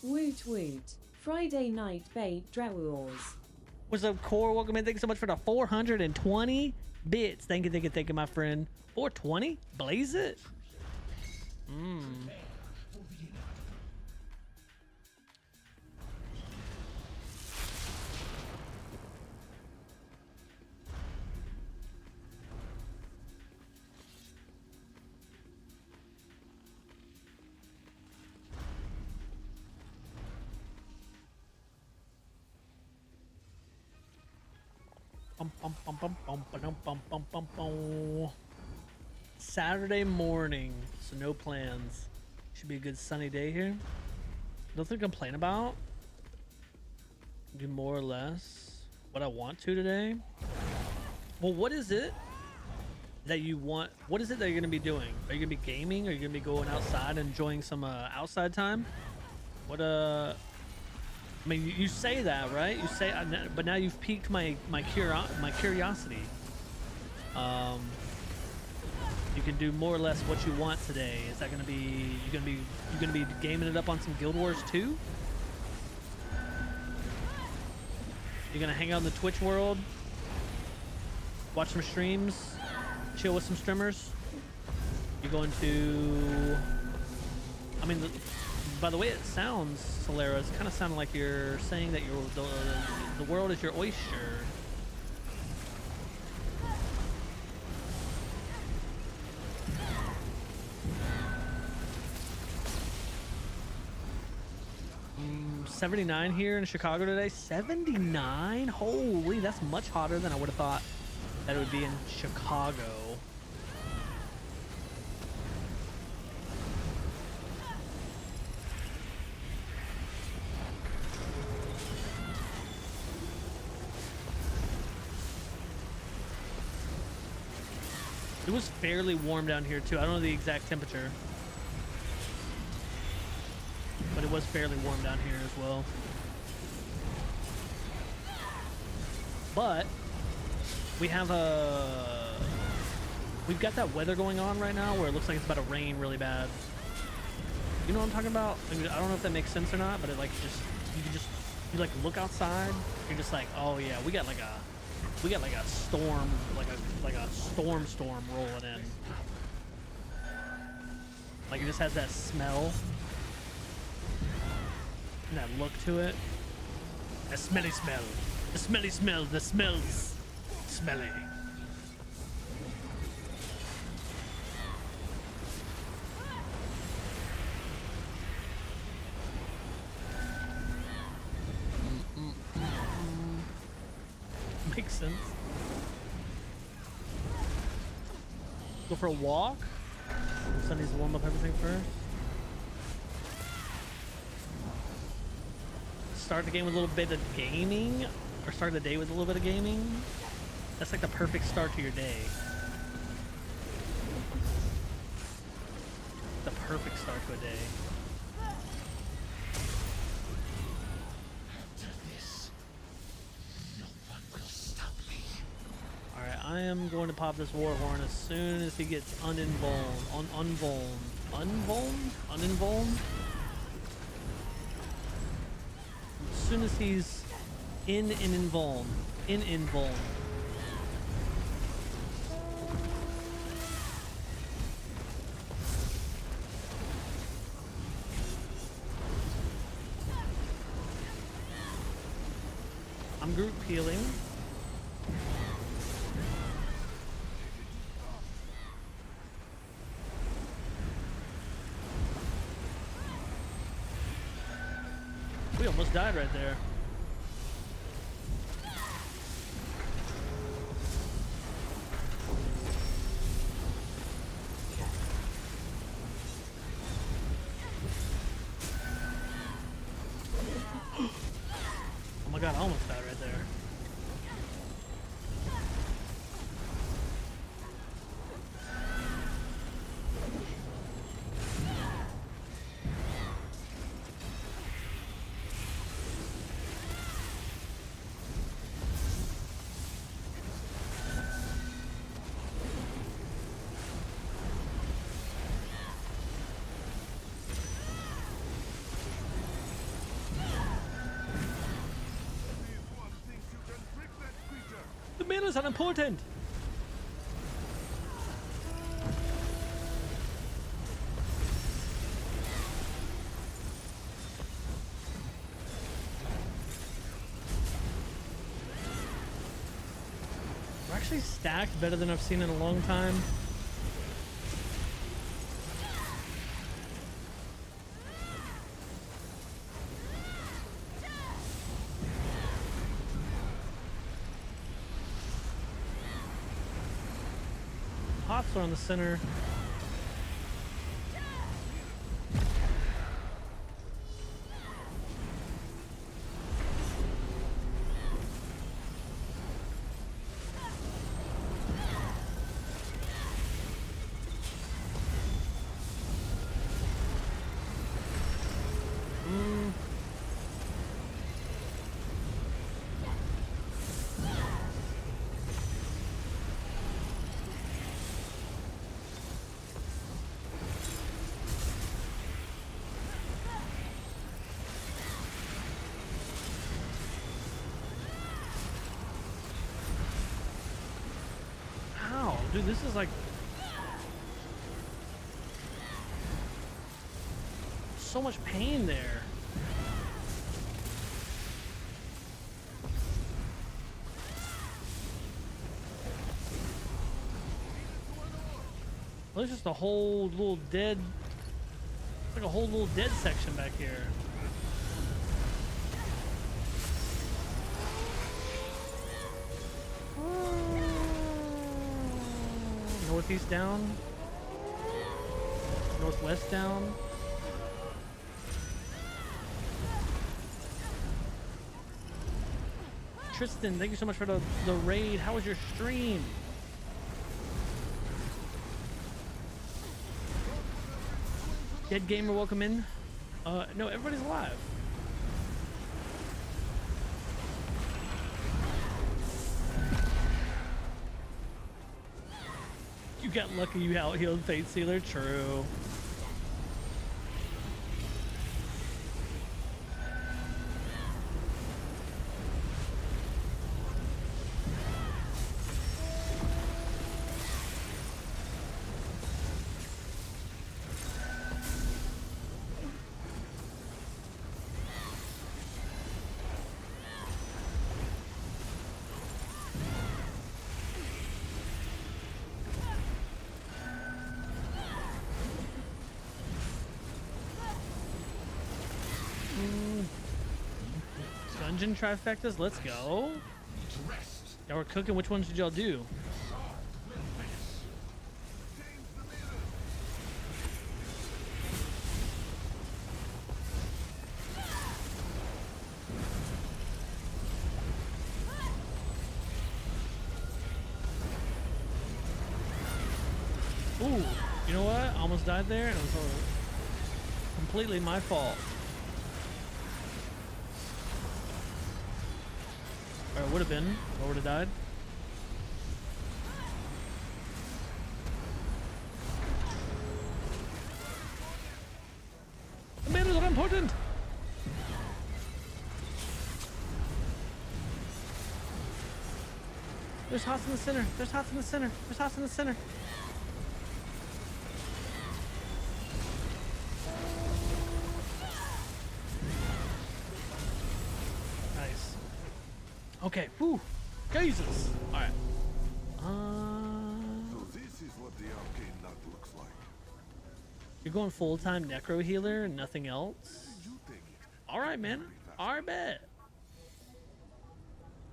Woot woot. Friday night bait drawers. What's up, Core? Welcome in. Thank you so much for the 420 bits. Thank you, my friend. 420? Blaze it? Saturday morning, so no plans. Should be a good sunny day here. Nothing to complain about. Do more or less what I want to today. Well, what is it that you want? What is it that you're gonna be doing? Are you gonna be gaming? Are you gonna be going outside and enjoying some outside time? What I mean, you say that, right? You say, but now you've piqued my curiosity. You can do more or less what you want today. Is that gonna be you gonna be gaming it up on some Guild Wars 2? You're gonna hang out in the Twitch world, watch some streams, chill with some streamers. You're going to, I mean, by the way it sounds, Solera, it's kind of sounding like you're saying that the world is your oyster. Mm, 79 here in Chicago today. 79? Holy, that's much hotter than I would have thought that it would be in Chicago. It was fairly warm down here too. I don't know the exact temperature, but it was fairly warm down here as well. But we've got that weather going on right now where it looks like it's about to rain really bad. You know what I'm talking about? I mean, I don't know if that makes sense or not, but it like you like look outside, you're just like, oh yeah, we got like a storm, like a storm rolling in. Like it just has that smell and that look to it. That smelly smell. The smelly smell. The smells smelly. Makes sense. Go for a walk. So needs to warm up everything first. Start the game with a little bit of gaming, or start the day with a little bit of gaming. That's like the perfect start to your day. The perfect start to a day. I am going to pop this war horn as soon as he gets uninvolved. Uninvolved? As soon as he's involved. I'm group healing. We almost died right there. Oh my god, I almost died right there. The mana's unimportant. We're actually stacked better than I've seen in a long time. pots are on the center. Dude, this is like so much pain there. Well, there's just a whole little dead, like a whole little dead section back here. Northeast down. Northwest down. Tristan, thank you so much for the raid. How was your stream? Dead Gamer, welcome in. No, everybody's alive. You got lucky you out-healed Fate Sealer. True. Dungeon trifectas, let's go. Y'all were cooking. Which ones did y'all do? Ooh, you know what? I almost died there, and it was completely my fault. Or it would have been. Or would have died. The mirrors are important! There's hots in the center. There's hots in the center. There's hots in the center. Okay, whew. Jesus. Alright. So this is what the arcane nut looks like. You're going full-time necro healer and nothing else? Alright, man. Alright, bet.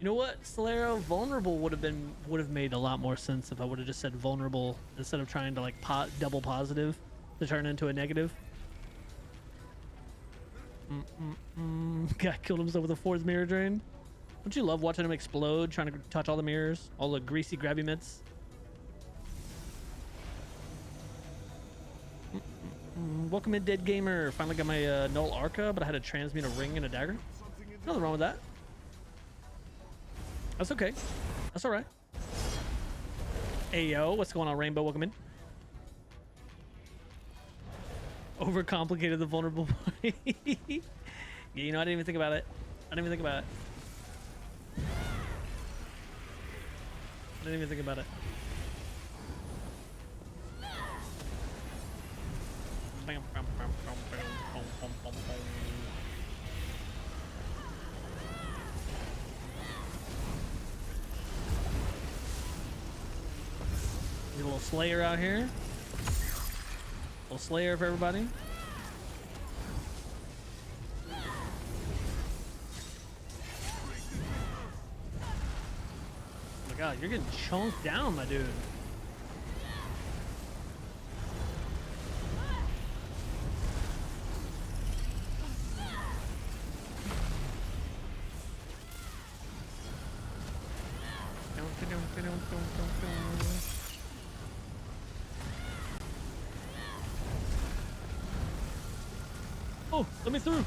You know what? Solero, vulnerable would have made a lot more sense if I would have just said vulnerable instead of trying to like double positive to turn into a negative. Guy killed himself with a fourth mirror drain. Don't you love watching him explode, trying to touch all the mirrors, all the greasy grabby mitts? Welcome in, Dead Gamer. Finally got my null arca, but I had to transmute a ring and a dagger. Nothing wrong with that. That's okay. That's all right. Hey, yo, what's going on, Rainbow? Welcome in. Overcomplicated the vulnerable body. Yeah, you know, I didn't even think about it. I didn't even think about it. I didn't even think about it. Get a little Slayer out here. A little Slayer for everybody. God, you're getting chunked down, my dude. Oh, let me through.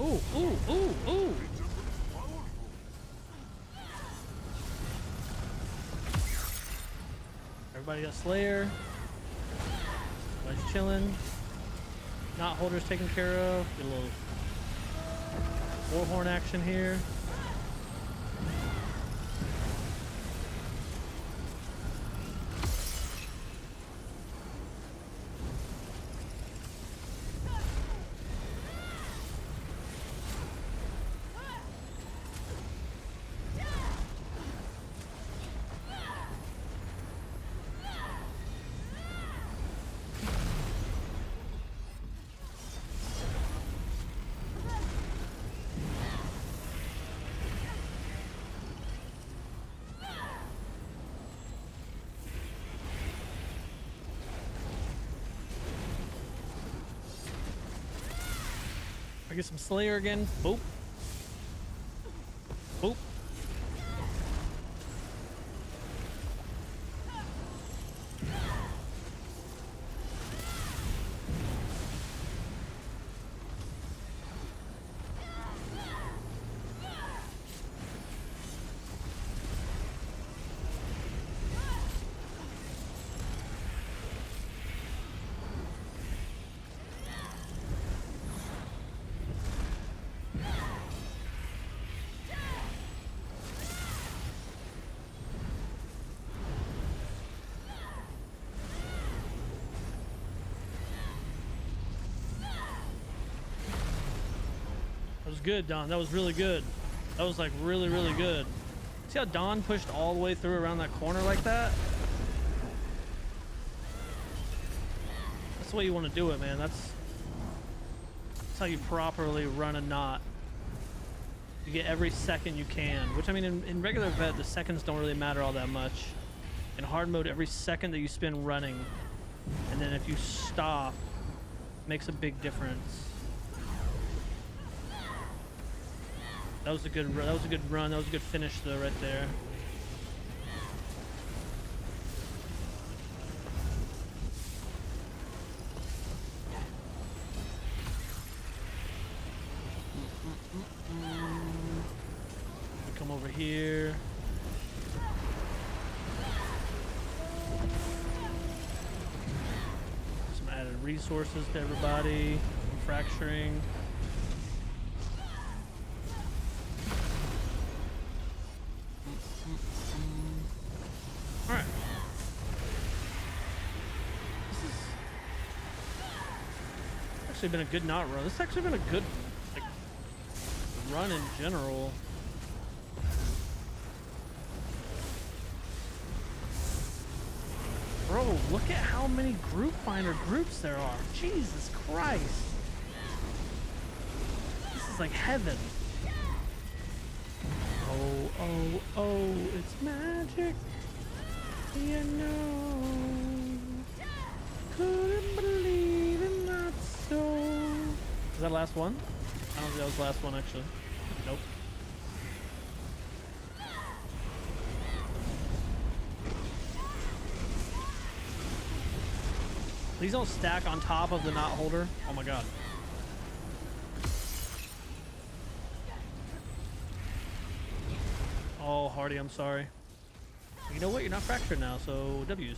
Ooh, ooh, ooh, ooh. Everybody got Slayer. Everybody's chilling. Knot holders taken care of. Get a little warhorn action here. I get some Slayer again. Boop. Boop. That was good, Don. That was really good. That was like really, really good. See how Don pushed all the way through around that corner like that? That's the way you want to do it, man. That's how you properly run a knot. You get every second you can, which I mean, in regular vet, the seconds don't really matter all that much. In hard mode, every second that you spend running, and then if you stop, makes a big difference. That was a good run. That was a good run. That was a good finish though, right there. Come over here. Some added resources to everybody. Fracturing. Alright. This has actually been a good knot run. This has actually been a good like run in general. Bro, look at how many group finder groups there are. Jesus Christ. This is like heaven. Oh, oh, oh, it's magic. You know. Couldn't believe in that soul. Is that the last one? I don't think that was the last one, actually. Nope. Please don't stack on top of the knot holder. Oh my god. Oh, Hardy, I'm sorry. You know what? You're not fractured now, so W's.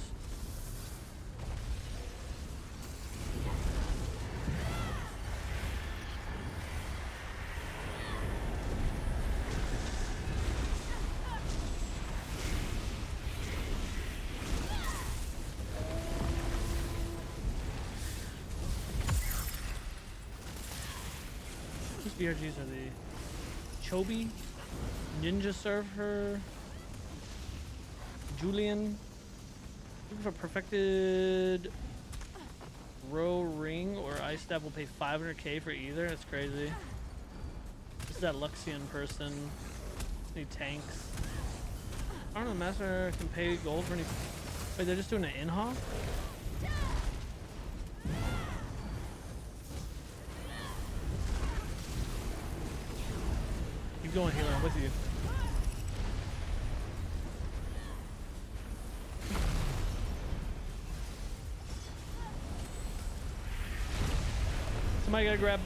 Whose BRGs are the Chobi? Ninja Surfer, Julian, looking for perfected row ring or ice stab will pay 500k for either. That's crazy. This is that Luxian person. Need tanks. I don't know. The master can pay gold for any. Wait, they're just doing an in-hop? Keep going, healer. I'm with you. Somebody gotta grab.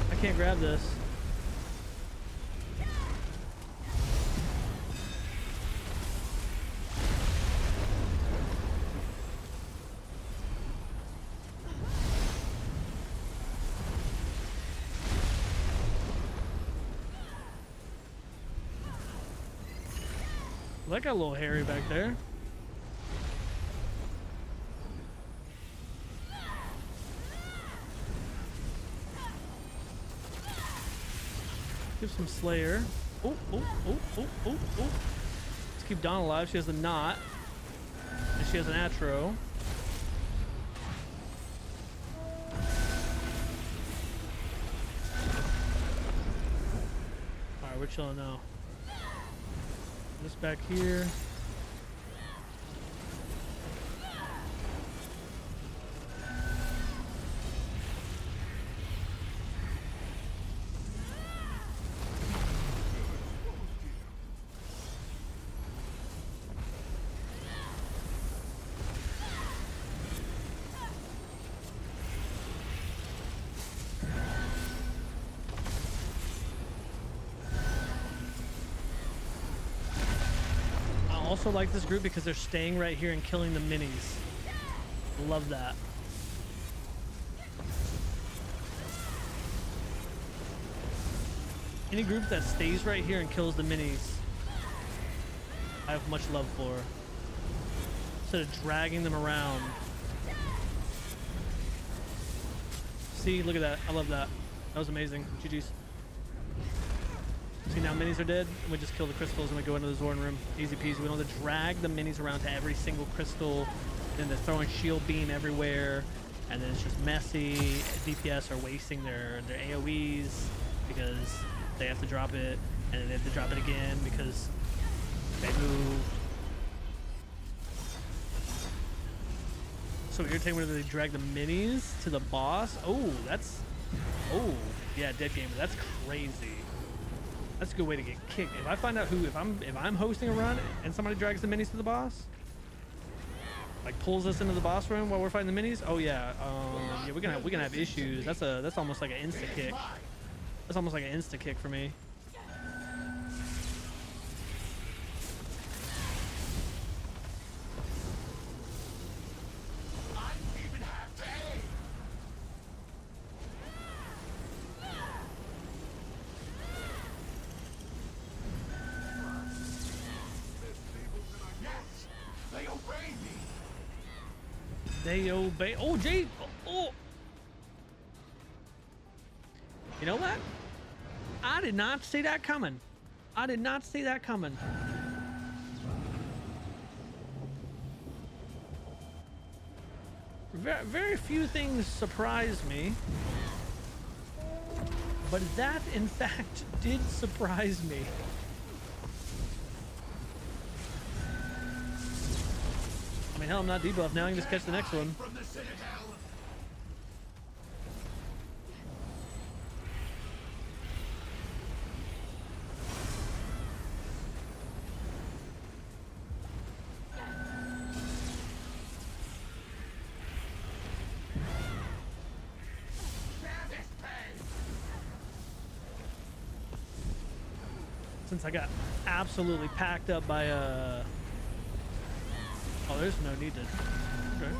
I can't grab this. That got a little hairy back there. Give some Slayer. Oh, oh, oh, oh, oh, oh. Let's keep Dawn alive. She has the knot. And she has an Atro. Alright, we're chilling now. This back here. Also like this group because they're staying right here and killing the minis. Love that. Any group that stays right here and kills the minis, I have much love for. Instead of dragging them around. See, look at that. I love that. That was amazing. GG's. See, now minis are dead, and we just kill the crystals and we go into the Zorn room. Easy peasy. We don't have to drag the minis around to every single crystal. Then they're throwing shield beam everywhere, and then it's just messy. DPS are wasting their AoEs because they have to drop it, and then they have to drop it again because they moved. So irritating when they drag the minis to the boss. Oh, that's... Oh, yeah, dead gamer. That's crazy. That's a good way to get kicked. If I find out who, if I'm hosting a run and somebody drags the minis to the boss, like pulls us into the boss room while we're fighting the minis, oh yeah, yeah, we're gonna have issues. That's almost like an insta kick. That's almost like an insta kick for me. They obey. Oh, Jay. Oh. You know what? I did not see that coming. I did not see that coming. Very few things surprise me. But that, in fact, did surprise me. I mean, hell, I'm not debuffed now. I can just catch the next one. Since I got absolutely packed up by oh, there's no need to. Okay.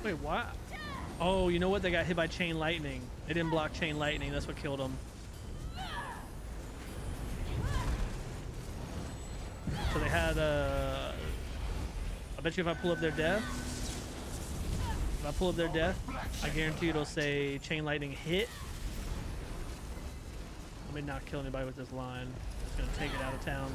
Wait, what? Oh, you know what? They got hit by chain lightning. They didn't block chain lightning. That's what killed them. So they had, I bet you if I pull up their death, I guarantee it'll say chain lightning hit. Let me not kill anybody with this line. Just gonna take it out of town.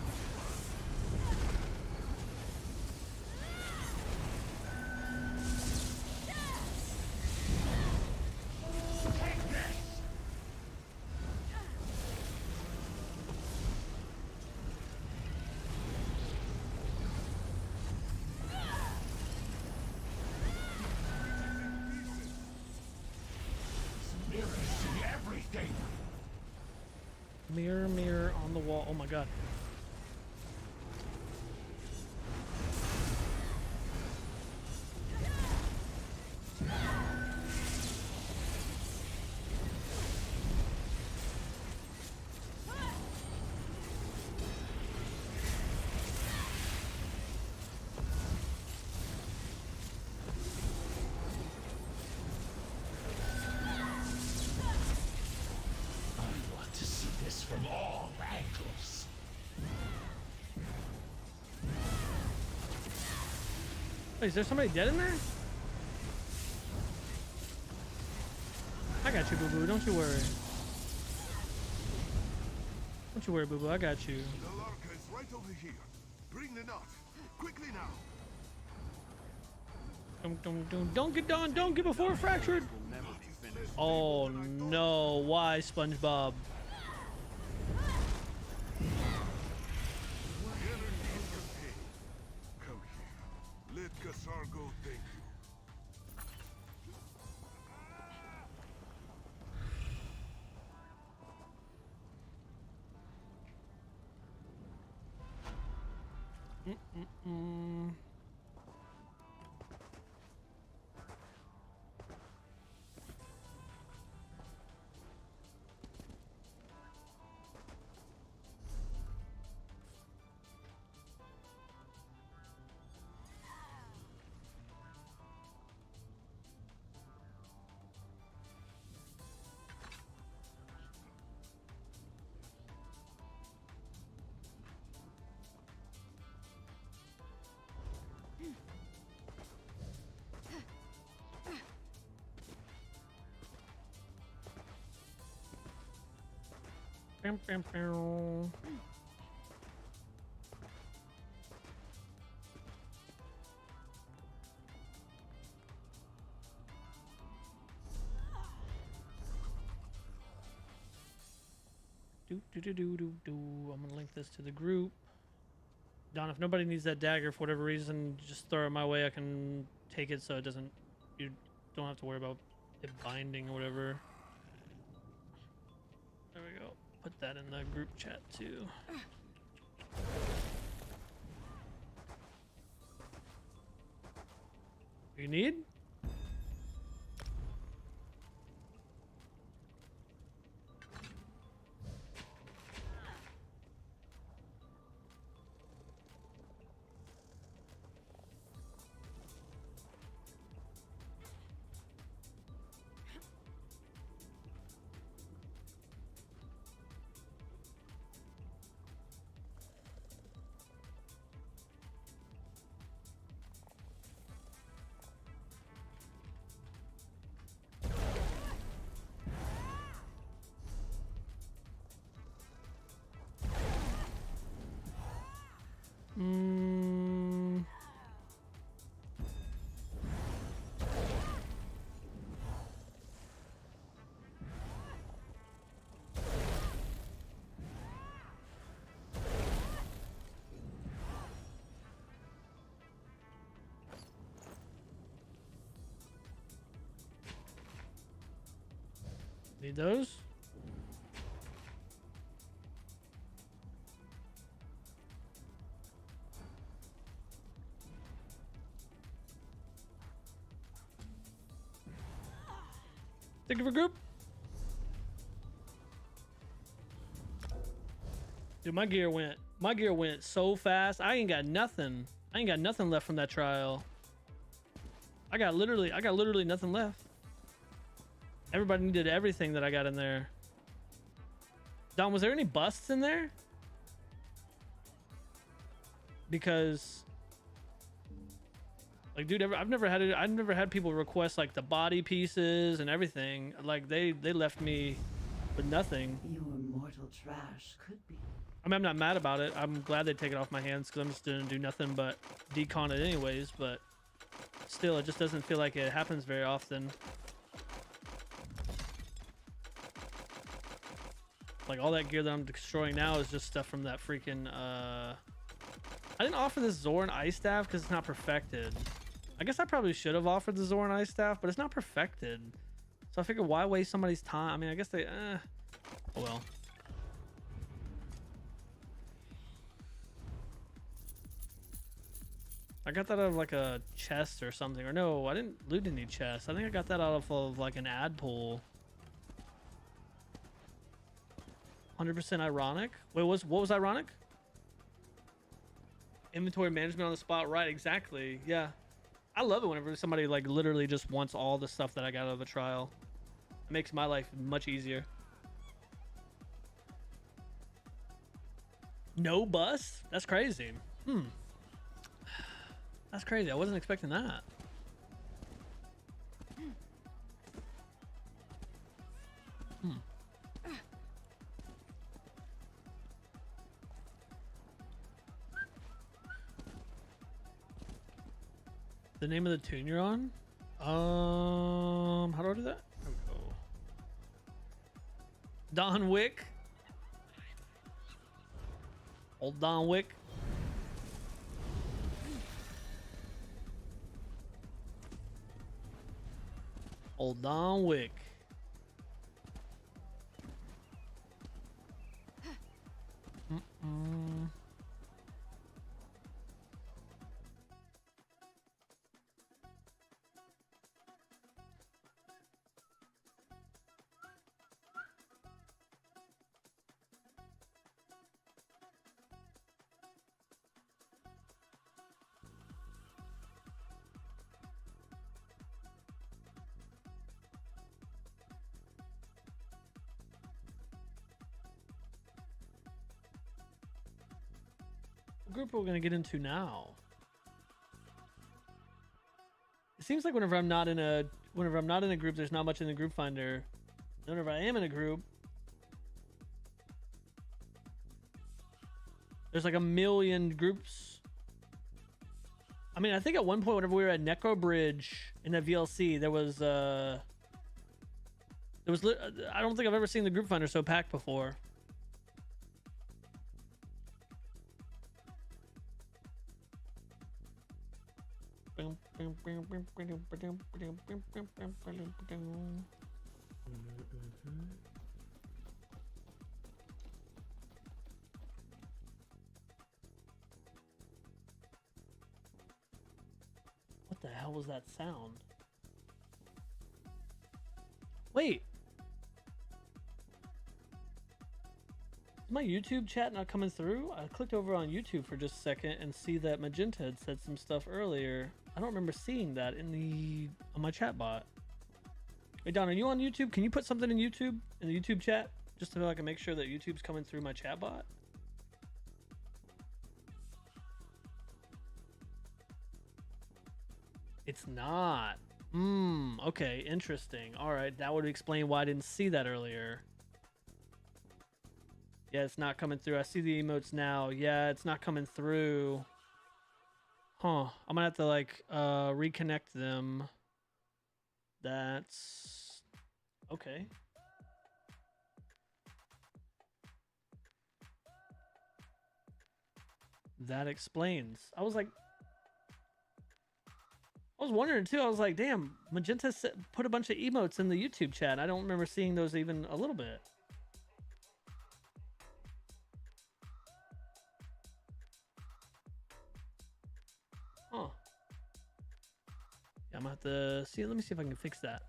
Mirrors see everything. Mirror, mirror on the wall. Oh my god. I want to see this from all angles. Wait, is there somebody dead in there? I got you, boo boo. Don't you worry. Don't you worry, boo boo. I got you. The Larka is right over here. Bring the knot. Quickly now. Don't get done. Don't get before fractured. Oh no! Why, SpongeBob? Come here. Let Kasargo thank you. Bam, bam, bam. I'm gonna link this to the group. Don, if nobody needs that dagger for whatever reason, just throw it my way. I can take it so it doesn't. You don't have to worry about it binding or whatever. There we go. Put that in the group chat too. You need? Need those? Thank you for group. Dude, my gear went so fast. I ain't got nothing. I ain't got nothing left from that trial. I got literally nothing left. Everybody needed everything that I got in there. Don, was there any busts in there? Because, like, dude, I've never had people request like the body pieces and everything. Like they left me with nothing. Your mortal trash could be. I mean, I'm not mad about it. I'm glad they take it off my hands because I'm just gonna do nothing but decon it anyways. But still, it just doesn't feel like it happens very often. Like all that gear that I'm destroying now is just stuff from that freaking. I didn't offer this Zoran Ice Staff because it's not perfected. I guess I probably should have offered the Zoran Ice Staff, but it's not perfected. So I figured, why waste somebody's time? I mean, I guess they. Oh well. I got that out of like a chest or something. Or no, I didn't loot any chests. I think I got that out of like an ad pool. 100% ironic. Wait, what was ironic? Inventory management on the spot. Right, exactly. Yeah. I love it whenever somebody like literally just wants all the stuff that I got out of the trial. It makes my life much easier. No bust? That's crazy. That's crazy. I wasn't expecting that. The name of the tune you're on? How do I do that? There we go. Don Wick. Old Don Wick. Old Don Wick. What group are we gonna get into now? It seems like whenever I'm not in a group, there's not much in the group finder. Whenever I am in a group, there's like a million groups. I mean, I think at one point whenever we were at Necro Bridge in that VLC, there was I don't think I've ever seen the group finder so packed before. What the hell was that sound? Wait. Is my YouTube chat not coming through? I clicked over on YouTube for just a second and see that Magenta had said some stuff earlier. I don't remember seeing that on my chat bot. Hey Don, are you on YouTube? Can you put something in YouTube, in the YouTube chat, just so I can make sure that YouTube's coming through my chat bot? It's not. Okay, interesting. All right, that would explain why I didn't see that earlier. Yeah, it's not coming through. I see the emotes now. Yeah, it's not coming through. Huh. I'm gonna have to like reconnect them. That's okay. That explains. I was wondering too. I was like, damn, Magenta put a bunch of emotes in the YouTube chat. I don't remember seeing those even a little bit. Huh. Yeah, I'm gonna have to see. Let me see if I can fix that.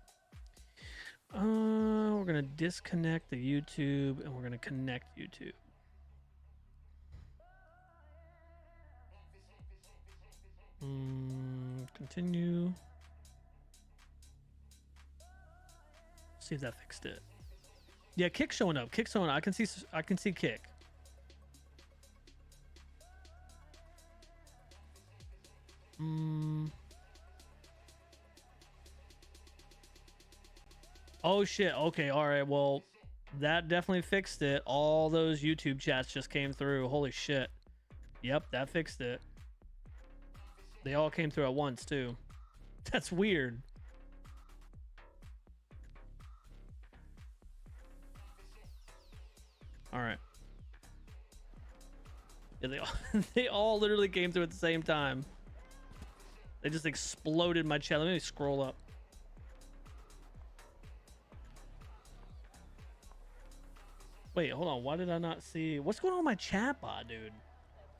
We're gonna disconnect the YouTube and we're gonna connect YouTube. Continue. See if that fixed it. Yeah, Kick showing up. Kick showing up. I can see Kick. Oh shit. Okay. All right. Well, That definitely fixed it. All those YouTube chats just came through. Holy shit. Yep, that fixed it. They all came through at once, too. That's weird. All right. Yeah, they all literally came through at the same time. They just exploded my chat. Let me scroll up. Wait, hold on. Why did I not see? What's going on with my chat bot, dude?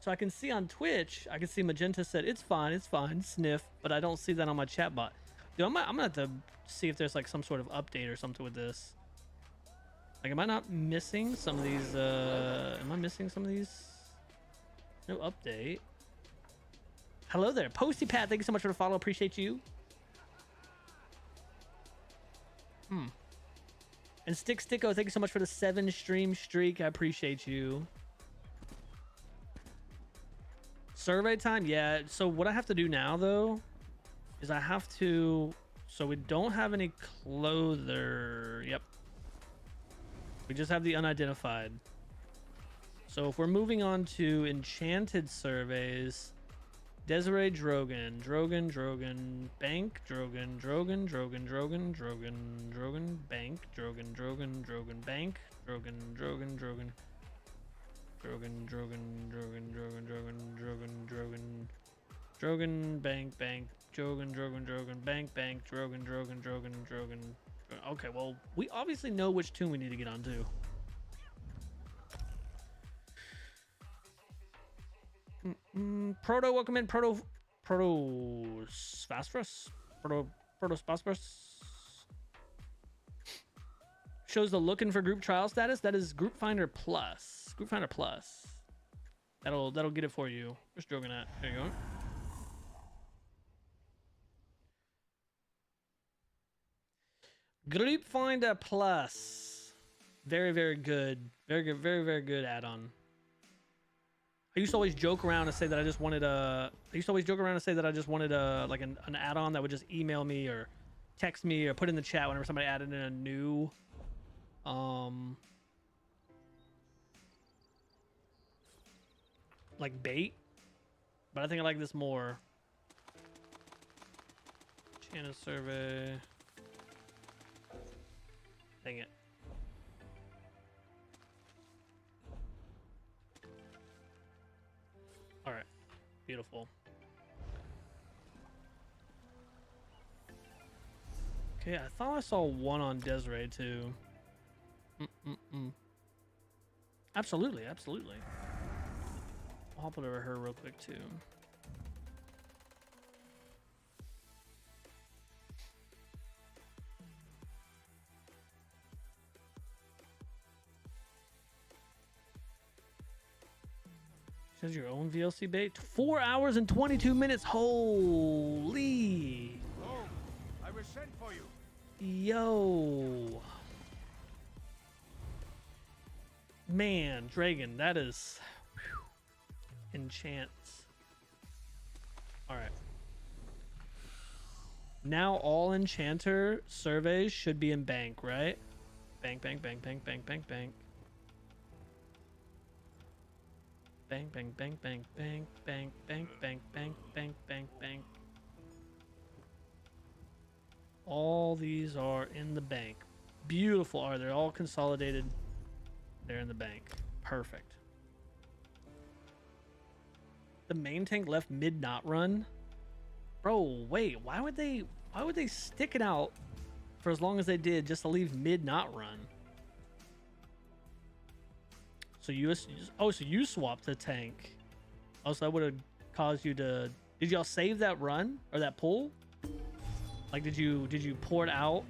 So I can see on Twitch, I can see Magenta said, it's fine, sniff, but I don't see that on my chat bot. Dude, I'm gonna have to see if there's like some sort of update or something with this. Like, am I not missing some of these, am I missing some of these? No update. Hello there, Posty Pat, thank you so much for the follow, appreciate you. And Sticko, thank you so much for the 7 stream streak, I appreciate you. Survey time? Yeah, so what I have to do now, though, is I have to... So we don't have any clother. Yep. We just have the unidentified. So if we're moving on to enchanted surveys... Desiree Drogan, Bank, Drogan, Bank, Drogan, Bank, Bank. Okay, well, we obviously know which tune we need to get onto. Proto, welcome in. Protospasphorus. Shows the looking for group trial status. That is Group Finder Plus. Group Finder Plus. That'll get it for you. Where's Drogan at? There you go. Group Finder Plus. Very, very good. Very good. Very, very good add-on. I used to always joke around and say that I just wanted like an add-on that would just email me or text me or put in the chat whenever somebody added in a new like bait. But I think I like this more. Channel survey. Dang it. All right, beautiful. Okay, I thought I saw one on Desiree too. Absolutely, absolutely. I'll hop over her real quick too. Says your own VLC bait. 4 hours and 22 minutes. Holy. Oh, I was sent for you. Yo. Man, Dragon, that is whew, enchants. All right. Now all enchanter surveys should be in bank, right? Bank, bank, bank, bank, bank, bank, bank. Bang, bang, bang, bang, bang, bang, bang, bang, bang, bang, bang, bang. All these are in the bank. Beautiful. Are they all consolidated? They're in the bank. Perfect. The main tank left mid not run. Bro, wait. Why would they stick it out for as long as they did just to leave mid not run? So you swapped the tank. Oh, so that would have caused you to... Did y'all save that run or that pull? Like, did you pour it out,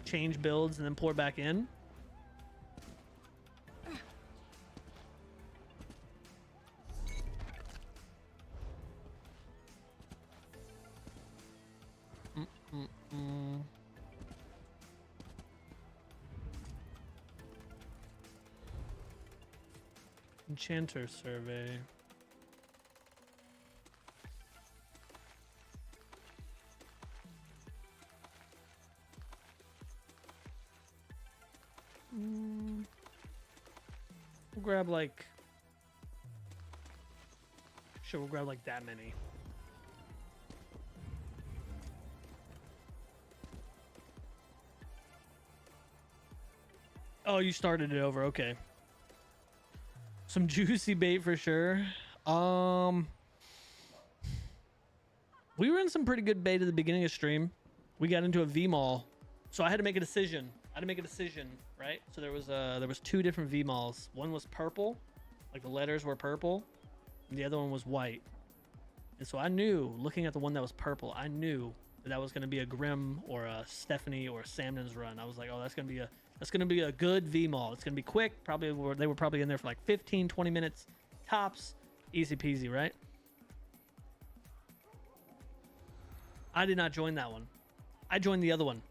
change builds, and then pour it back in? Enchanter survey. We'll grab like. Sure, we'll grab like that many. Oh, you started it over. Okay. Some juicy bait for sure. We were in some pretty good bait at the beginning of stream. We got into a V-Mall. So I had to make a decision. Right? So there was two different V-Malls. One was purple, like the letters were purple, and the other one was white. And so I knew, looking at the one that was purple, I knew that was going to be a Grim or a Stephanie or a Samnon's run. I was like, oh, that's going to be a good V-Mall. It's going to be quick. They were probably in there for like 15, 20 minutes tops. Easy peasy, right? I did not join that one. I joined the other one.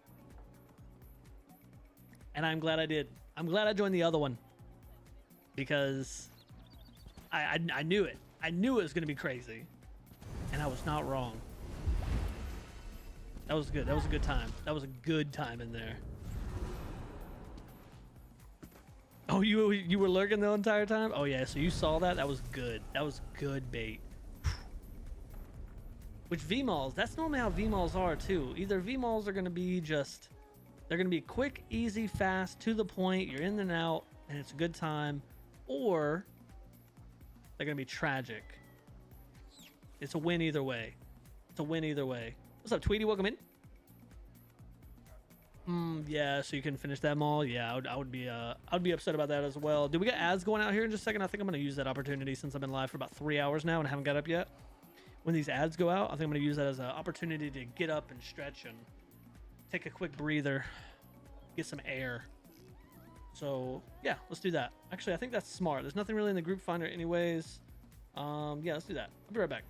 And I'm glad I did. I'm glad I joined the other one. Because I knew it. I knew it was going to be crazy. And I was not wrong. That was good. That was a good time. That was a good time in there. Oh, you were lurking the entire time? Oh yeah, so you saw that? That was good. That was good bait. Which V-Malls, that's normally how V-Malls are too. Either V-Malls are gonna be they're gonna be quick, easy, fast, to the point, you're in and out, and it's a good time, or they're gonna be tragic. It's a win either way. It's a win either way. What's up, Tweety? Welcome in. Yeah, so you can finish that mall. Yeah, I would be upset about that as well. Do we got ads going out here in just a second? I think I'm gonna use that opportunity since I've been live for about 3 hours now and I haven't got up yet. When these ads go out, I think I'm gonna use that as an opportunity to get up and stretch and take a quick breather, get some air. So yeah, let's do that. Actually, I think that's smart. There's nothing really in the group finder anyways. Yeah, let's do that. I'll be right back.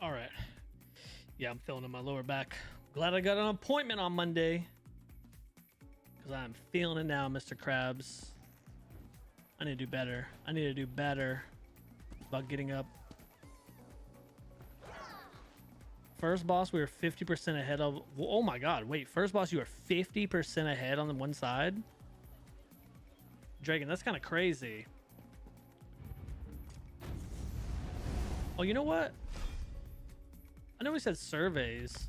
All right. Yeah, I'm feeling in my lower back. Glad I got an appointment on Monday. Because I'm feeling it now, Mr. Krabs. I need to do better. I need to do better about getting up. First boss, we were 50% ahead of... Oh my god, wait. First boss, you were 50% ahead on the one side? Dragon, that's kind of crazy. Oh, you know what? I know we said surveys.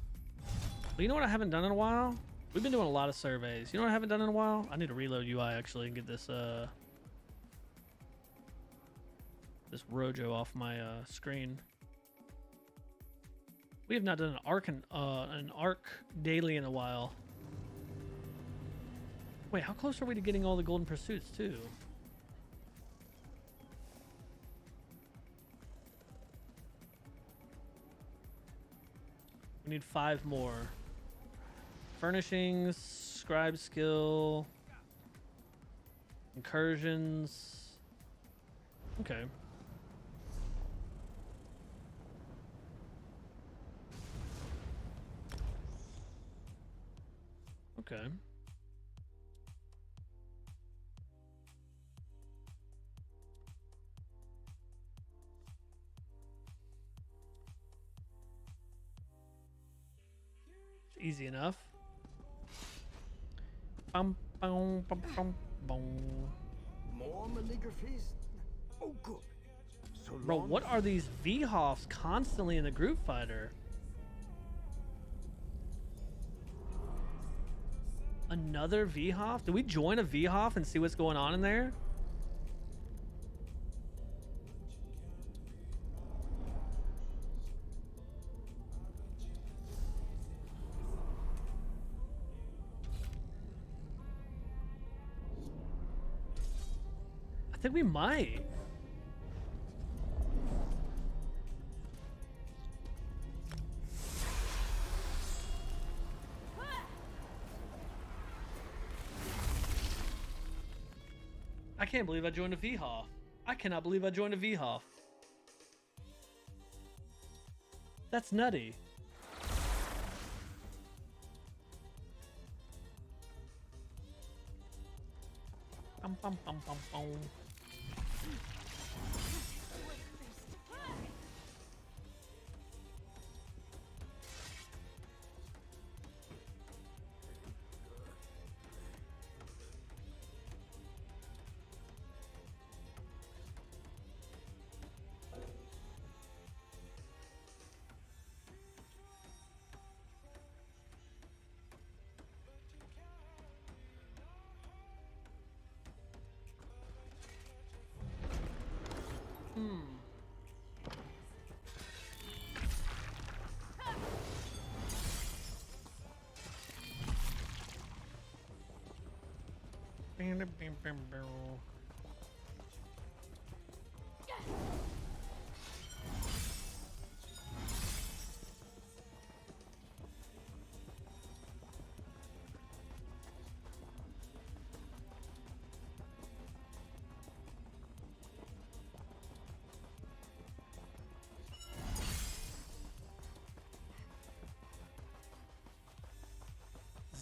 But you know what I haven't done in a while? We've been doing a lot of surveys. You know what I haven't done in a while? I need to reload UI actually and get this this Rojo off my screen. We have not done an arc daily in a while. Wait, how close are we to getting all the golden pursuits too? We need 5 more. Furnishings, scribe skill, incursions. Okay. Okay. Easy enough. Bum, bum, bum, bum, bum. More malligraphies? Oh, good. So Bro, long what are these V-Hoffs constantly in the group fighter? Another V-Hoff? Do we join a V-Hoff and see what's going on in there? I think we might. I can't believe I joined a V-Hoff. I cannot believe I joined a V-Hoff. That's nutty. Bum, bum, bum, bum, bum.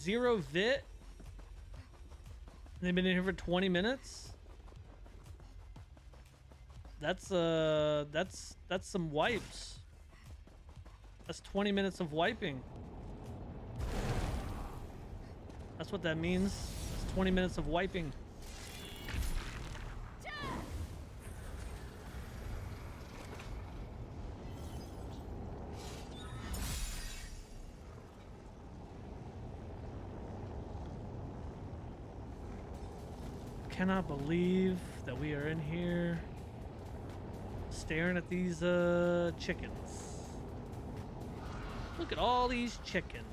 Zero vit? They've been in here for 20 minutes? That's some wipes. That's 20 minutes of wiping. That's what that means. It's 20 minutes of wiping. Cannot believe that we are in here staring at these chickens. Look at all these chickens.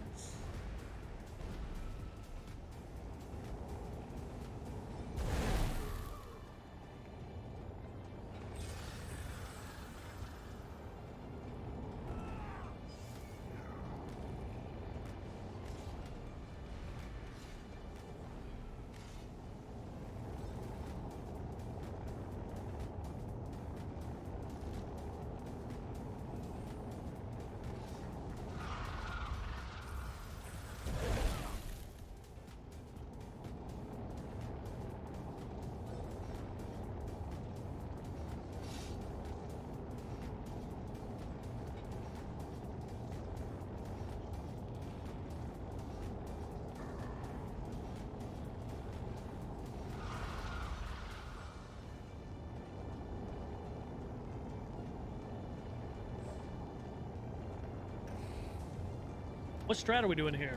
What strat are we doing here?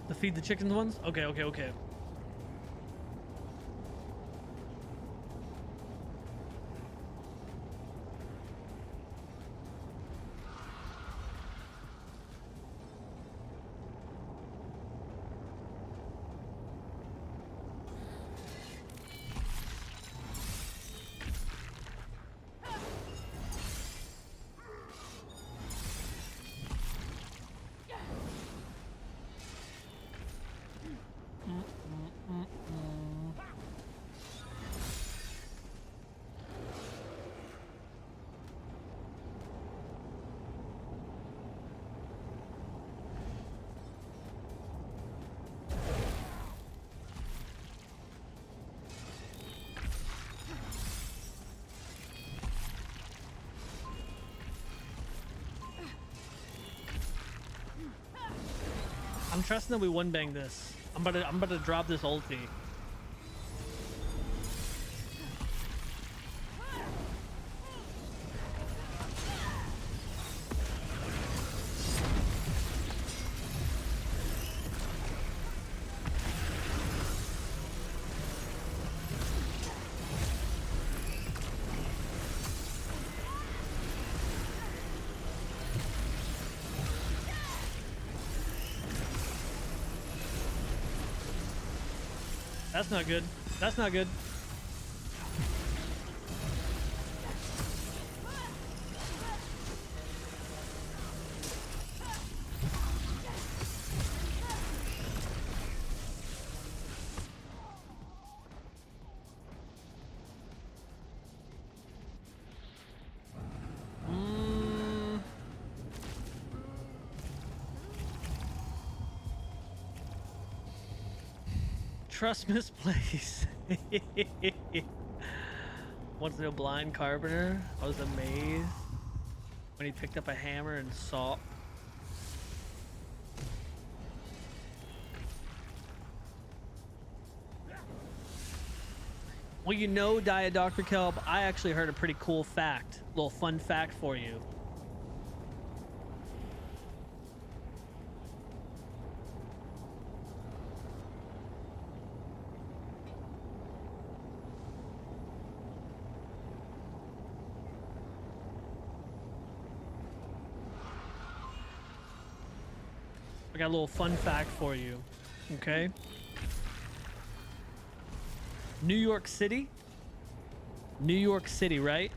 The feed the chickens ones? Okay, okay, okay. I'm trusting that we one bang this. I'm about to drop this ulti. That's not good. That's not good. Trust misplaced. Wants to know blind carpenter. I was amazed when he picked up a hammer and saw. Well, you know, Diet Dr. Kelp, I actually heard a pretty cool fact, little fun fact for you. I got a little fun fact for you, okay? New York City, right?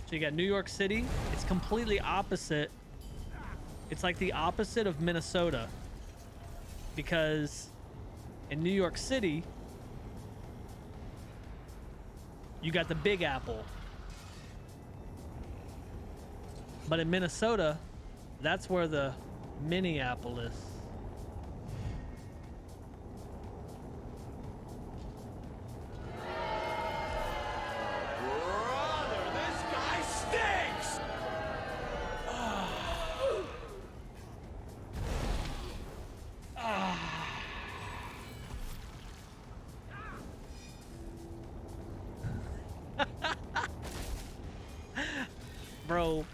So you got New York City. It's completely opposite. It's like the opposite of Minnesota, because in New York City, you got the Big Apple. But in Minnesota, that's where the Minneapolis. Brother, this guy stinks! Bro,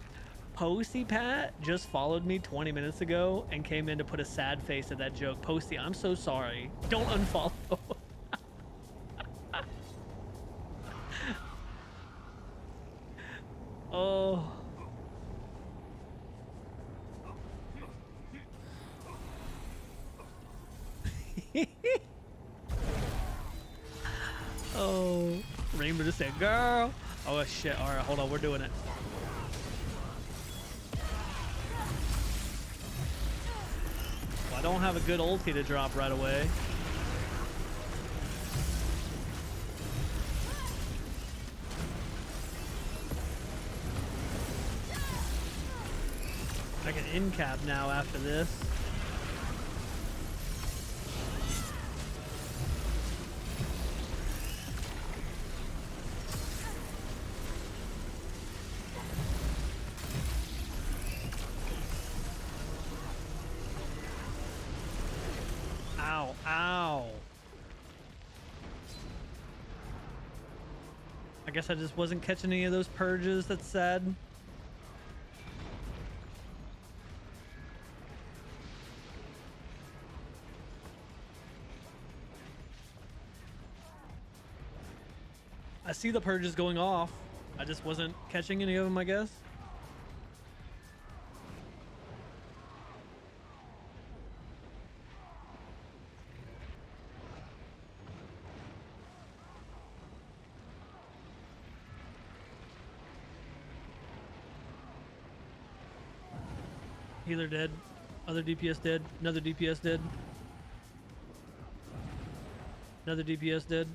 Posty Pat just followed me 20 minutes ago and came in to put a sad face at that joke. Posty, I'm so sorry. Don't unfollow. Oh. Oh. Rainbow just said, girl. Oh, shit. All right, hold on. We're doing it. I don't have a good ulti to drop right away. I can in-cap now after this. Ow, ow. I guess I just wasn't catching any of those purges. That's sad. I see the purges going off. I just wasn't catching any of them, I guess. Healer dead. Other DPS dead. Another DPS dead. Another DPS dead.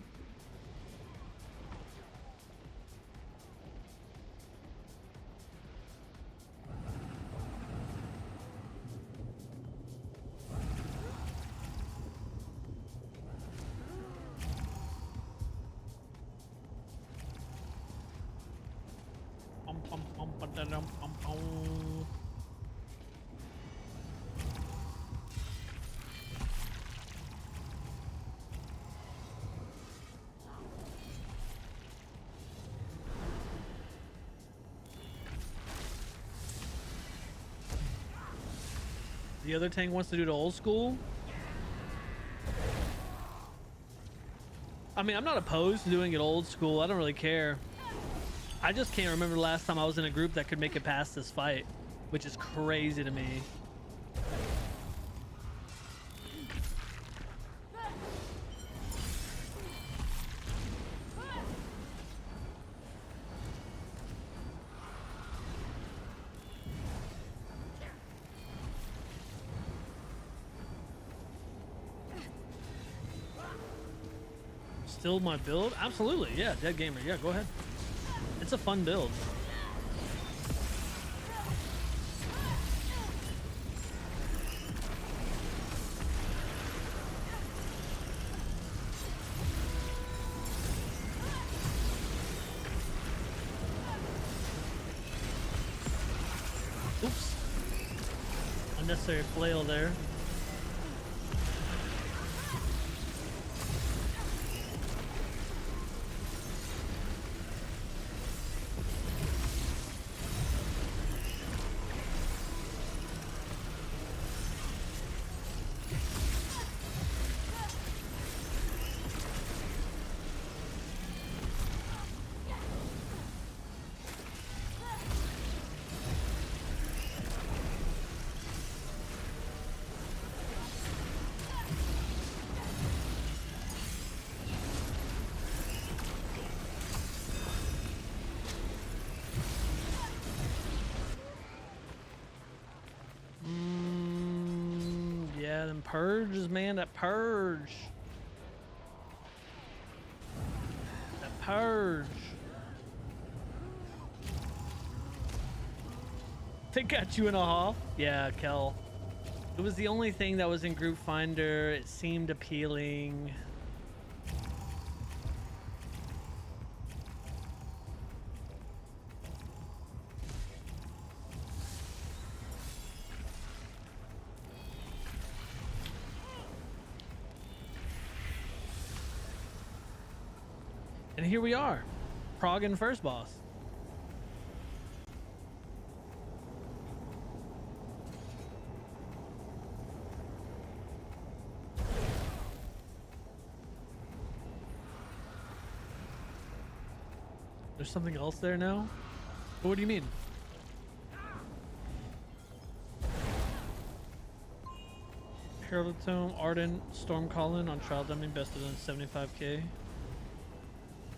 The other tank wants to do the old school. I mean, I'm not opposed to doing it old school. I don't really care. I just can't remember the last time I was in a group that could make it past this fight, which is crazy to me. Still my build? Absolutely, yeah, Dead Gamer, yeah, go ahead. It's a fun build. Oops. Unnecessary flail there. Yeah, them purges, man, that purge. That purge. They got you in a huff? Yeah, Kel. It was the only thing that was in Group Finder. It seemed appealing. And here we are, Progging first boss. There's something else there now? What do you mean? Herald of the Tome, Ardent, Stormcalling on Trial Dummy, bested on 75k.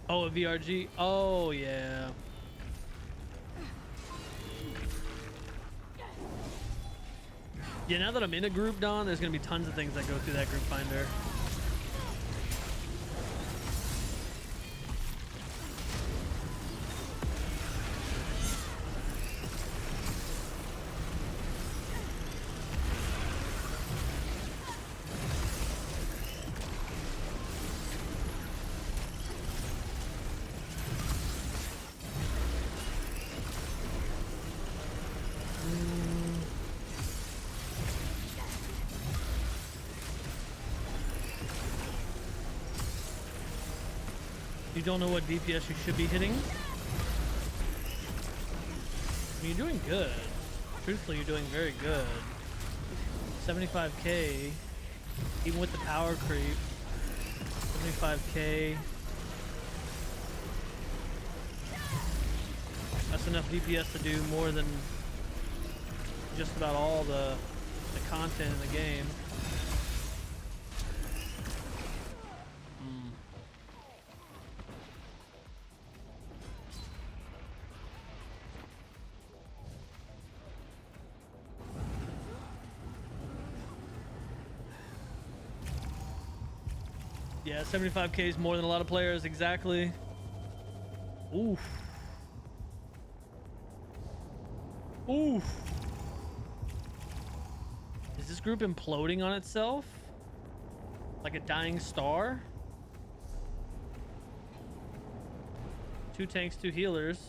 Oh, a VRG? Oh, yeah. Yeah, now that I'm in a group, Don, there's going to be tons of things that go through that group finder. You don't know what DPS you should be hitting? I mean, you're doing good. Truthfully, you're doing very good. 75k, even with the power creep. 75k. That's enough DPS to do more than just about all the content in the game. Yeah, 75k is more than a lot of players, exactly. Oof. Oof. Is this group imploding on itself? Like a dying star? 2 tanks, 2 healers.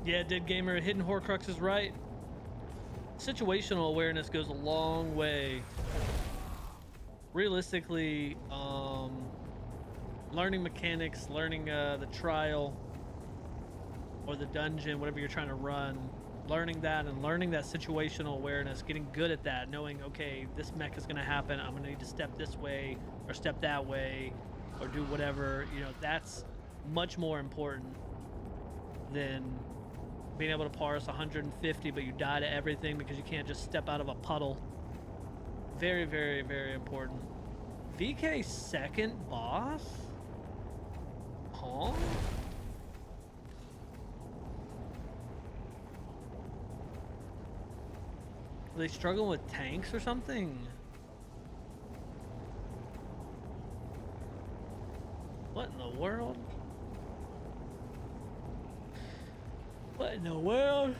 Yeah, Dead Gamer, hitting Horcrux is right. Situational awareness goes a long way. Realistically, learning mechanics, learning the trial or the dungeon, whatever you're trying to run, learning that and learning that situational awareness, getting good at that, knowing, okay, this mech is going to happen, I'm going to need to step this way or step that way or do whatever, you know, that's much more important than being able to parse 150 but you die to everything because you can't just step out of a puddle. Very, very, very important. VK second boss? Huh? Are they struggling with tanks or something? What in the world? What in the world?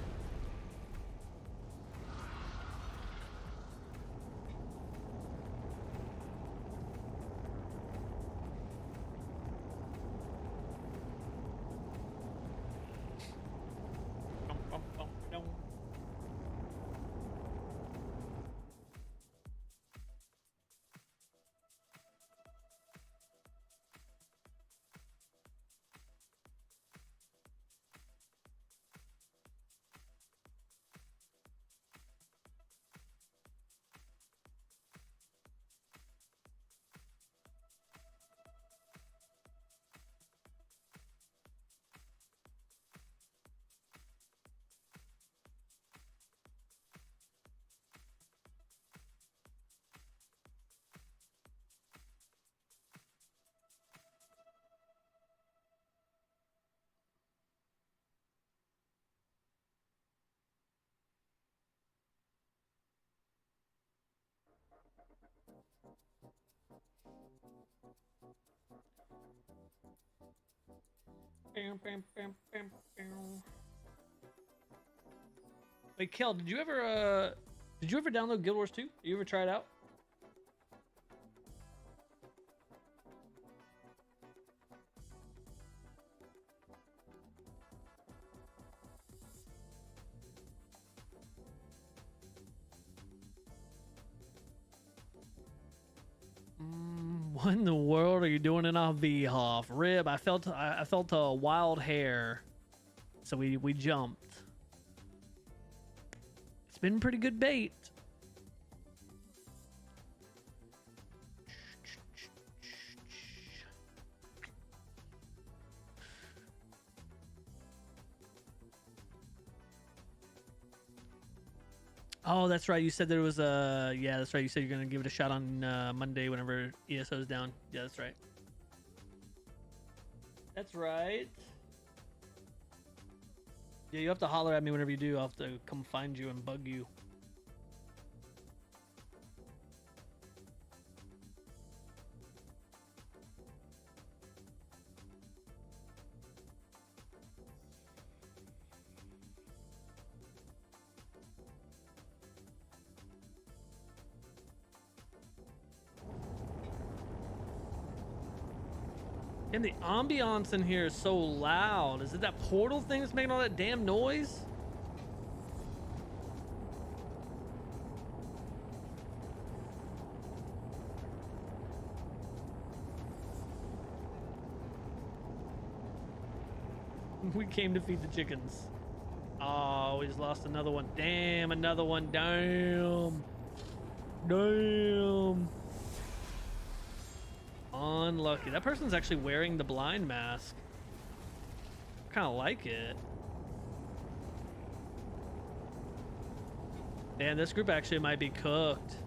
Wait, Kel, did you ever download Guild Wars 2? Did you ever try it out? What in the world are you doing in a V-Hoff? Rib, I felt a wild hair. So we jumped. It's been pretty good bait. Oh, that's right. You said there was a yeah. That's right. You said you're gonna give it a shot on Monday whenever ESO's down. Yeah, that's right. That's right. Yeah, you have to holler at me whenever you do. I'll have to come find you and bug you. And the ambiance in here is so loud. Is it that portal thing that's making all that damn noise? We came to feed the chickens. Oh, we just lost another one. Damn, another one. Damn. Damn. Unlucky. That person's actually wearing the blind mask. I kind of like it. Damn, this group actually might be cooked.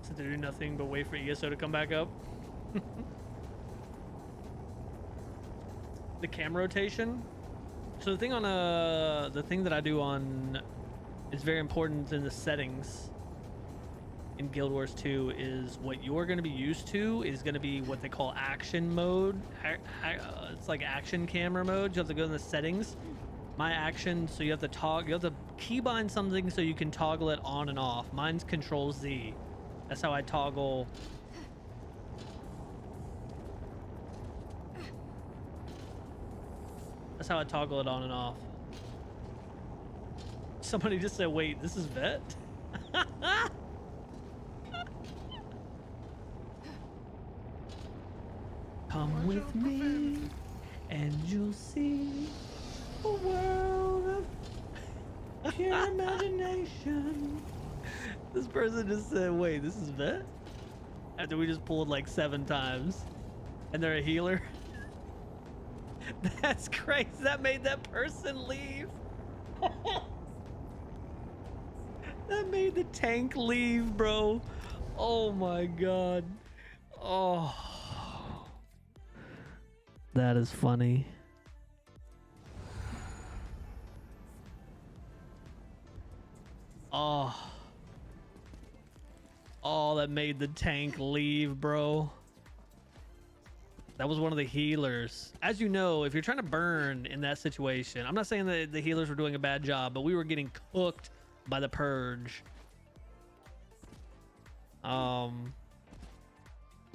So they do nothing but wait for ESO to come back up. The cam rotation. So the thing on the thing that I do on is very important in the settings in Guild Wars 2 is what you're going to be used to is going to be what they call action mode. It's like action camera mode. You have to go in the settings. My action, so you have to keybind something so you can toggle it on and off. Mine's Control Z. That's how I toggle. That's how I toggle it on and off. Somebody just said, wait, this is Vet? Come with me and you'll see a world of pure imagination. This person just said, wait, this is Vet? After we just pulled like 7 times. And they're a healer. That's crazy. That made that person leave. That made the tank leave, bro. Oh my god. Oh. That is funny. Oh. Oh, that made the tank leave, bro. That was one of the healers. As you know, if you're trying to burn in that situation, I'm not saying that the healers were doing a bad job, but we were getting cooked by the purge.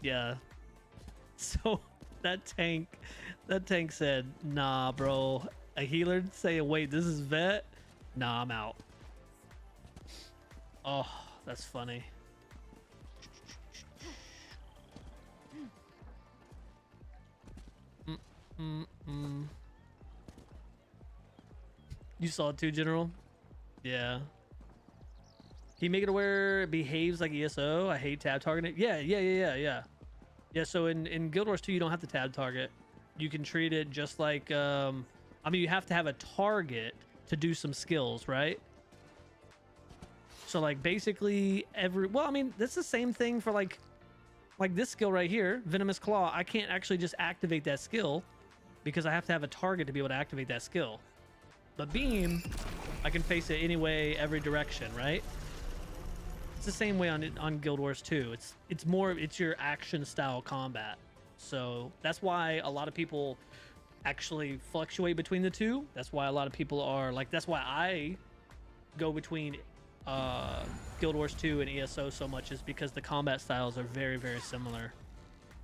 Yeah. So that tank said, nah, bro. A healer saying, wait, this is Vet? Nah, I'm out. Oh, that's funny. You saw it too, General? Yeah. Can you make it where it behaves like ESO? I hate tab targeting. Yeah. Yeah, so in Guild Wars 2, you don't have to tab target. You can treat it just like, I mean, you have to have a target to do some skills, right? So like basically well, I mean, that's the same thing for like this skill right here, Venomous Claw. I can't actually just activate that skill because I have to have a target to be able to activate that skill. But Beam, I can face it anyway, every direction, right? It's the same way on Guild Wars 2. It's your action style combat. So that's why a lot of people actually fluctuate between the two. That's why a lot of people are like, that's why I go between Guild Wars 2 and ESO so much, is because the combat styles are very, very similar.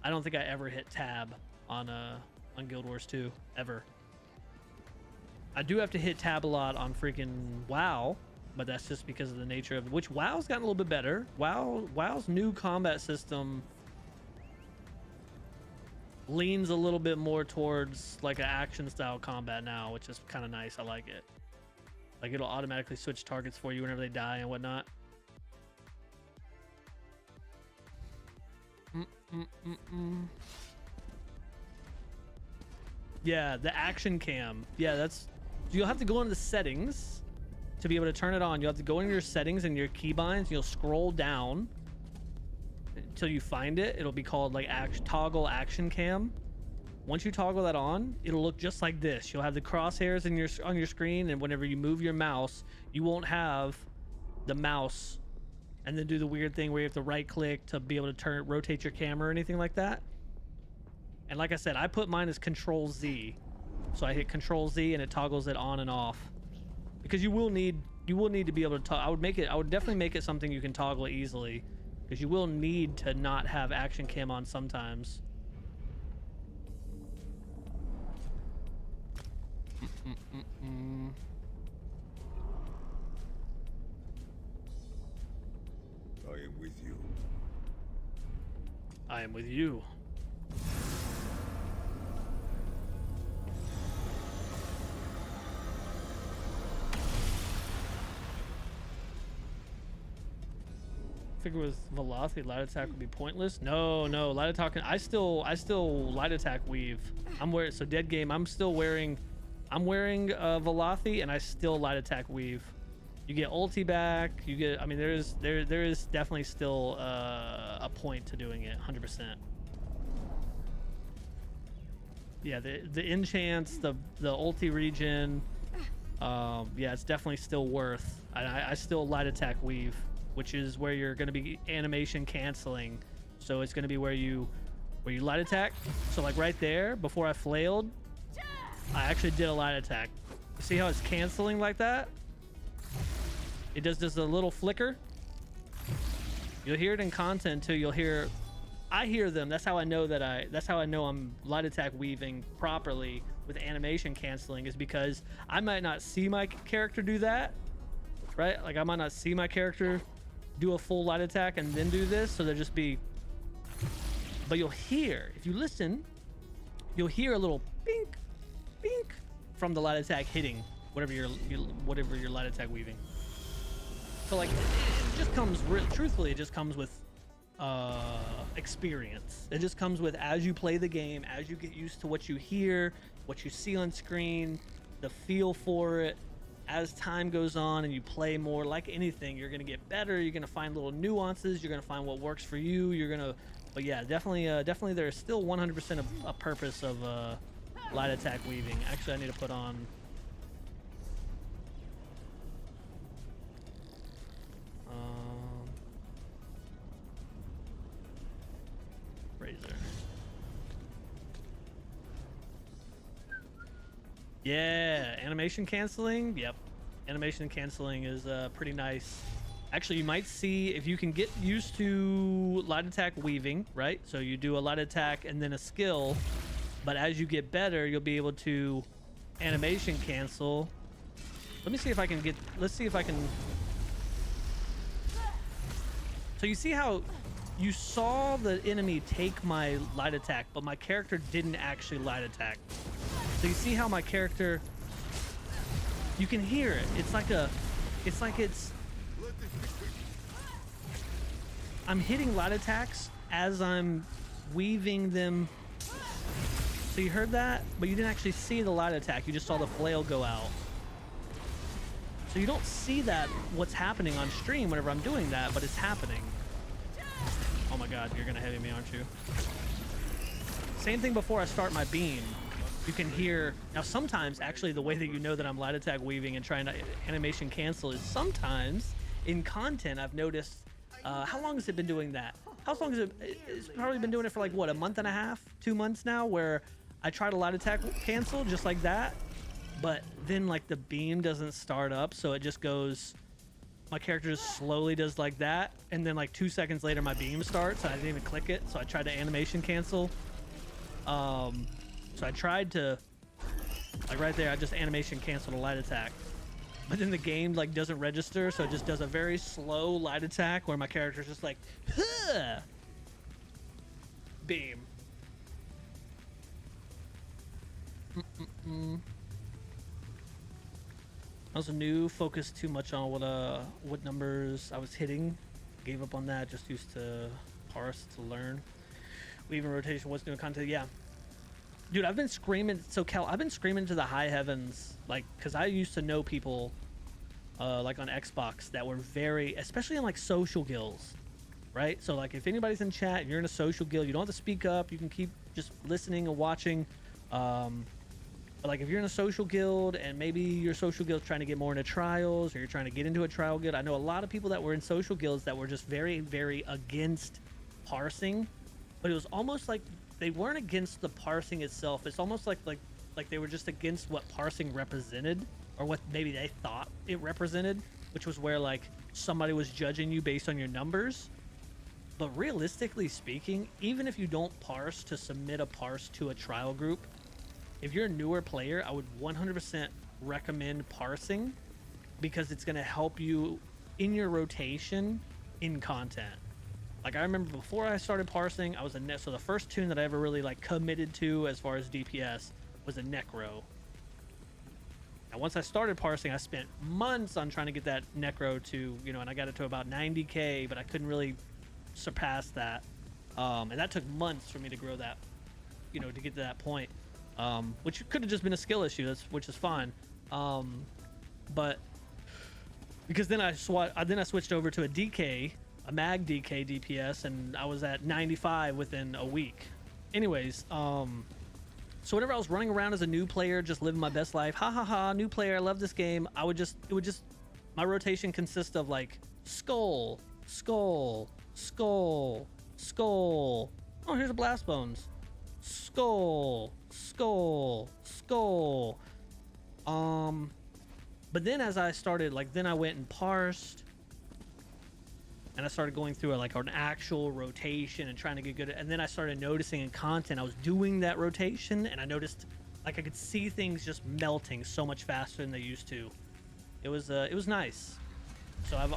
I don't think I ever hit tab on Guild Wars 2 ever. I do have to hit tab a lot on freaking WoW, but that's just because of the nature of which WoW's gotten a little bit better. WoW's new combat system leans a little bit more towards like an action style combat now, which is kind of nice. I like it. Like it'll automatically switch targets for you whenever they die and whatnot. Yeah, the action cam. Yeah, that's. You'll have to go into the settings to be able to turn it on. You'll have to go into your settings and your keybinds. You'll scroll down until you find it. It'll be called like toggle action cam. Once you toggle that on, it'll look just like this. You'll have the crosshairs in on your screen, and whenever you move your mouse, you won't have the mouse and then do the weird thing where you have to right click to be able to rotate your camera or anything like that. And like I said, I put mine as Control Z. So I hit Control Z and it toggles it on and off. Because you will need to be able to I would definitely make it something you can toggle easily, because you will need to not have action cam on sometimes. I am with you. I am with you. Figure with velocity, light attack would be pointless. No, light attack. I still light attack weave. I'm wearing dead game. I'm wearing velocity, and I still light attack weave. You get ulti back. You get. I mean, there is definitely still a point to doing it. 100%. Yeah, the enchants, the ulti regen. Yeah, it's definitely still worth. I still light attack weave, which is where you're going to be animation canceling. So it's going to be where you light attack. So like right there, before I flailed, I actually did a light attack. You see how it's canceling like that? It does just a little flicker. You'll hear it in content too. I hear them. That's how I know I'm light attack weaving properly with animation canceling, is because I might not see my character do that, right? Like I might not see my character do a full light attack and then do this, so there'll just be, but you'll hear, if you listen, you'll hear a little bink bink from the light attack hitting whatever you're light attack weaving. So like it just comes truthfully, it just comes with experience. It just comes with, as you play the game, as you get used to what you hear, what you see on screen, the feel for it. As time goes on and you play more, like anything, you're gonna get better. You're gonna find little nuances. You're gonna find what works for you. But yeah, definitely there's still 100% a purpose of light attack weaving. Actually, I need to put on. Razor. Yeah, animation canceling. Yep, animation canceling is pretty nice. Actually, you might see, if you can get used to light attack weaving, right? So you do a light attack and then a skill, but as you get better, you'll be able to animation cancel. Let me see if I can get. Let's see if I can. So you see how you saw the enemy take my light attack, but my character didn't actually light attack. So you see how my character, you can hear it. It's like I'm hitting light attacks as I'm weaving them. So you heard that, but you didn't actually see the light attack. You just saw the flail go out. So you don't see that, what's happening on stream whenever I'm doing that, but it's happening. Oh my God, you're gonna heavy me, aren't you? Same thing before I start my beam. You can hear, now sometimes actually the way that you know that I'm light attack weaving and trying to animation cancel is sometimes in content I've noticed, how long has it been doing that? How long has it's probably been doing it for like what, a month and a half, 2 months now, where I try to light attack cancel just like that, but then like the beam doesn't start up, so it just goes, my character just slowly does like that, and then like 2 seconds later my beam starts and I didn't even click it, so I tried to animation cancel. So I tried to, like right there, I just animation canceled a light attack, but then the game like doesn't register, so it just does a very slow light attack where my character's just like, huh! Beam. I also knew, focused too much on what numbers I was hitting. Gave up on that, just used to parse to learn. Weaving rotation, what's doing content, yeah. Dude, I've been screaming. So Cal, I've been screaming to the high heavens, like, because I used to know people, like on Xbox that were very, especially in like social guilds, right? So like, if anybody's in chat, you're in a social guild, you don't have to speak up. You can keep just listening and watching. But like, if you're in a social guild and maybe your social guild's trying to get more into trials, or you're trying to get into a trial guild, I know a lot of people that were in social guilds that were just very, very against parsing, but it was almost like they weren't against the parsing itself. It's almost like they were just against what parsing represented, or what maybe they thought it represented, which was where like somebody was judging you based on your numbers. But realistically speaking, even if you don't parse to submit a parse to a trial group, if you're a newer player, I would 100% recommend parsing, because it's going to help you in your rotation in content. Like, I remember before I started parsing, I was a so the first tune that I ever really like committed to as far as DPS was a Necro. And once I started parsing, I spent months on trying to get that Necro to, you know, and I got it to about 90k, but I couldn't really surpass that. And that took months for me to grow that, you know, to get to that point. Which could have just been a skill issue, which is fine. But because then I switched over to a DK, a mag DK DPS, and I was at 95 within a week. Anyways, so whenever I was running around as a new player, just living my best life, ha ha ha, new player, I love this game, my rotation consists of like skull, skull, skull, skull. Oh, here's a blast bones. Skull, skull, skull. But then as I started, like, then I went and parsed, and I started going through like an actual rotation and trying to get good at, and then I started noticing in content I was doing that rotation, and I noticed like I could see things just melting so much faster than they used to. It was nice. So I've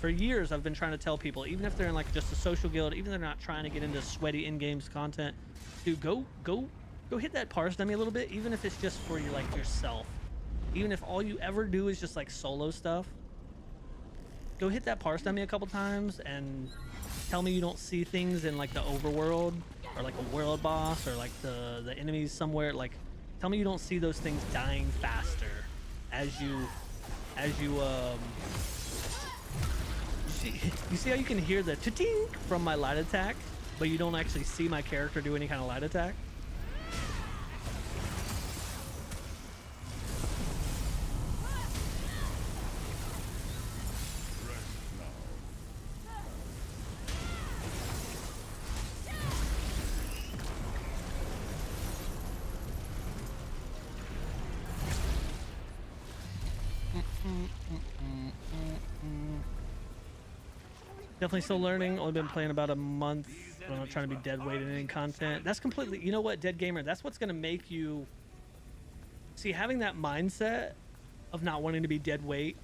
for years I've been trying to tell people, even if they're in like just a social guild, even if they're not trying to get into sweaty in-games content, dude, go hit that parse dummy a little bit, even if it's just for you, like, yourself. Even if all you ever do is just like solo stuff, go hit that parse dummy a couple times and tell me you don't see things in like the overworld, or like a world boss, or like the enemies somewhere. Like, tell me you don't see those things dying faster as you you see how you can hear the ta-tink from my light attack, but you don't actually see my character do any kind of light attack? Definitely still learning. Only been playing about a month. I'm not trying to be dead weight in any content. That's completely, you know what, Dead Gamer, that's what's going to make you see, having that mindset of not wanting to be dead weight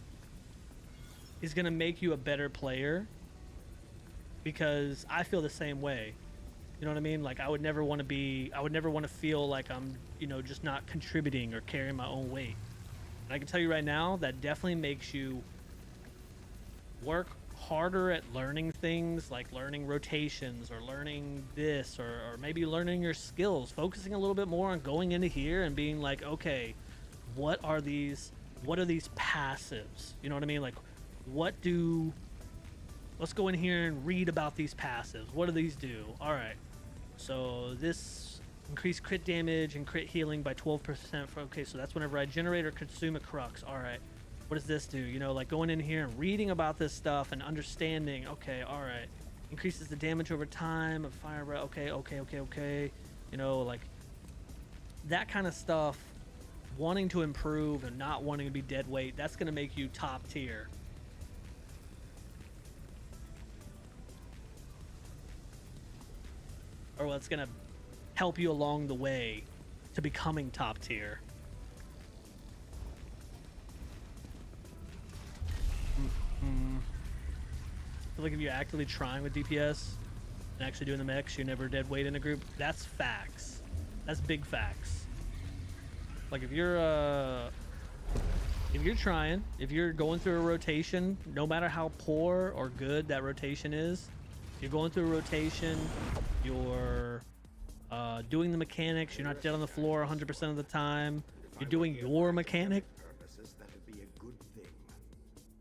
is going to make you a better player, because I feel the same way. You know what I mean? Like, I would never want to feel like I'm, you know, just not contributing or carrying my own weight. And I can tell you right now, that definitely makes you work harder at learning things, like learning rotations, or learning this, or maybe learning your skills, focusing a little bit more on going into here and being like, okay, what are these passives? You know what I mean? Like, let's go in here and read about these passives. What do these do? All right, so this increased crit damage and crit healing by 12% okay, so that's whenever I generate or consume a crux. All right, what does this do? You know, like going in here and reading about this stuff and understanding, okay, all right, increases the damage over time of fire, okay. You know, like that kind of stuff, wanting to improve and not wanting to be dead weight, that's going to make you top tier. Or what's going to help you along the way to becoming top tier. I feel like if you're actively trying with DPS and actually doing the mechs, you're never dead weight in a group. That's facts. That's big facts. Like, if you're trying, if you're going through a rotation, no matter how poor or good that rotation is, you're going through a rotation, you're doing the mechanics. You're not dead on the floor 100% of the time. You're doing your mechanic.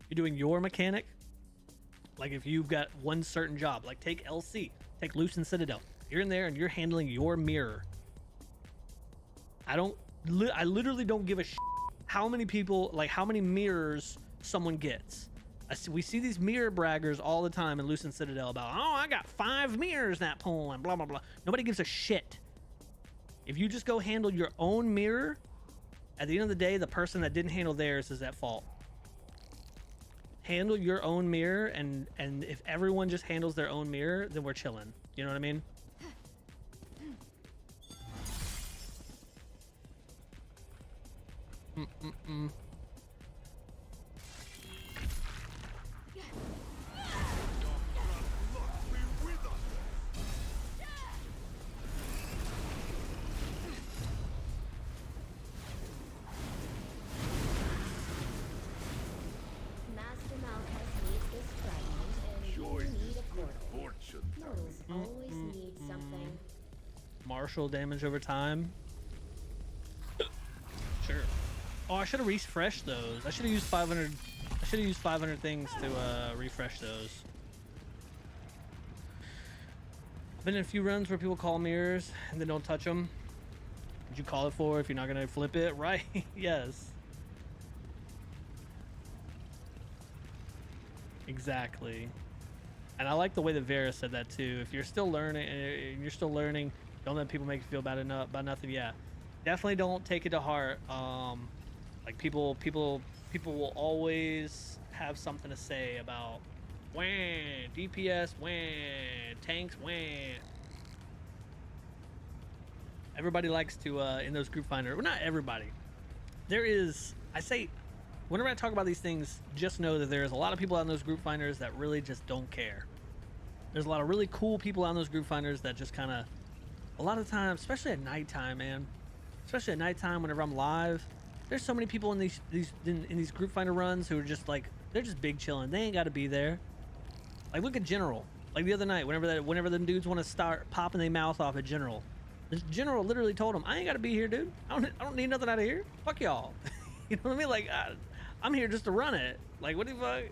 You're doing your mechanic. Like if you've got one certain job, like take LC, take Loose and Citadel. You're in there and you're handling your mirror. I literally don't give a shit how many people, like how many mirrors someone gets. We see these mirror braggers all the time in Loose and Citadel about, oh, I got 5 mirrors that pull and blah, blah, blah. Nobody gives a shit. If you just go handle your own mirror, at the end of the day, the person that didn't handle theirs is at fault. Handle your own mirror, and if everyone just handles their own mirror, then we're chilling. You know what I mean? Master Malchus needs this fragment, and you need a portal. Mortals always need something. Martial damage over time. Sure. Oh, I should have refreshed those. I should have used 500. I should have used 500 things to refresh those. I've been in a few runs where people call mirrors and they don't touch them. Would you call it for if you're not gonna flip it? Right? Yes. Exactly. And I like the way that Vera said that too. If you're still learning, don't let people make you feel bad enough about nothing. Yeah, definitely don't take it to heart. Like people will always have something to say about wah, DPS, wah, tanks, wah. Everybody likes to in those group finder. Well, not everybody. There is. I say, whenever I talk about these things, just know that there's a lot of people out in those group finders that really just don't care. There's a lot of really cool people out in those group finders that just kind of, a lot of times, especially at nighttime, man. Especially at nighttime, whenever I'm live, there's so many people in these group finder runs who are just like, they're just big chilling. They ain't got to be there. Like look at General. Like the other night, whenever them dudes want to start popping their mouth off at General, this General literally told him, I ain't got to be here, dude. I don't need nothing out of here. Fuck y'all. You know what I mean? Like I'm here just to run it. Like what the fuck?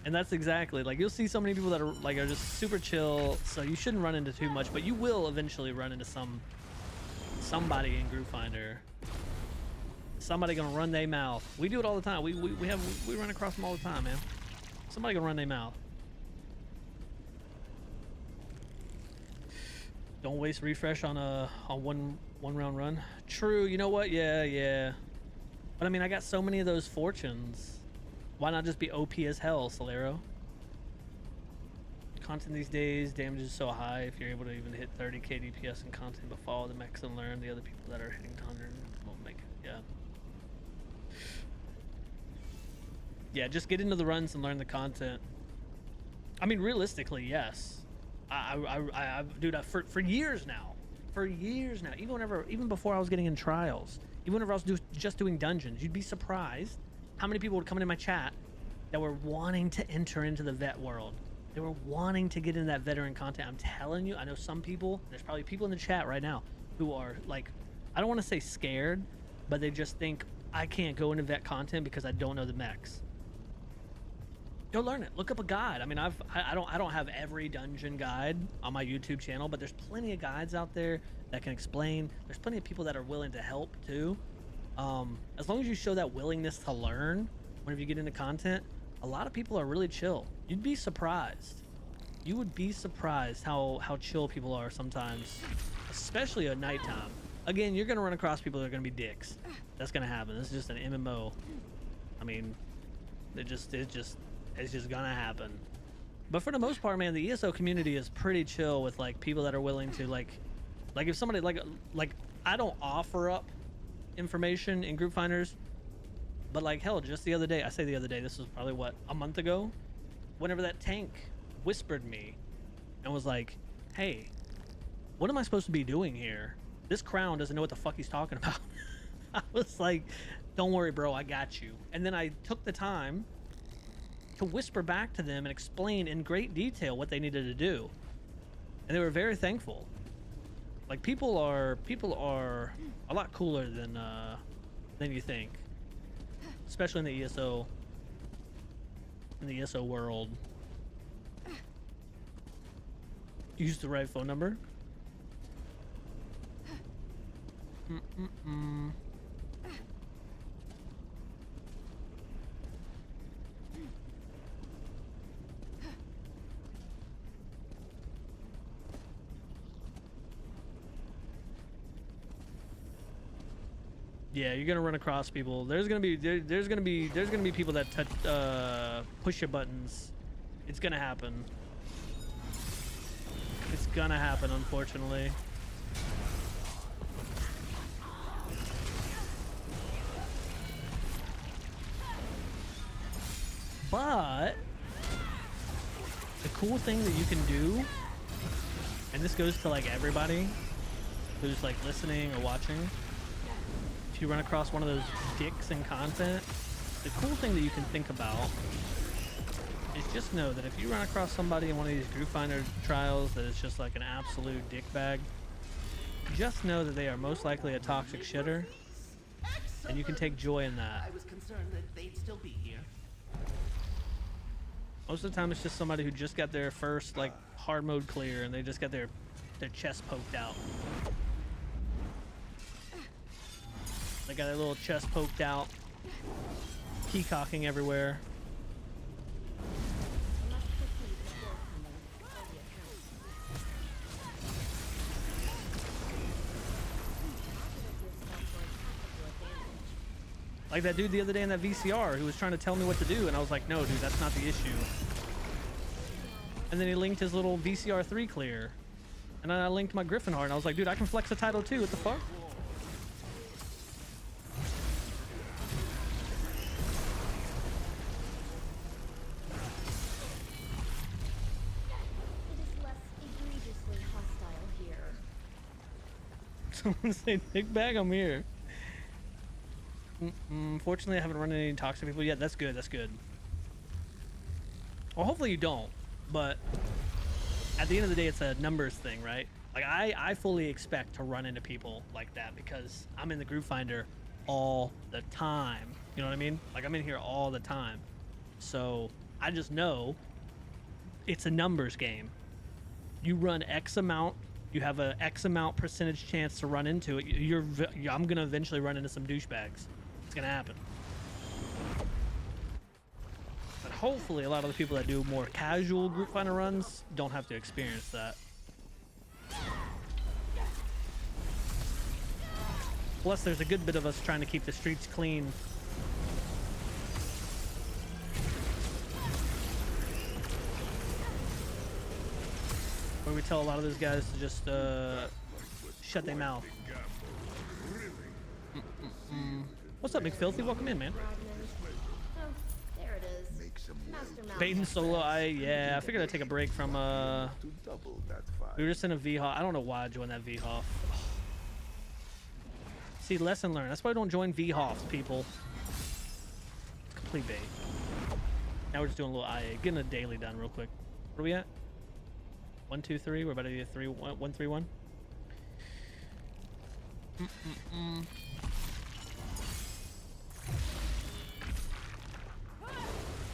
And that's exactly, like, you'll see so many people that are like are just super chill, so you shouldn't run into too much, but you will eventually run into somebody in group finder. Somebody gonna run their mouth. We do it all the time. We run across them all the time, man. Somebody gonna run their mouth. Don't waste refresh on one round run. True. You know what? Yeah. But I mean, I got so many of those fortunes. Why not just be OP as hell, Solero? Content these days, damage is so high. If you're able to even hit 30k DPS in content, but follow the mechs and learn the other people that are hitting 100 won't make it. Yeah, just get into the runs and learn the content. I mean, realistically, yes. Dude, for years now, even before I was getting in trials, even whenever I was just doing dungeons, you'd be surprised how many people would come into my chat that were wanting to enter into the vet world. They were wanting to get into that veteran content. I'm telling you, I know some people, there's probably people in the chat right now who are like, I don't want to say scared, but they just think I can't go into vet content because I don't know the mechs. Go learn it. Look up a guide. I mean, I don't have every dungeon guide on my YouTube channel, but there's plenty of guides out there that can explain. There's plenty of people that are willing to help too. As long as you show that willingness to learn whenever you get into content, a lot of people are really chill. You'd be surprised. You would be surprised how chill people are sometimes, especially at nighttime. Again, you're gonna run across people that are gonna be dicks. That's gonna happen. This is just an MMO. I mean, it's just gonna happen. But for the most part, man, the ESO community is pretty chill with like people that are willing to like if somebody like I don't offer up information in group finders, but like hell, just the other day, this was probably what, a month ago, whenever that tank whispered me and was like, hey, what am I supposed to be doing here? This crown doesn't know what the fuck he's talking about. I was like, don't worry, bro, I got you. And then I took the time to whisper back to them and explain in great detail what they needed to do, and they were very thankful. Like people are a lot cooler than you think, especially in the ESO world. Use the right phone number. Yeah, you're gonna run across people. There's gonna be people that touch push your buttons. It's gonna happen. It's gonna happen, unfortunately. But the cool thing that you can do, and this goes to like everybody who's like listening or watching, if you run across one of those dicks in content, the cool thing that you can think about is just know that if you run across somebody in one of these group finder trials that is just like an absolute dick bag, just know that they are most likely a toxic shitter, and you can take joy in that. I was concerned that they'd still be here. Most of the time it's just somebody who just got their first like hard mode clear and they just got their chest poked out. They got their little chest poked out, peacocking everywhere. Like that dude the other day in that VCR who was trying to tell me what to do, and I was like, no, dude, that's not the issue. And then he linked his little VCR 3 clear. And then I linked my Griffin Heart, and I was like, dude, I can flex a title too, what the fuck? It is less egregiously hostile here. Someone say, Nick Bag, I'm here. Fortunately, I haven't run into any toxic people yet. That's good, that's good. Well, hopefully you don't, but at the end of the day, it's a numbers thing, right? Like, I fully expect to run into people like that because I'm in the group finder all the time. You know what I mean? Like, I'm in here all the time. So, I just know it's a numbers game. You run X amount, you have a X amount percentage chance to run into it. I'm gonna eventually run into some douchebags. It's gonna happen. But hopefully a lot of the people that do more casual group finder runs don't have to experience that. Plus there's a good bit of us trying to keep the streets clean. Where we tell a lot of those guys to just shut their mouth. What's up, McFilthy? Welcome in, man. Oh, there it is. Master Mouse. Baiting solo, yeah, I figured I'd take a break from To double that fire. we were just in a VHOF. I don't know why I joined that VHOF. See, lesson learned. That's why I don't join VHOFs, people. It's complete bait. Now we're just doing a little IA. Getting a daily done real quick. Where are we at? 1, 2, 3. We're about to do 3, 1, 3, 1.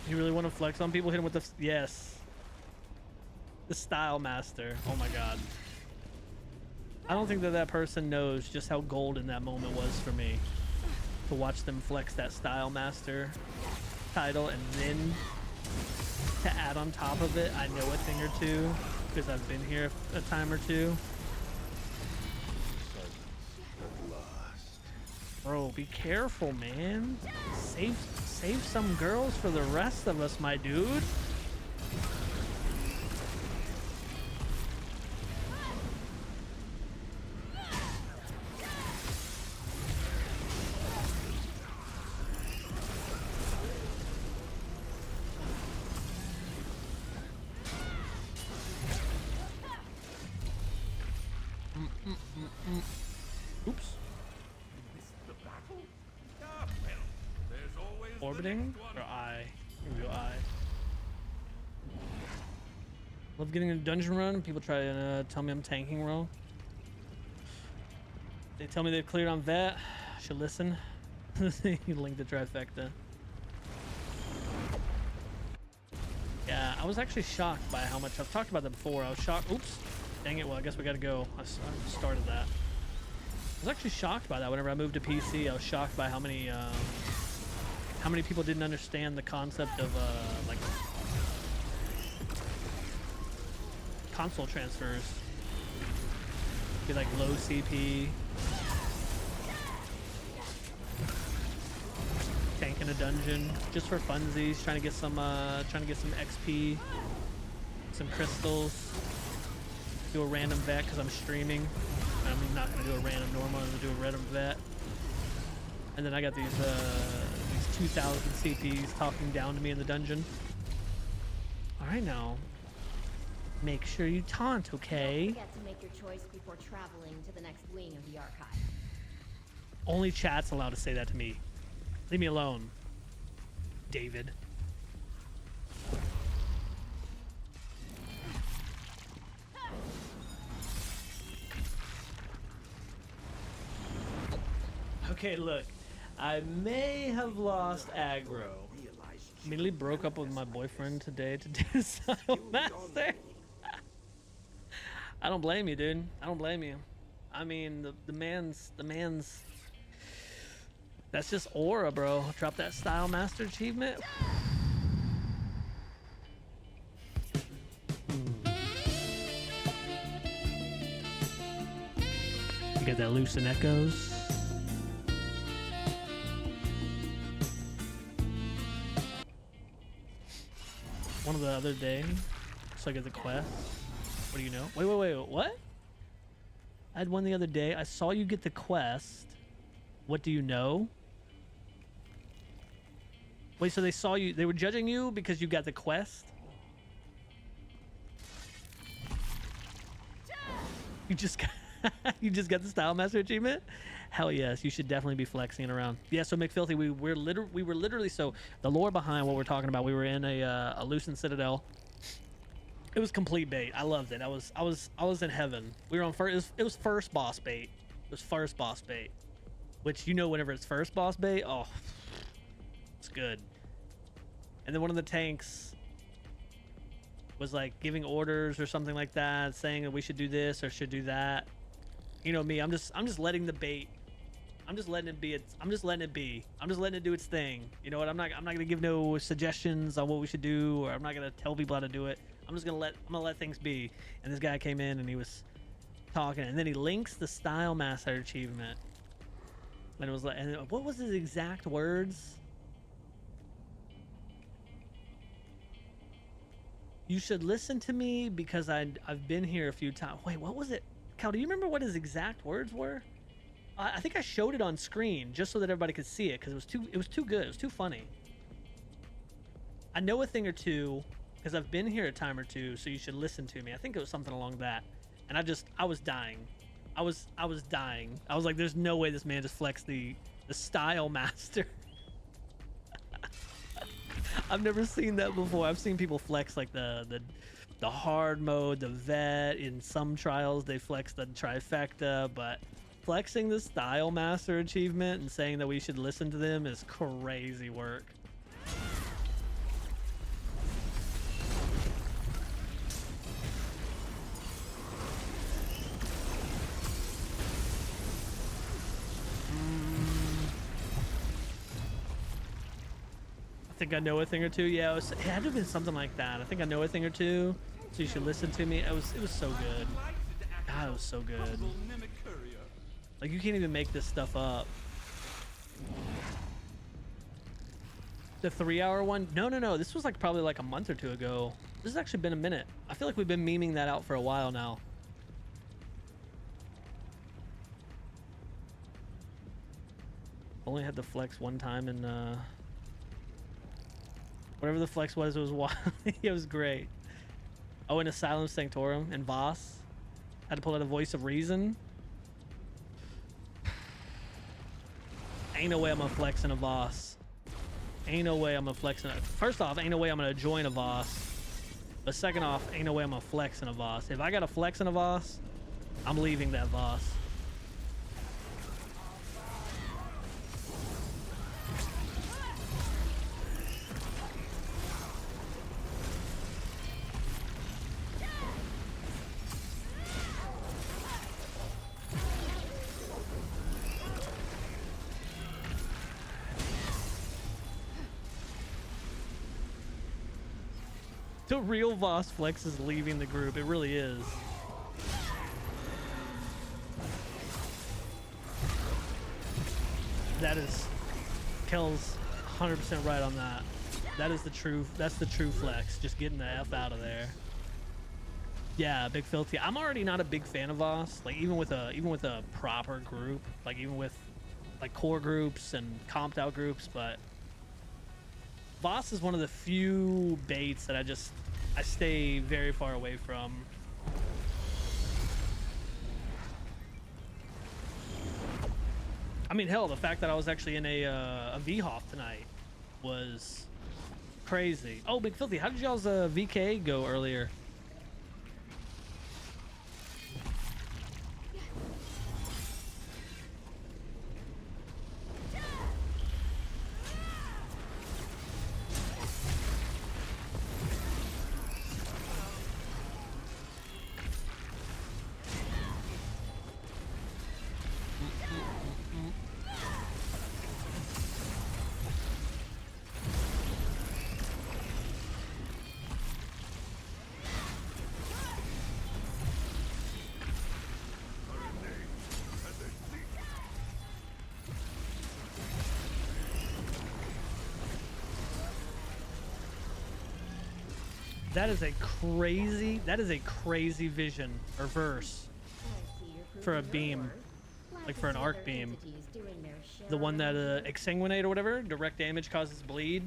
You really want to flex on people? Hit him with the yes. The style master. Oh my god. I don't think that that person knows just how golden that moment was for me to watch them flex that style master title, and then to add on top of it, I know a thing or two because I've been here a time or two. Bro, be careful, man. Save some girls for the rest of us, my dude. Oops. Orbiting or I? Here we go, I. Love getting a dungeon run and people try to tell me I'm tanking wrong. They tell me they've cleared on vet. Should listen. Link the trifecta. Yeah, I was actually shocked by how much I've talked about that before. I was shocked. Oops. Dang it. Well, I guess we got to go. I started that. I was actually shocked by that. Whenever I moved to PC, I was shocked by how many people didn't understand the concept of like console transfers. Be like low CP, tank in a dungeon just for funsies, trying to get some XP, some crystals. Do a random vet because I'm streaming. I'm not gonna do a random normal. I'm gonna do a random vet. And then I got these 2,000 CPs talking down to me in the dungeon. All right, now. Make sure you taunt, okay? Don't forget to make your choice before traveling to the next wing of the archive. Only chat's allowed to say that to me. Leave me alone, David. Okay, look. I may have lost aggro. Immediately broke up with my boyfriend today to do Style Master. I don't blame you, dude. I don't blame you. I mean, the man's that's just aura, bro. Drop that Style Master achievement. You get that Lucent Echoes. One of the other day, so I get the quest. What do you know? Wait, what? I had one the other day. I saw you get the quest. What do you know? Wait, so they saw you, they were judging you because you got the quest? You just got, you just got the Style Master achievement? Hell yes, you should definitely be flexing it around. Yeah, so McFilthy, we were literally, so the lore behind what we're talking about, we were in a Lucent Citadel. It was complete bait. I loved it. I was in heaven. We were on first. It was first boss bait. It was first boss bait, which you know whenever it's first boss bait, oh, it's good. And then one of the tanks was like giving orders or something like that, saying that we should do this or should do that. You know me. I'm just letting the bait. I'm just letting it be. I'm just letting it be. I'm just letting it do its thing. You know what? I'm not gonna give no suggestions on what we should do, or I'm not gonna tell people how to do it. I'm gonna let things be. And this guy came in and he was talking, and then he links the Style Master achievement. And it was like, and what was his exact words? You should listen to me because I've been here a few times. Wait, what was it? Cal, do you remember what his exact words were? I think I showed it on screen just so that everybody could see it because it was too good. It was too funny. I know a thing or two because I've been here a time or two, so you should listen to me. I think it was something along that. And I was dying. I was dying. I was like, there's no way this man just flexed the Style Master. I've never seen that before. I've seen people flex like the hard mode, the vet. In some trials, they flex the trifecta, but flexing the Style Master achievement and saying that we should listen to them is crazy work. I think I know a thing or two. Yeah, it had to have been something like that. I think I know a thing or two, so you should listen to me. It was so good. God, it was so good. Like, you can't even make this stuff up. The 3-hour one? No. This was like probably like a month or two ago. This has actually been a minute. I feel like we've been memeing that out for a while now. Only had to flex one time in whatever the flex was, it was wild. It was great. Oh, in Asylum Sanctorum and Voss. Had to pull out a Voice of Reason. Ain't no way I'm gonna flex in a Voss. Ain't no way I'm gonna flex in a... First off, ain't no way I'm gonna join a Voss. But second off, ain't no way I'm gonna flex in a Voss. If I gotta flex in a Voss, I'm leaving that Voss. The real Voss Flex is leaving the group. It really is. That is, Kel's 100% right on that. That is the true, that's the true flex. Just getting the F out of there. Yeah, big filthy. I'm already not a big fan of Voss. Like even with a proper group, like even with like core groups and comped out groups, but Voss is one of the few baits that I stay very far away from. I mean, hell, the fact that I was actually in a VHOF tonight was crazy. Oh, Big Filthy, how did y'all's VK go earlier? That is a crazy vision or verse for a beam, like for an arc beam. The one that exsanguinate or whatever, direct damage causes bleed.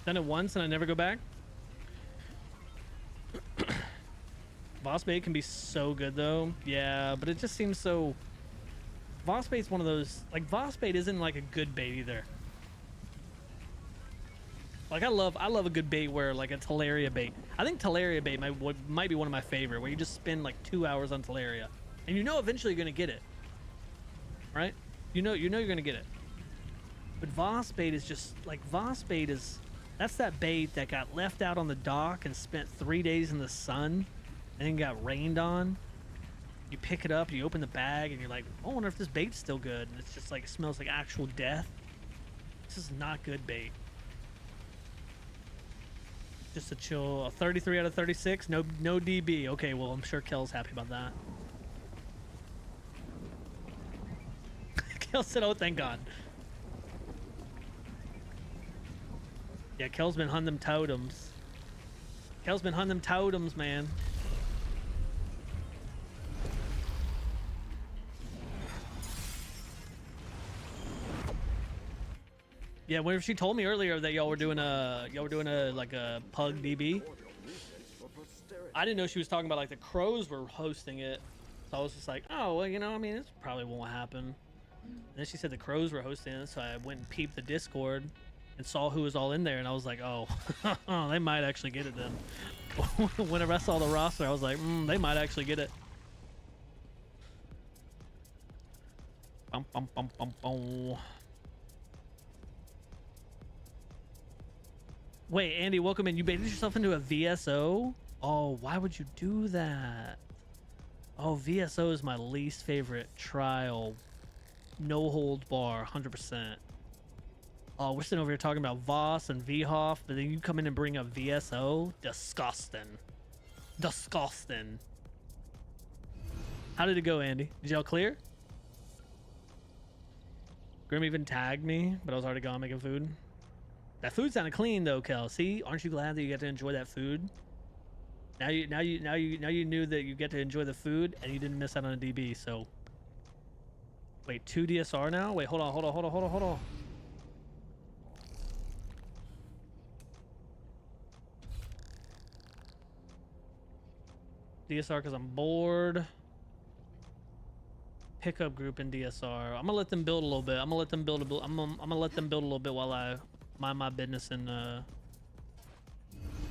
Done it once and I never go back. Voss bait can be so good though. Yeah, but it just seems so. Voss bait's one of those, like Voss bait isn't like a good bait either. Like I love a good bait where like a Teleria bait. I think Teleria bait might be one of my favorite, where you just spend like 2 hours on Teleria, and you know eventually you're gonna get it, right? You know you're gonna get it. But Voss bait is just like that's that bait that got left out on the dock and spent 3 days in the sun, and then got rained on. You pick it up, you open the bag, and you're like, oh, I wonder if this bait's still good. And it's just like it smells like actual death. This is not good bait. Just a chill, a 33 out of 36, no DB. Okay, well, I'm sure Kel's happy about that. Kel said, oh, thank God. Yeah, Kel's been hunting them totems. Kel's been hunting them totems, man. Yeah, whenever she told me earlier that y'all were doing a like a pug DB, I didn't know she was talking about like the Crows were hosting it. So I was just like, oh, well, you know, I mean, this probably won't happen. And then she said the Crows were hosting it, so I went and peeped the Discord and saw who was all in there, and I was like, oh, they might actually get it then. Whenever I saw the roster, I was like, they might actually get it. Bum, bum, bum, bum, bum. Wait, Andy, welcome in. You baited yourself into a VSO? Oh, why would you do that? Oh, VSO is my least favorite trial. No holds bar, 100%. Oh, we're sitting over here talking about Voss and VHOF, but then you come in and bring up VSO? Disgusting. Disgusting. How did it go, Andy? Did y'all clear? Grim even tagged me, but I was already gone making food. That food sounded clean though, Kel. See, aren't you glad that you get to enjoy that food? Now you knew that you get to enjoy the food and you didn't miss out on a DB. So, wait, 2 DSR now? Wait, hold on. DSR because I'm bored. Pickup group in DSR. I'm gonna let them build a little bit. I'm gonna let them build a little bit while I mind my business in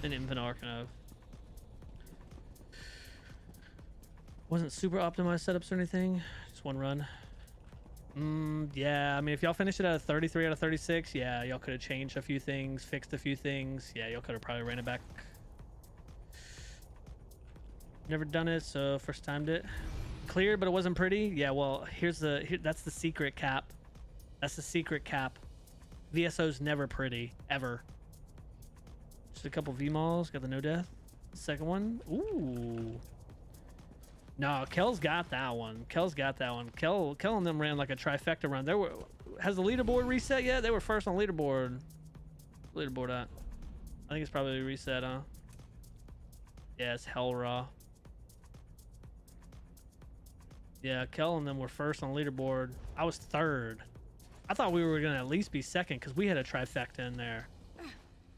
Infinite Arcanove. Wasn't super optimized setups or anything. Just one run. Yeah, I mean, if y'all finished it at a 33 out of 36, yeah, y'all could have changed a few things, fixed a few things. Yeah, y'all could have probably ran it back. Never done it, so first timed it. Cleared, but it wasn't pretty. Yeah, well, that's the secret cap. That's the secret cap. VSO's never pretty, ever. Just a couple V-Malls, got the no death. Second one, ooh. No, Kel's got that one. Kel's got that one. Kel and them ran like a trifecta run. Has the leaderboard reset yet? They were first on leaderboard. Leaderboard at? I think it's probably reset, huh? Yeah, it's hell raw. Yeah, Kel and them were first on leaderboard. I was third. I thought we were gonna at least be second because we had a trifecta in there.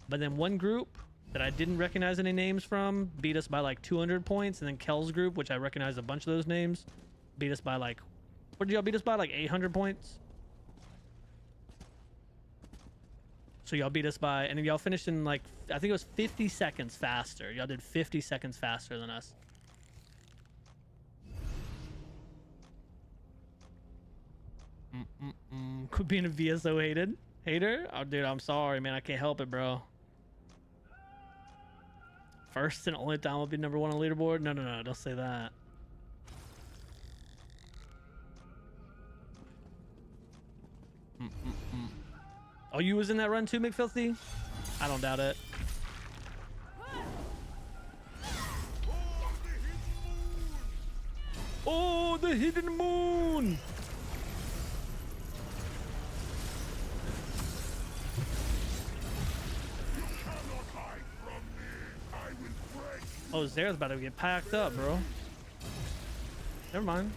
But then one group that I didn't recognize any names from beat us by like 200 points, and then Kel's group, which I recognized a bunch of those names, beat us by like, what did y'all beat us by? Like 800 points? So y'all beat us by, and y'all finished in like, I think it was 50 seconds faster. Y'all did 50 seconds faster than us. Quit being a VSO hater? Oh, dude, I'm sorry, man. I can't help it, bro. First and only time I'll be number one on leaderboard? No, don't say that. Oh, you was in that run too, McFilthy? I don't doubt it. Oh, the hidden moon! Oh, Zera's about to get packed up, bro. Never mind.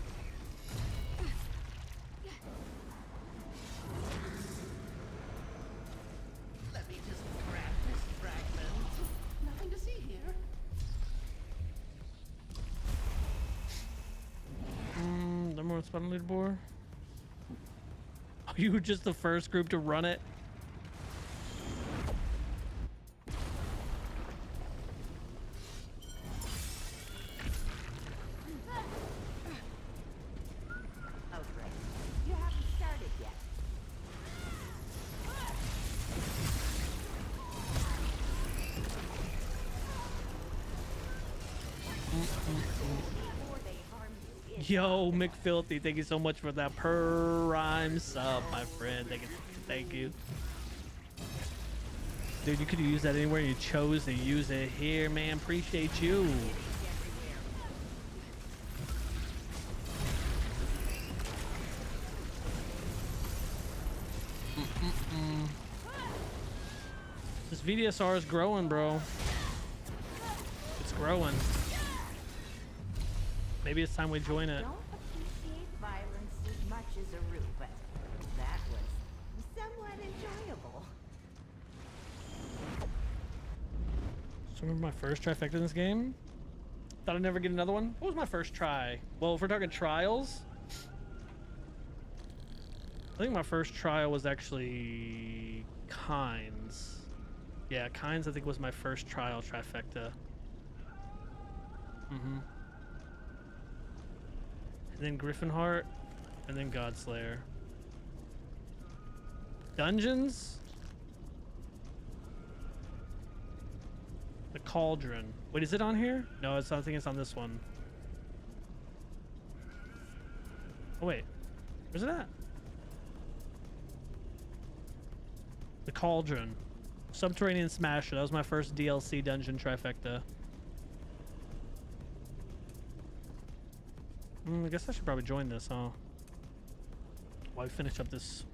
Let me just grab this fragment. Nothing to see here. Number one spot on leaderboard. Oh, you were just the first group to run it. Yo, McFilthy, thank you so much for that prime sub, my friend. Thank you. Dude, you could use that anywhere. You chose to use it here, man. Appreciate you. This VDSR is growing, bro. It's growing. Maybe it's time we join it. Don't appreciate violence as much as Aru, but that was somewhat enjoyable. So remember my first trifecta in this game? Thought I'd never get another one? What was my first try? Well, if we're talking trials, I think my first trial was actually Kynes. Yeah, Kynes I think was my first trial trifecta. And then Griffinheart, and then Godslayer. Dungeons? The Cauldron. Wait, is it on here? No, I think it's on this one. Oh wait, where's it at? The Cauldron. Subterranean Smasher. That was my first DLC dungeon trifecta. I guess I should probably join this, huh? While we finish up this.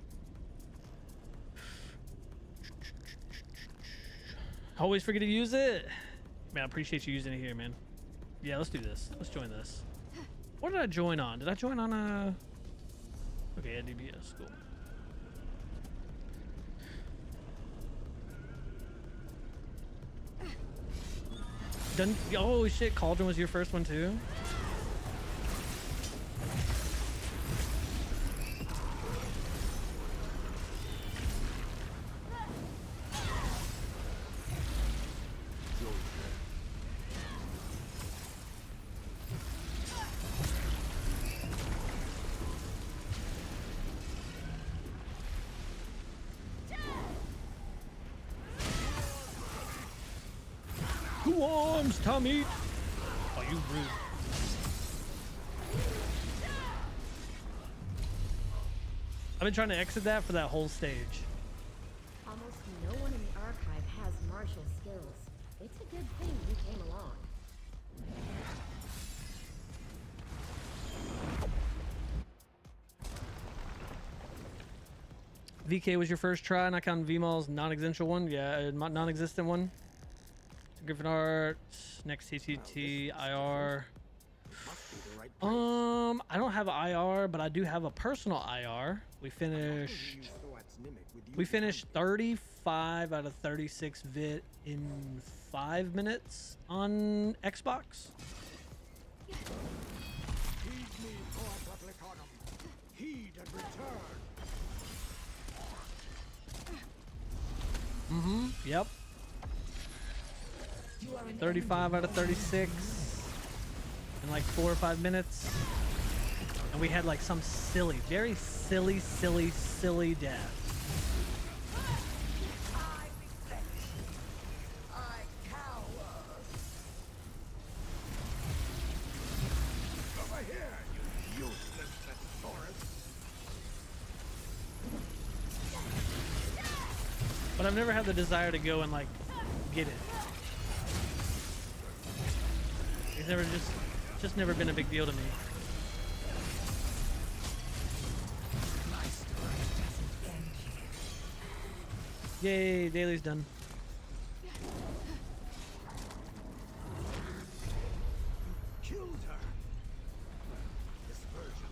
Always forget to use it. Man, I appreciate you using it here, man. Yeah, let's do this. Let's join this. What did I join on? Did I join on a... Okay, DBS, cool. Oh shit, Cauldron was your first one too? Two arms, Tommy! Oh, you rude. I've been trying to exit that for that whole stage. Almost no one in the archive has martial skills. It's a good thing you came along. VK was your first try, not counting VMAL's non-existent one. Yeah, non-existent one. Griffin Art, next TTT, IR. I don't have an IR, but I do have a personal IR. We finished 35 out of 36 vit in 5 minutes on Xbox. Yep. 35 out of 36 in like 4 or 5 minutes. And we had like some silly, very silly death. But I've never had the desire to go and like get it. It's never just never been a big deal to me. Yay, daily's done. Killed her. This version,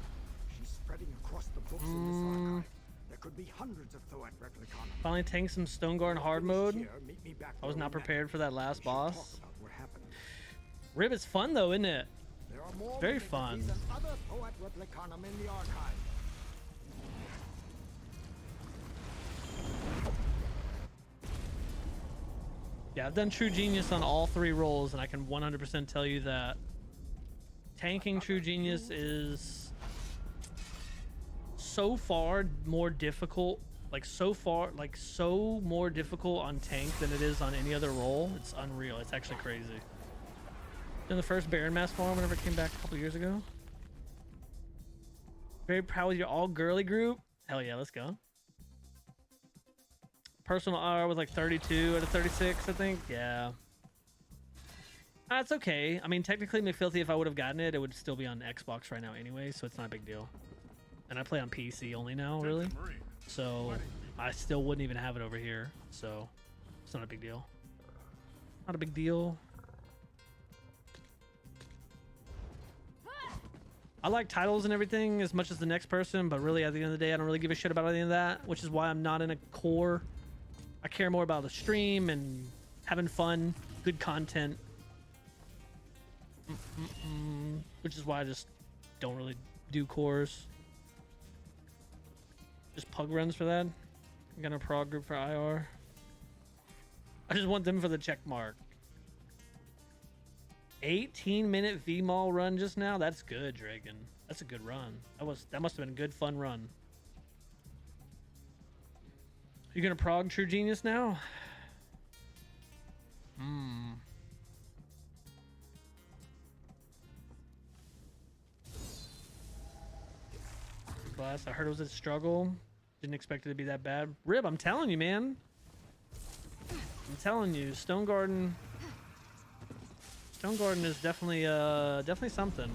she's spreading across the books in this archive. There could be hundreds of Thoat replicons. Finally tanked some Stoneguard hard mode. Here, meet me back I was where not we met. prepared for that last We should talk boss. about what happened. Rib is fun though, isn't it? There are more Very Replicas fun. than other Thoat replicanum in the archive. Yeah, I've done True Genius on all 3 roles, and I can 100% tell you that tanking True Genius is so far more difficult. So more difficult on tank than it is on any other role. It's unreal. It's actually crazy. In the first Baron Mass farm, whenever it came back a couple years ago. Very proud with your all girly group. Hell yeah, let's go. Personal R was like 32 out of 36, I think. Yeah. That's okay. I mean, technically, McFilthy, if I would have gotten it, it would still be on Xbox right now anyway, so it's not a big deal. And I play on PC only now, really. So I still wouldn't even have it over here. So it's not a big deal. Not a big deal. I like titles and everything as much as the next person, but really at the end of the day, I don't really give a shit about any of that, which is why I'm not in a core. I care more about the stream and having fun, good content. Which is why I just don't really do cores. Just pug runs for that. I'm gonna prog group for IR. I just want them for the check mark. 18-minute VMAL run just now. That's good, Dragon. That's a good run. That must have been a good fun run. You gonna prog True Genius now? Class. I heard it was a struggle. Didn't expect it to be that bad. Rib, I'm telling you, man. I'm telling you, Stone Garden is definitely something.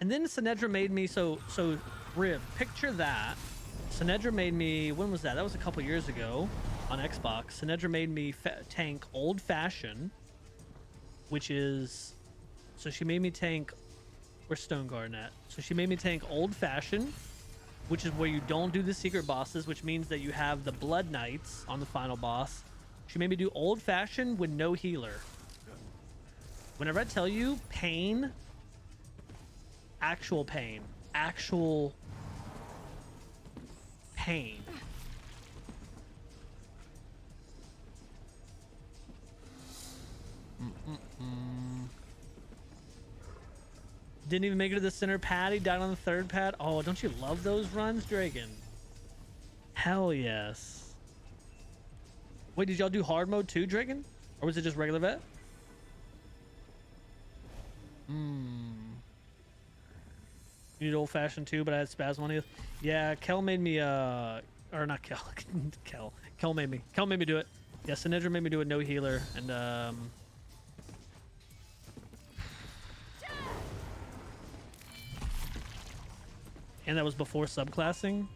And then Sinedra made me so Rib, picture that. Sinedra made me, when was that? That was a couple years ago on Xbox. Sinedra made me tank Old Fashioned, which is, so she made me tank, where's Stone Garden at? So she made me tank Old Fashioned, which is where you don't do the secret bosses, which means that you have the Blood Knights on the final boss. She made me do Old Fashioned with no healer. Whenever I tell you pain, actual pain, actual pain. Didn't even make it to the center pad. He died on the 3rd pad. Oh, don't you love those runs, Dragon? Hell yes. Wait, did y'all do hard mode too, Dragon? Or was it just regular vet? You did Old Fashioned too, but I had spasm on you. Yeah, Kel made me or or not Kel. Kel made me. Kel made me do it. Yeah, Sinedra made me do a no healer, and that was before subclassing.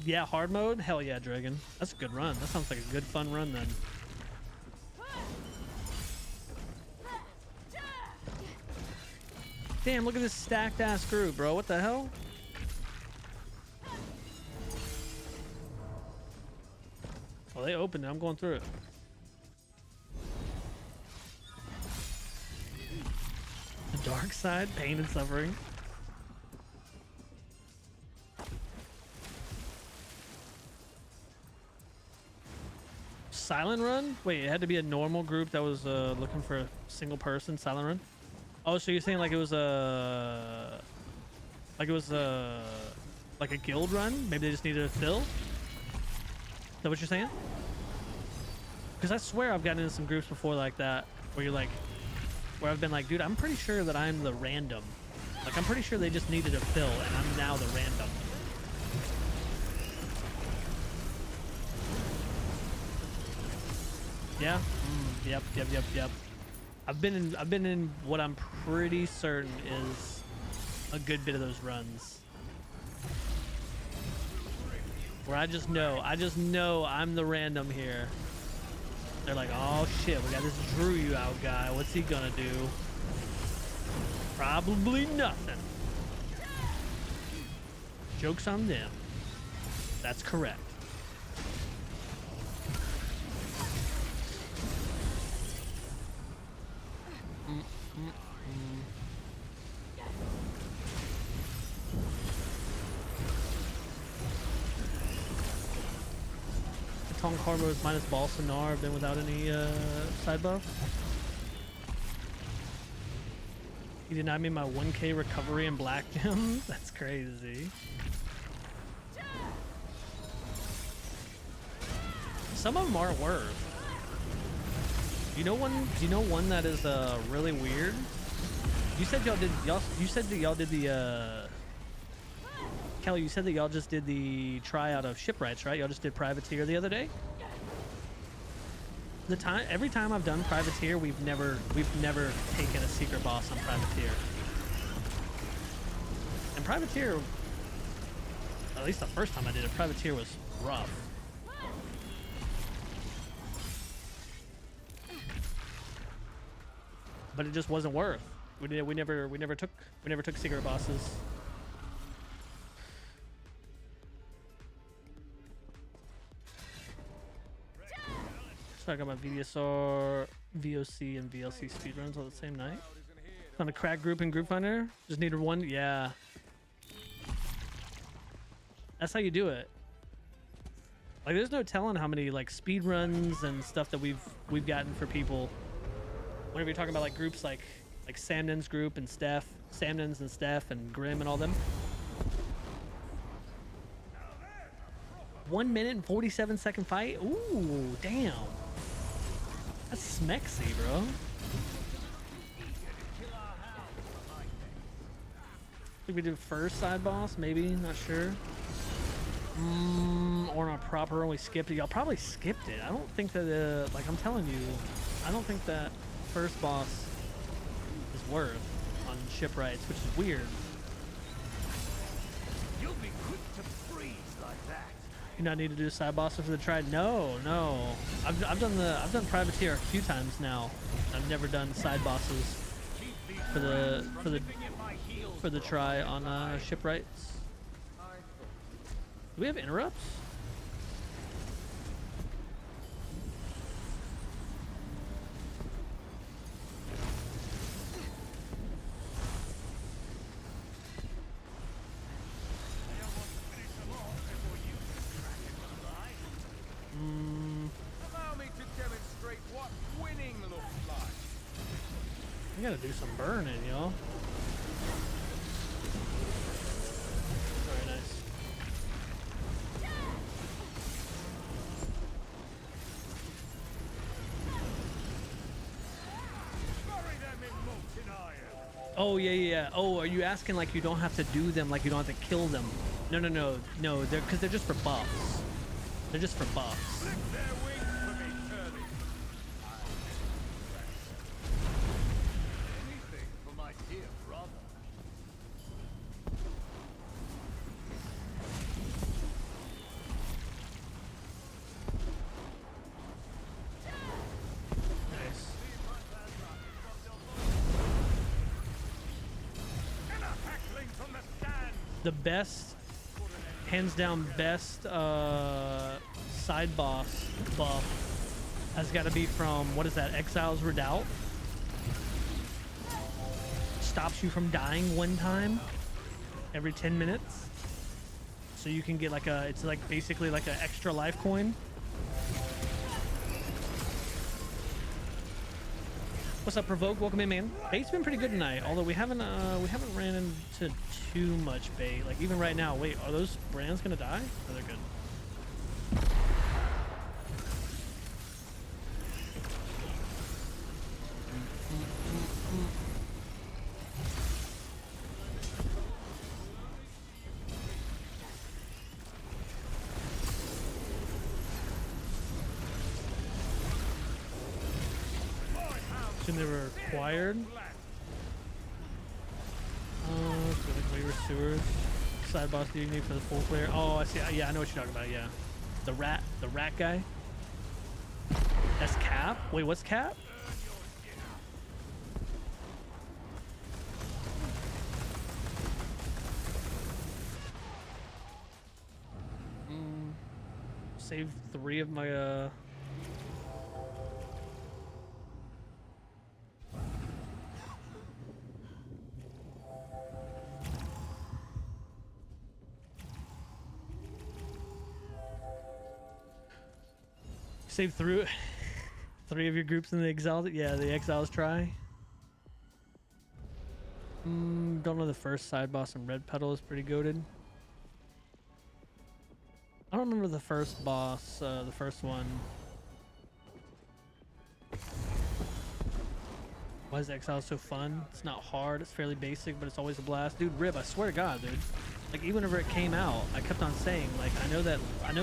Yeah, hard mode? Hell yeah, Dragon. That's a good run. That sounds like a good fun run then. Damn, look at this stacked ass group, bro. What the hell? Oh, they opened it. I'm going through it. The dark side, pain and suffering. Silent run? Wait, it had to be a normal group that was looking for a single person silent run? Oh, so you're saying like it was a like a guild run? Maybe they just needed a fill? Is that what you're saying? Because I swear I've gotten into some groups before like that where you're like, where I've been like, dude, I'm pretty sure that I'm the random. Like I'm pretty sure they just needed a fill and I'm now the random. Yeah. Yep. I've been in what I'm pretty certain is a good bit of those runs where I just know I'm the random here. They're like, oh shit, we got this Drew you out guy. What's he gonna do? Probably nothing. Joke's on them. That's correct. Tong Karma is minus Balsanar, been without any side buff. He denied me my 1k recovery in Black Gem. That's crazy. Some of them aren't worth. You know one that is really weird? You said y'all did the Kelly, you said that y'all just did the tryout of shipwrights, right? Y'all just did privateer the other day. Every time I've done privateer, we've never taken a secret boss on privateer. And privateer, at least the first time I did it, privateer was rough. But it just wasn't worth. We never took secret bosses. So I got my VSR, VOC, and VLC speedruns all the same night. On a crack group in Group Finder. Just needed one. Yeah. That's how you do it. Like, there's no telling how many like speedruns and stuff that we've gotten for people. Whenever you're talking about like groups like Samnen's group and Samnen's and Steph and Grim and all them. 1 minute and 47-second fight. Ooh, damn. That's smexy, bro. I think we did first side boss, maybe, not sure. Or not proper, we skipped it. Y'all probably skipped it. I don't think that, like I'm telling you, I don't think that first boss is worth on shipwrights, which is weird. You'll be quick to freeze like that. You not need to do side bosses for the try? No. I've done privateer a few times now. I've never done side bosses for the try on shipwrights. Do we have interrupts? Allow me to demonstrate what winning looks like. We gotta do some burning, y'all. Very nice. Bury them Oh yeah, yeah, yeah. Oh, are you asking like you don't have to do them, like you don't have to kill them? No, no, no, no. They're because they're just for buffs. They're just for buffs. Nice. The best, hands down best side boss buff has got to be from, what is that, Exile's Redoubt. Stops you from dying one time every 10 minutes. So you can get like a, it's like basically like an extra life coin. What's up, Provoke? Welcome in, man. Bait's been pretty good tonight, although we haven't ran into too much bait. Like even right now, wait, are those brands gonna die? Oh, they're good. Assume they were acquired. So like Waver Sewers. Side boss do you need for the full player? Oh, I see. Yeah, I know what you're talking about. Yeah, the rat guy. That's Cap. Wait, what's Cap? Save 3 of my save through 3 of your groups in the exiles. Yeah, the exiles try. Don't know, the first side boss in Red Petal is pretty goated. I don't remember the first boss, the first one. Why is Exile so fun? It's not hard, it's fairly basic, but it's always a blast. Dude, Rib, I swear to God, dude. Like, even whenever it came out, I kept on saying, like, I know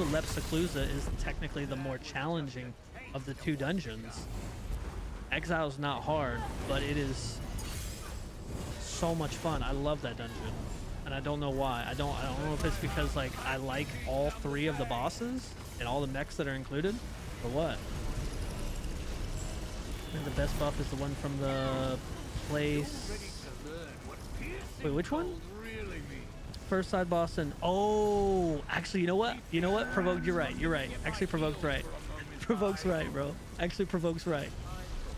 Lep Seclusa is technically the more challenging of the 2 dungeons. Exile's not hard, but it is so much fun. I love that dungeon. And I don't know why. I don't know if it's because like I like all 3 of the bosses and all the mechs that are included, or what. I think the best buff is the one from the place. Wait, which one? First side boss and oh, actually, you know what? You know what? Provoked, you're right. You're right. Actually, Provoked's right. Provoke's right, bro. Actually, Provoke's right.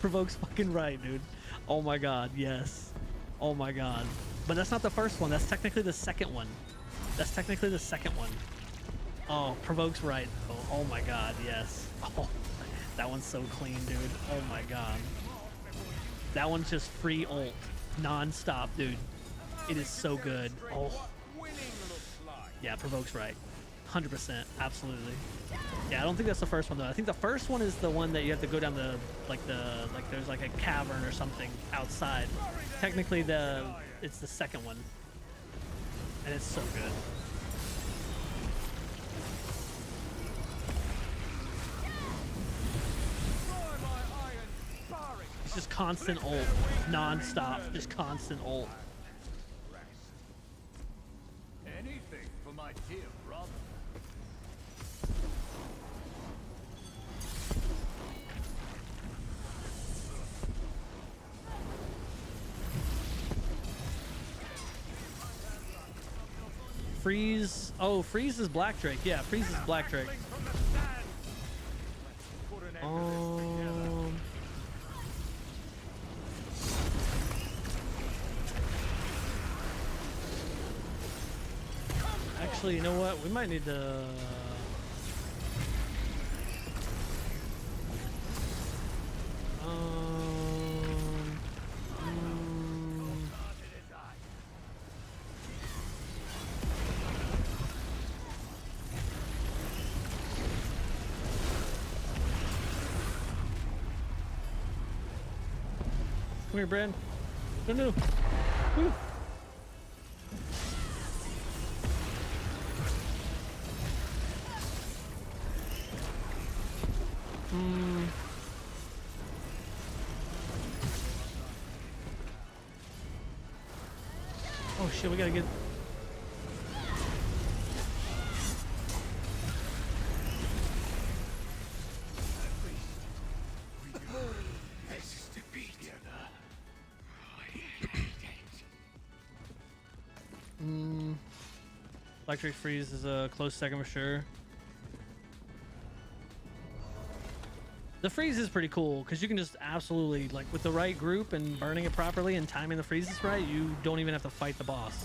Provoke's fucking right, dude. Oh my God, yes. Oh my God. But that's not the first one. That's technically the second one. That's technically the second one. Oh, Provoke's right. Oh my God, yes. Oh, that one's so clean, dude. Oh my God. That one's just free ult. Non-stop, dude. It is so good. Oh. Yeah, Provoke's right. 100%. Absolutely. Yeah, I don't think that's the first one, though. I think the first one is the one that you have to go down the, like there's like a cavern or something outside. Technically, it's the second one. And it's so good. It's just constant ult. Non-stop. Just constant ult. Anything for my dear brother. Freeze. Oh, Freeze is Black Drake. Yeah, Freeze is Black Drake. Actually, you know what? We might need to. Come here, Brand. No, no. Woo. Oh shit, we gotta get. Electric freeze is a close second for sure. The freeze is pretty cool because you can just absolutely, like, with the right group and burning it properly and timing the freezes right, you don't even have to fight the boss.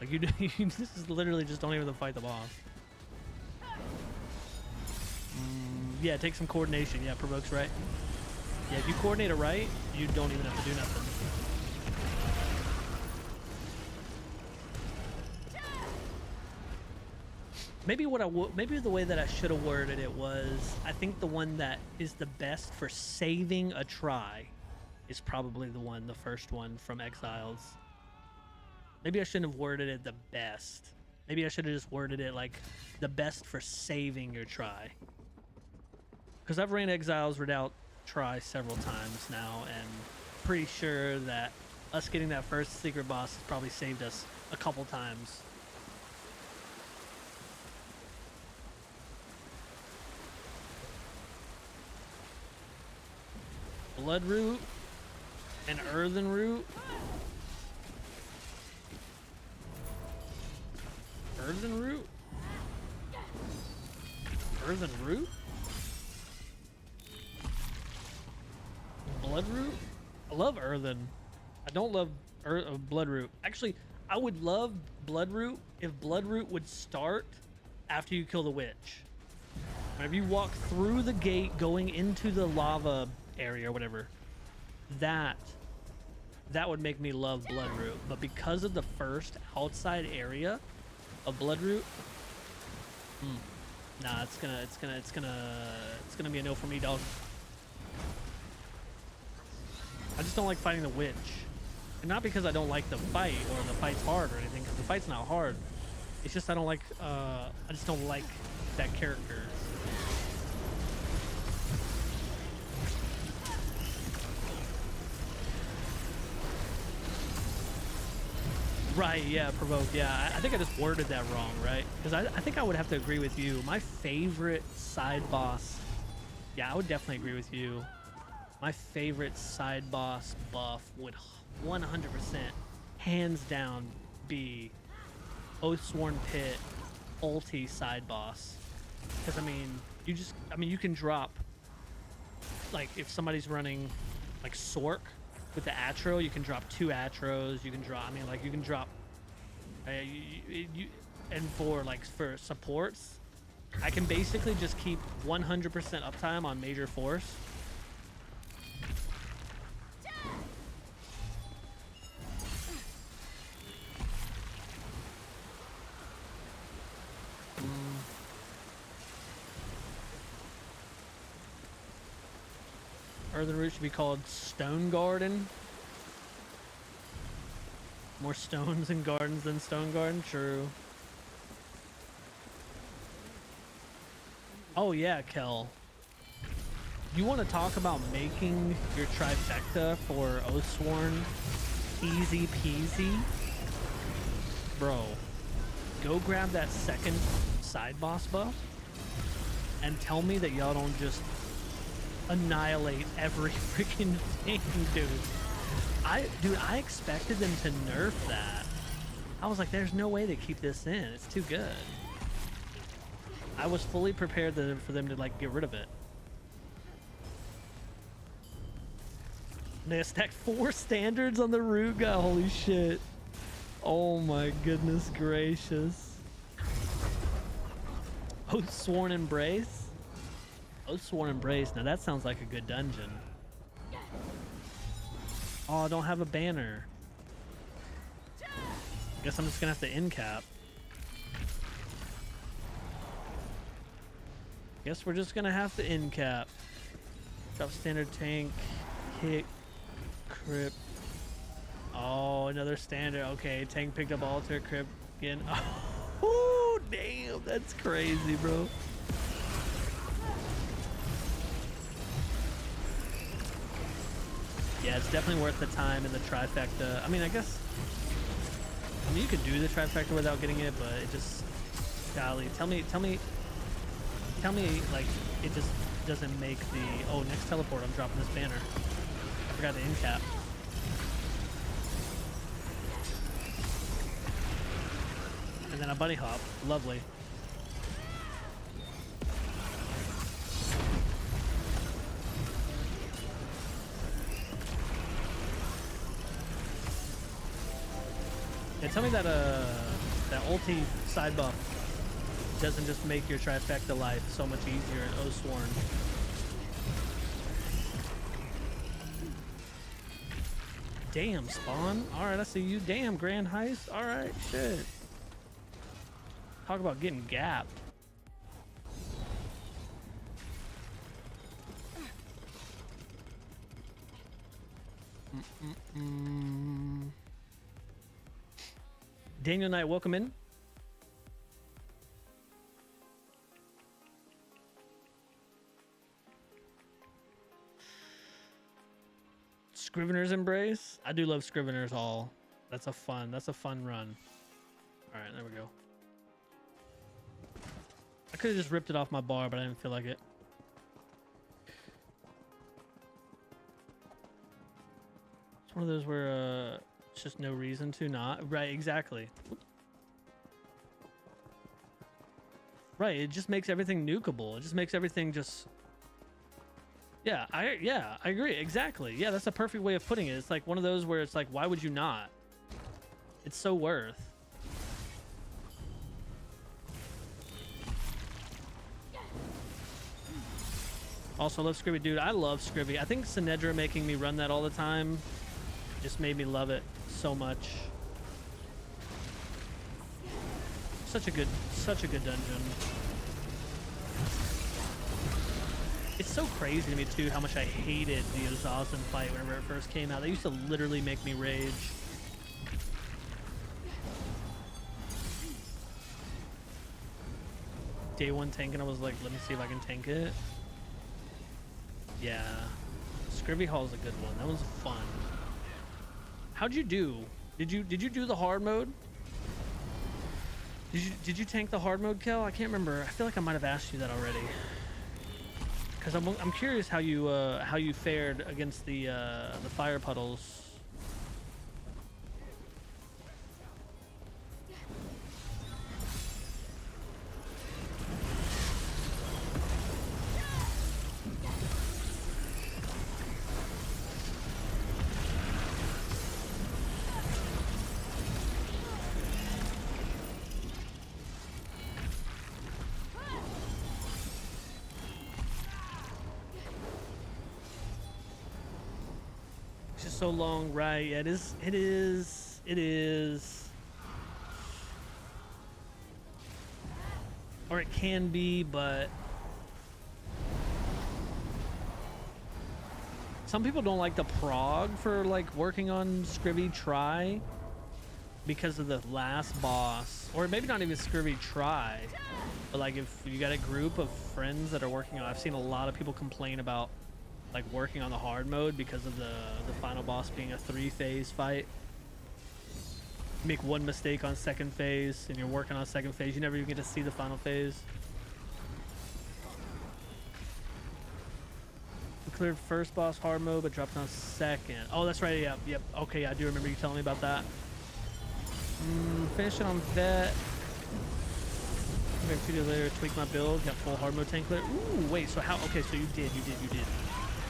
Like, you this is literally just don't even have to fight the boss. Yeah, take some coordination. Yeah, provokes right. Yeah, if you coordinate it right, you don't even have to do nothing. Maybe maybe the way that I should have worded it was, I think the one that is the best for saving a try is probably the first one from Exiles. Maybe I shouldn't have worded it the best. Maybe I should have just worded it like the best for saving your try. Because I've ran Exiles without try several times now, and pretty sure that us getting that first secret boss has probably saved us a couple times. Blood root and earthen root. Earthen root? Earthen root? Blood root? I love earthen. I don't love blood root. Actually, I would love blood root if blood root would start after you kill the witch. Whenever you walk through the gate going into the lava area or whatever, that would make me love blood root. But because of the first outside area of blood root, nah, it's gonna be a no for me, dog. I just don't like fighting the witch, and not because I don't like the fight or the fight's hard or anything, because the fight's not hard. It's just I don't like I just don't like that character. Right, yeah, provoke. Yeah, I think I just worded that wrong, right? Because I think I would have to agree with you. My favorite side boss, yeah, I would definitely agree with you. My favorite side boss buff would 100%, hands down, be Oathsworn Pit ulti side boss. Because, I mean, you can drop, like, if somebody's running, like, Sork, with the Atro, you can drop 2 Atros. You can drop, I mean, like, you can drop, and for supports, I can basically just keep 100% uptime on major force. Earthen root should be called Stone Garden. More stones and gardens than Stone Garden, true. Oh yeah, Kel. You want to talk about making your trifecta for Oathsworn easy peasy? Bro, go grab that second side boss buff and tell me that y'all don't just annihilate every freaking thing, dude. I expected them to nerf that. I was like, there's no way they keep this in. It's too good. I was fully prepared for them to, like, get rid of it. They stacked 4 standards on the root guy. Holy shit. Oh my goodness gracious. Oathsworn Embrace? Oathsworn Embrace. Now that sounds like a good dungeon. Oh, I don't have a banner. Guess I'm just gonna have to end cap. Guess we're just gonna have to end cap. Drop standard tank Hit. Crypt. Oh, another standard. Okay, tank picked up altar. Crypt again. Oh, damn. That's crazy, bro. Yeah, it's definitely worth the time and the trifecta. I mean, I guess... I mean, you could do the trifecta without getting it, but it just... Golly, tell me, like, it just doesn't make the... Oh, next teleport, I'm dropping this banner. I forgot the end cap. And then a bunny hop. Lovely. Yeah, tell me that that ulti side buff doesn't just make your trifecta life so much easier in Oathsworn. Damn, Spawn. Alright, I see you. Damn, Grand Heist. Alright, shit. Talk about getting gapped. Daniel Knight, welcome in. Scrivener's Embrace. I do love Scrivener's Hall. That's a fun run. All right, there we go. I could have just ripped it off my bar, but I didn't feel like it. It's one of those where it's just no reason to not. Right, exactly. Right, it just makes everything nukeable. It just makes everything just... Yeah, I agree. Exactly. Yeah, that's a perfect way of putting it. It's like one of those where it's like, why would you not? It's so worth. Also love Scribby, dude. I love Scribby. I think Sinedra making me run that all the time just made me love it so much. Such a good dungeon. It's so crazy to me too how much I hated the Azazin fight whenever it first came out. They used to literally make me rage. Day one tanking, I was like, let me see if I can tank it. Yeah, Scribby Hall's a good one. That was fun. How'd you do? Did you do the hard mode? Did you tank the hard mode, Kel? I can't remember. I feel like I might have asked you that already. Because I'm curious how you fared against the fire puddles. So long, right? Yeah, it is, or it can be, but some people don't like the prog for like working on Scribby Try because of the last boss, or maybe not even Scribby Try, but like if you got a group of friends that are working on, I've seen a lot of people complain about like working on the hard mode because of the final boss being a 3-phase fight. Make one mistake on second phase and you're working on second phase, you never even get to see the final phase. We cleared first boss hard mode but dropped on second. Oh, that's right. Yep. Okay, I do remember you telling me about that. Finish it on vet. Maybe 2 days later, tweak my build, got full hard mode tank clear. Ooh, wait, so how? Okay, so you did.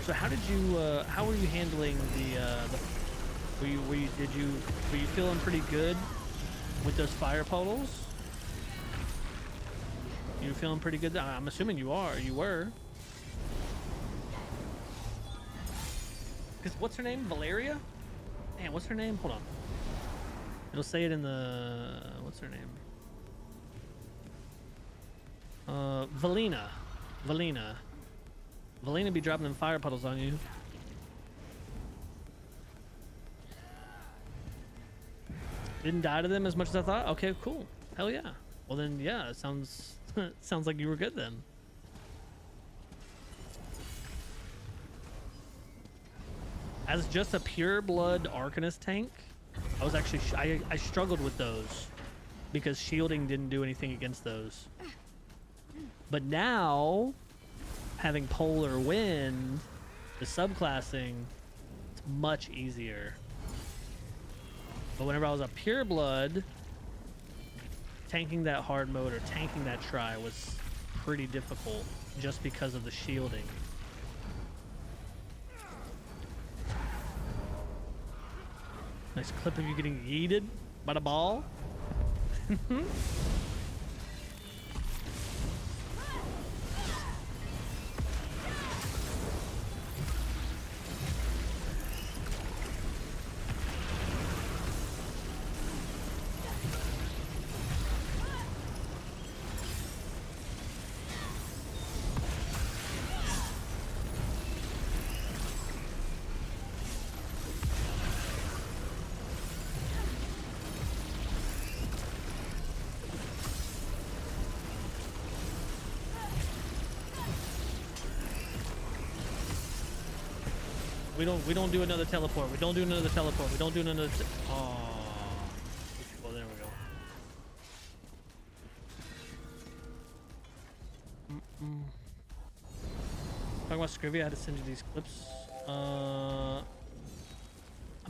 So how did you? How were you handling were you feeling pretty good with those fire puddles? You feeling pretty good? I'm assuming you are. You were. Because what's her name? Valeria? Man, what's her name? Hold on. It'll say it in the. What's her name? Valina be dropping them fire puddles on you. Didn't die to them as much as I thought. Okay, cool. Hell yeah. Well then, yeah, it sounds sounds like you were good then. As just a pure blood Arcanist tank, I was actually I struggled with those because shielding didn't do anything against those. But now, having polar wind, the subclassing, it's much easier. But whenever I was a pure blood, tanking that hard mode or tanking that try was pretty difficult just because of the shielding. Nice clip of you getting yeeted by the ball. We don't do another teleport. We don't do another teleport. We don't do another. Oh. Well, there we go. Talking about Scrivy, I had to send you these clips.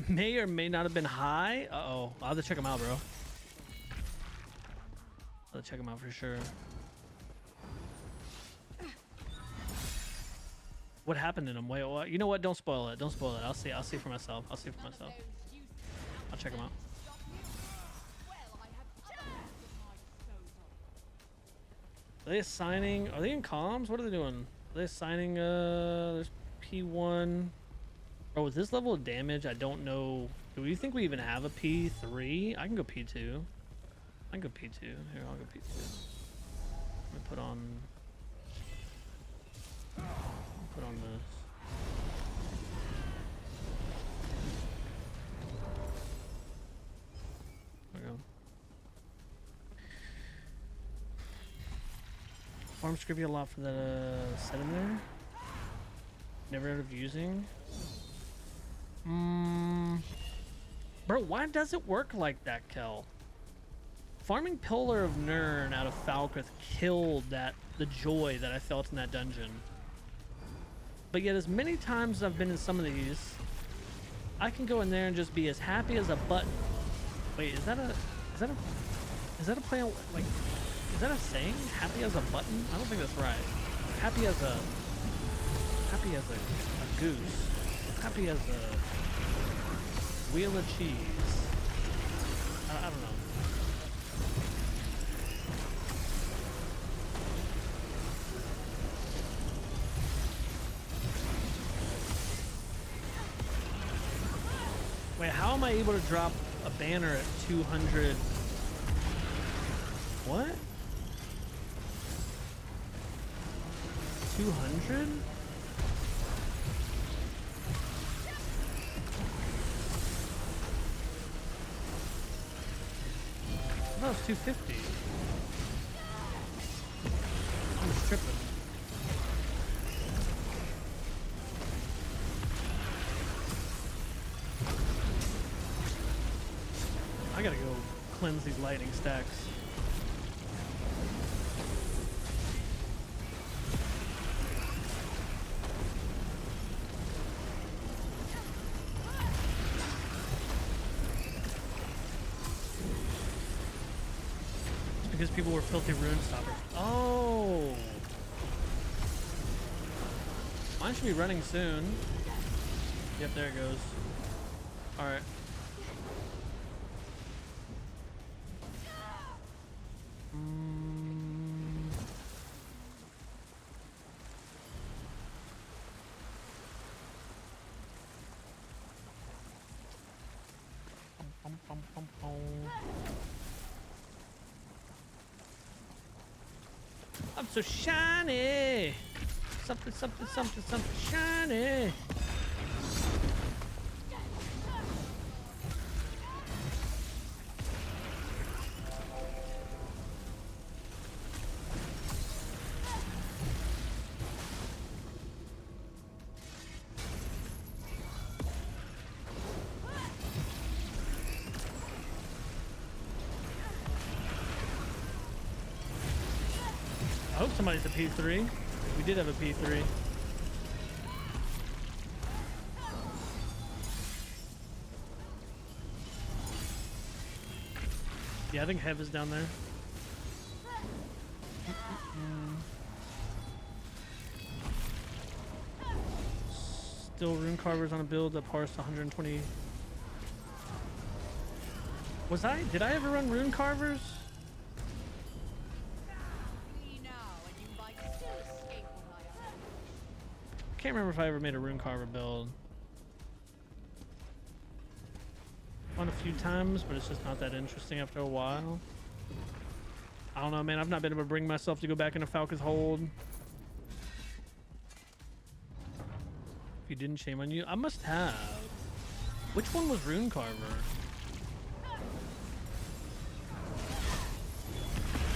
May or may not have been high. Uh-oh. I'll have to check them out, bro. I'll have to check them out for sure. What happened in them? Wait, what? You know what? Don't spoil it. Don't spoil it. I'll see. I'll see for myself. I'll see for myself. I'll check them out. Are they assigning? Are they in comms? What are they doing? Are they assigning? There's P1. Oh, with this level of damage, I don't know. Do we think we even have a P3? I can go P2. I can go P2. Here, I'll go P2. Let me put on. Put on this. There we go. Farm Scrivy a lot for the set in there. Never heard of using. Bro, why does it work like that, Kel? Farming Pillar of Nirn out of Falkreath killed the joy that I felt in that dungeon. But yet, as many times as I've been in some of these, I can go in there and just be as happy as a button. Wait, is that a play on, like, is that a saying? Happy as a button? I don't think that's right. Happy as a goose. Happy as a wheel of cheese. I don't know. Wait, how am I able to drop a banner at 200? What? 200? I thought it was 250. I'm just tripping. I gotta go cleanse these lightning stacks. It's because people were filthy rune stoppers. Oh! Mine should be running soon. Yep, there it goes. Alright. I'm so shiny. Something, something, something, something shiny. somebody's a P3. We did have a P3. Yeah, I think Hev is down there. Still rune carvers on a build that parsed 120. Did I ever run rune carvers? I can't remember if I ever made a rune carver build. Won a few times, but it's just not that interesting after a while. I don't know, man. I've not been able to bring myself to go back into Falca's Hold. If you didn't, shame on you. I must have. Which one was rune carver?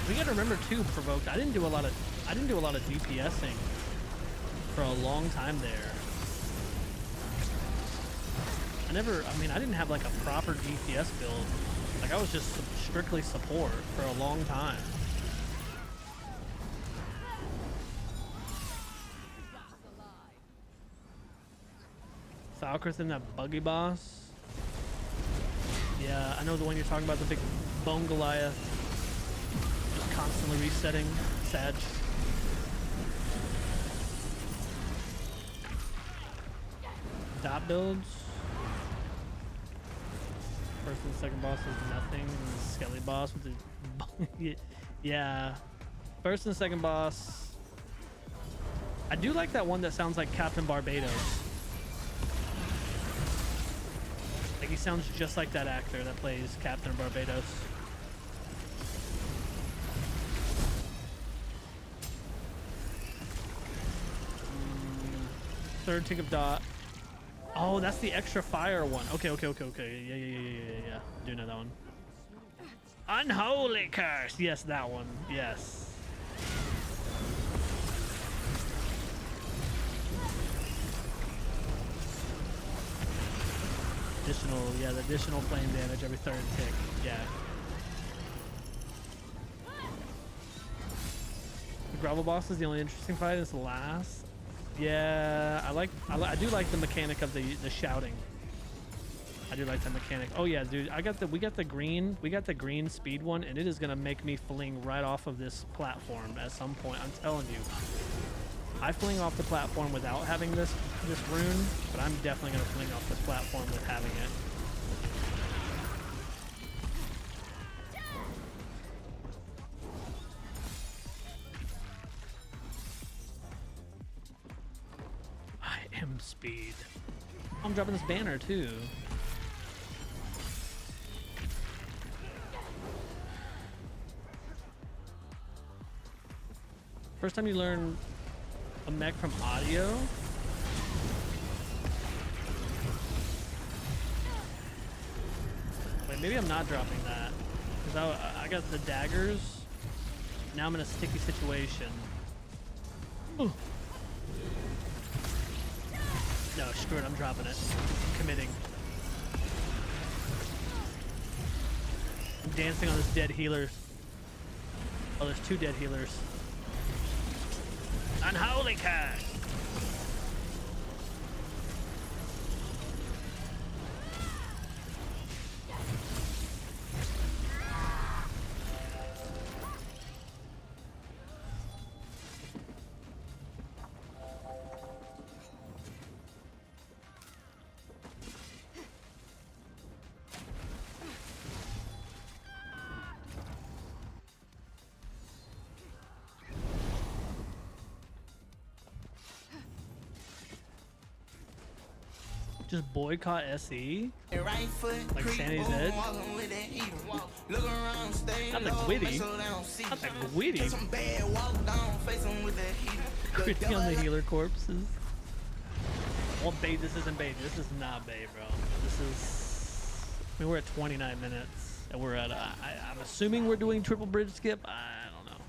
We gotta remember too, provoked. I didn't do a lot of DPSing for a long time there. I didn't have like a proper DPS build. Like I was just strictly support for a long time. Falkrith in that buggy boss. Yeah, I know the one you're talking about, the big bone Goliath. Just constantly resetting. Sag. Dot builds. First and second boss is nothing. And the Skelly boss with the yeah. First and second boss. I do like that one that sounds like Captain Barbados. Like he sounds just like that actor that plays Captain Barbados. Third tick of dot. Oh, that's the extra fire one. Okay. Yeah. Do know that one. Unholy curse. Yes, that one. Yes. The additional flame damage every third tick. Yeah. The gravel boss is the only interesting fight. It's the last. Yeah, I do like the mechanic of the shouting. I do like the mechanic. Oh yeah, dude, we got the green speed one, and it is gonna make me fling right off of this platform at some point. I'm telling you. I fling off the platform without having this rune, but I'm definitely gonna fling off this platform with having it. Speed. I'm dropping this banner too. First time you learn a mech from audio. Wait, maybe I'm not dropping that because I got the daggers. Now I'm in a sticky situation. Ooh. No, screw it, I'm dropping it. I'm committing. I'm dancing on this dead healer. Oh, there's two dead healers. Unholy curse! Just boycott SE? Like Sandy's Edge? Not the Gwitty. Not the Gwitty. Gritty on the healer corpses. Well, bait, this isn't bait. This is not bait, bro. This is... I mean, we're at 29 minutes. And we're at... I'm assuming we're doing triple bridge skip. I don't know.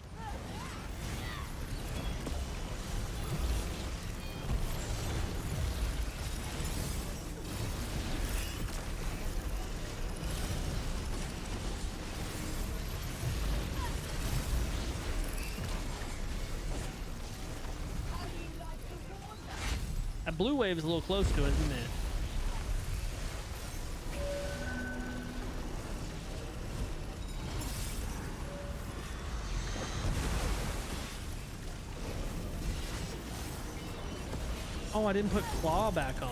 That blue wave is a little close to it, isn't it? Oh, I didn't put claw back on.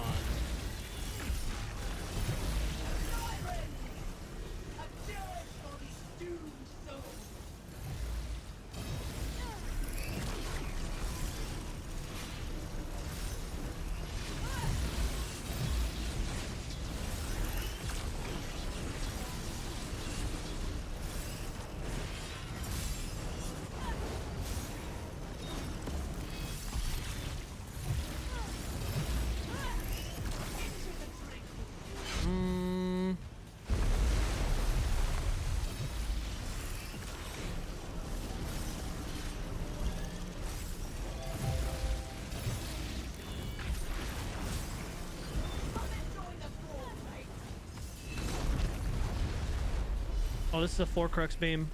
Oh, this is a 4 crux beam.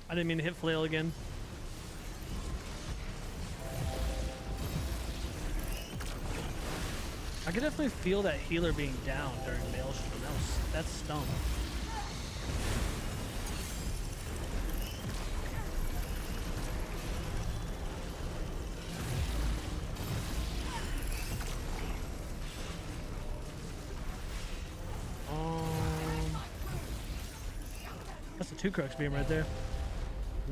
I didn't mean to hit flail again. I could definitely feel that healer being down during Maelstrom. That's stunk. That's a 2 crux beam right there.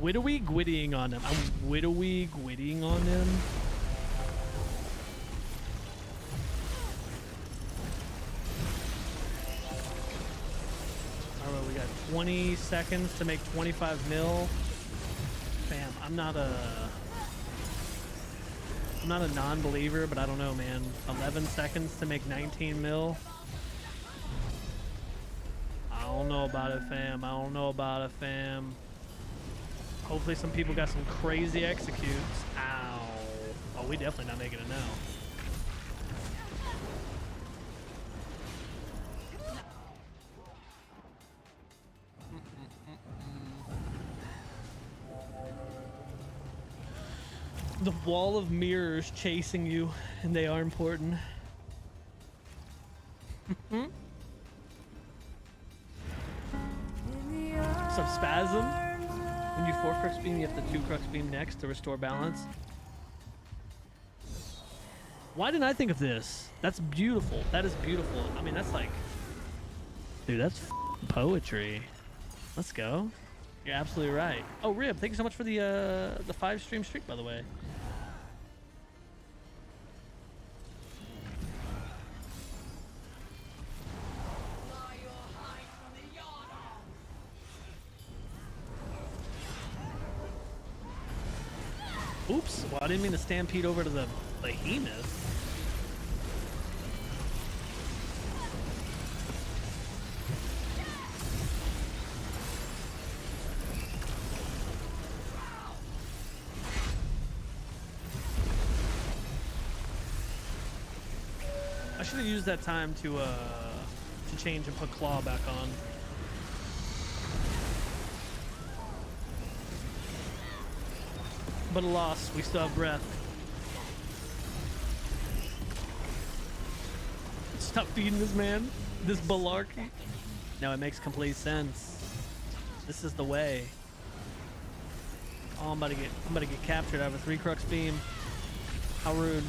Widowy gwittying on him. I'm widowy gwittying on him. Alright, we got 20 seconds to make 25 mil. Fam, I'm not a non-believer, but I don't know, man. 11 seconds to make 19 mil. I don't know about it, fam. I don't know about it, fam. Hopefully some people got some crazy executes. Ow. Oh, we definitely not making it now. The wall of mirrors chasing you, and they are important. Some spasm. When you 4 crux beam, you have the 2 crux beam next to restore balance. Why didn't I think of this? That's beautiful. That is beautiful. I mean, that's like, dude, that's poetry. Let's go. You're absolutely right. Oh, Rib, thank you so much for the 5 stream streak, by the way. Oops, well, I didn't mean to stampede over to the behemoth. I should have used that time to change and put claw back on. But alas, we still have breath. Stop feeding this man, this balarky. No, it makes complete sense. This is the way. Oh, I'm about to get captured out of a 3 crux beam. How rude.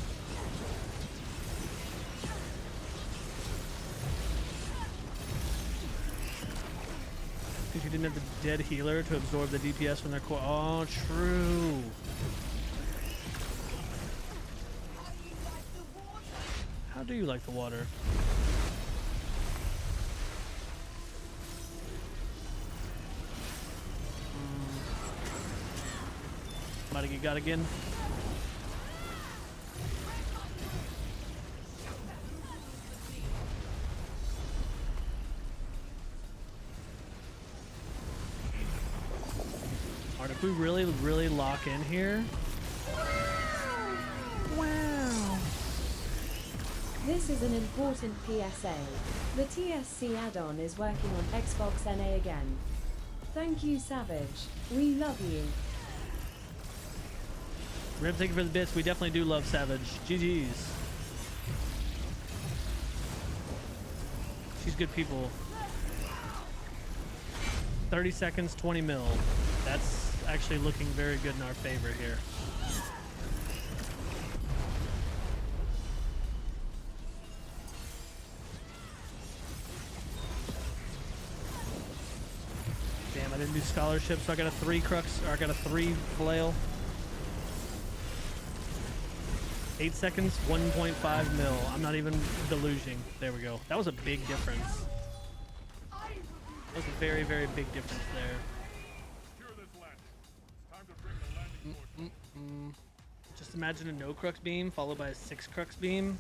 Because you didn't have the dead healer to absorb the DPS from their core. Oh, true. How do you like the water? About to get got again. Alright, if we really lock in here. Wow. This is an important PSA. The TSC add-on is working on Xbox NA again. Thank you, Savage. We love you. Rib, thank you for the bits. We definitely do love Savage. GG's. She's good people. 30 seconds, 20 mil. That's actually looking very good in our favor here. Damn, I didn't do scholarship, so I got a 3 crux, or I got a 3 flail. 8 seconds, 1.5 mil. I'm not even deluging. There we go. That was a big difference. That was a very, very big difference there. Just imagine a no crux beam followed by a 6 crux beam.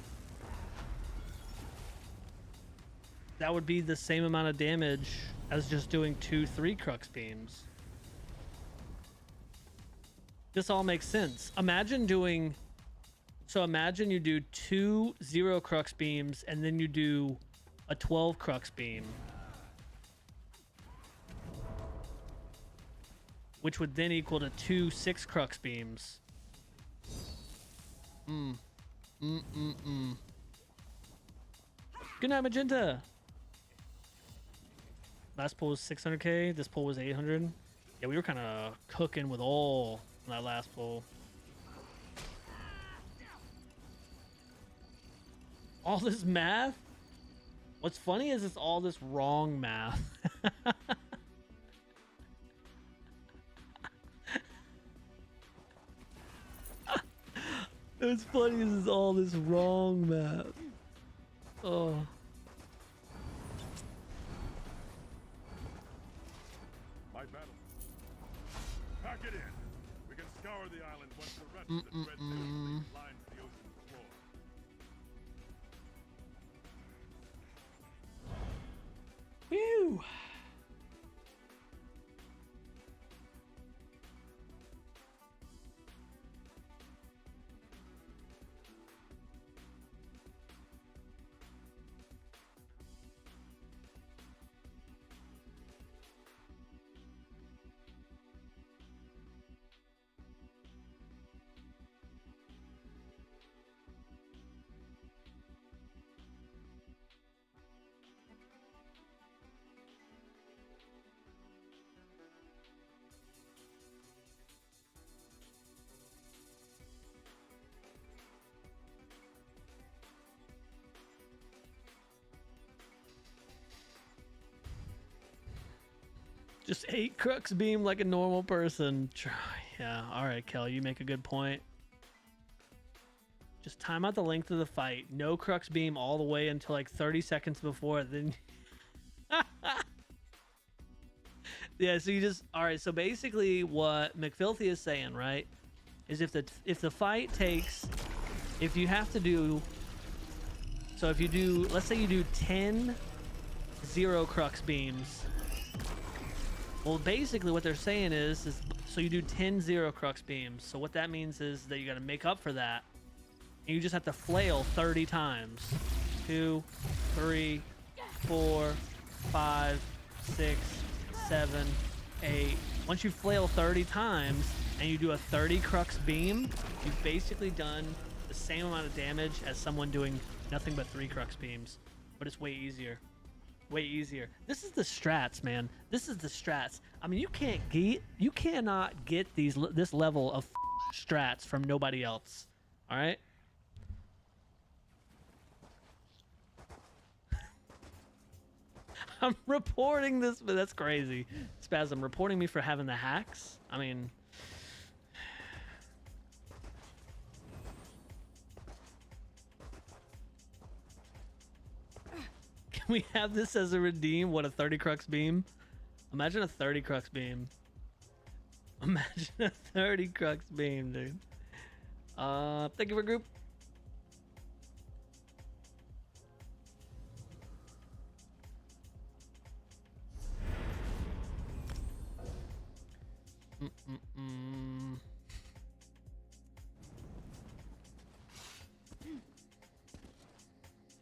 That would be the same amount of damage as just doing 2 3 crux beams. This all makes sense. Imagine doing, so imagine you do 2 0 crux beams and then you do a 12 crux beam, which would then equal to 2 6 crux beams. Good night, Magenta. Last pull was 600k. This pull was 800. Yeah, we were kind of cooking with all in that last pull. All this math? What's funny is it's all this wrong math. What's funny is it's all this wrong math. Oh. My battle. Pack it in. We can scour the island once the rest of the dread fleet lines the ocean floor. Whew. Just 8 crux beam like a normal person. Yeah, alright, Kel, you make a good point. Just time out the length of the fight. No crux beam all the way until like 30 seconds before, then... Yeah, so you just... Alright, so basically what McFilthy is saying, right, is if the fight takes... If you have to do... So if you do... Let's say you do 10 0 crux beams... Well, basically what they're saying is so you do 10 0 crux beams. So what that means is that you got to make up for that. And you just have to flail 30 times. 2, 3, 4, 5, 6, 7, 8. Once you flail 30 times and you do a 30 crux beam, you've basically done the same amount of damage as someone doing nothing but 3 crux beams. But it's way easier. Way easier. This is the strats, man. This is the strats. I mean, you cannot get this level of strats from nobody else. All right. I'm reporting this, but that's crazy. Spasm reporting me for having the hacks. I mean, can we have this as a redeem? What, a 30 crux beam? Imagine a 30 crux beam. Imagine a 30 crux beam, dude. Thank you for group.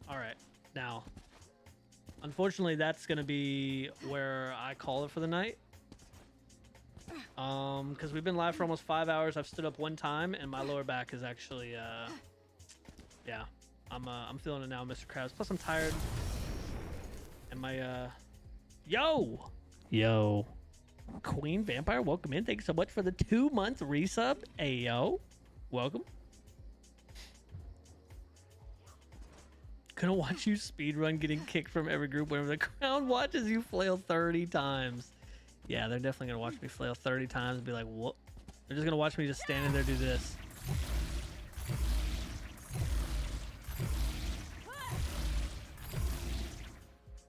All right, now, unfortunately, that's gonna be where I call it for the night. Because we've been live for almost 5 hours. I've stood up one time, and my lower back is actually, yeah, I'm feeling it now, Mr. Krabs. Plus, I'm tired. And my yo, Queen Vampire, welcome in. Thanks so much for the 2-month resub. Ayo, welcome. Gonna watch you speedrun getting kicked from every group whenever the crowd watches you flail 30 times. Yeah, they're definitely gonna watch me flail 30 times and be like, what? They're just gonna watch me just standing there do this.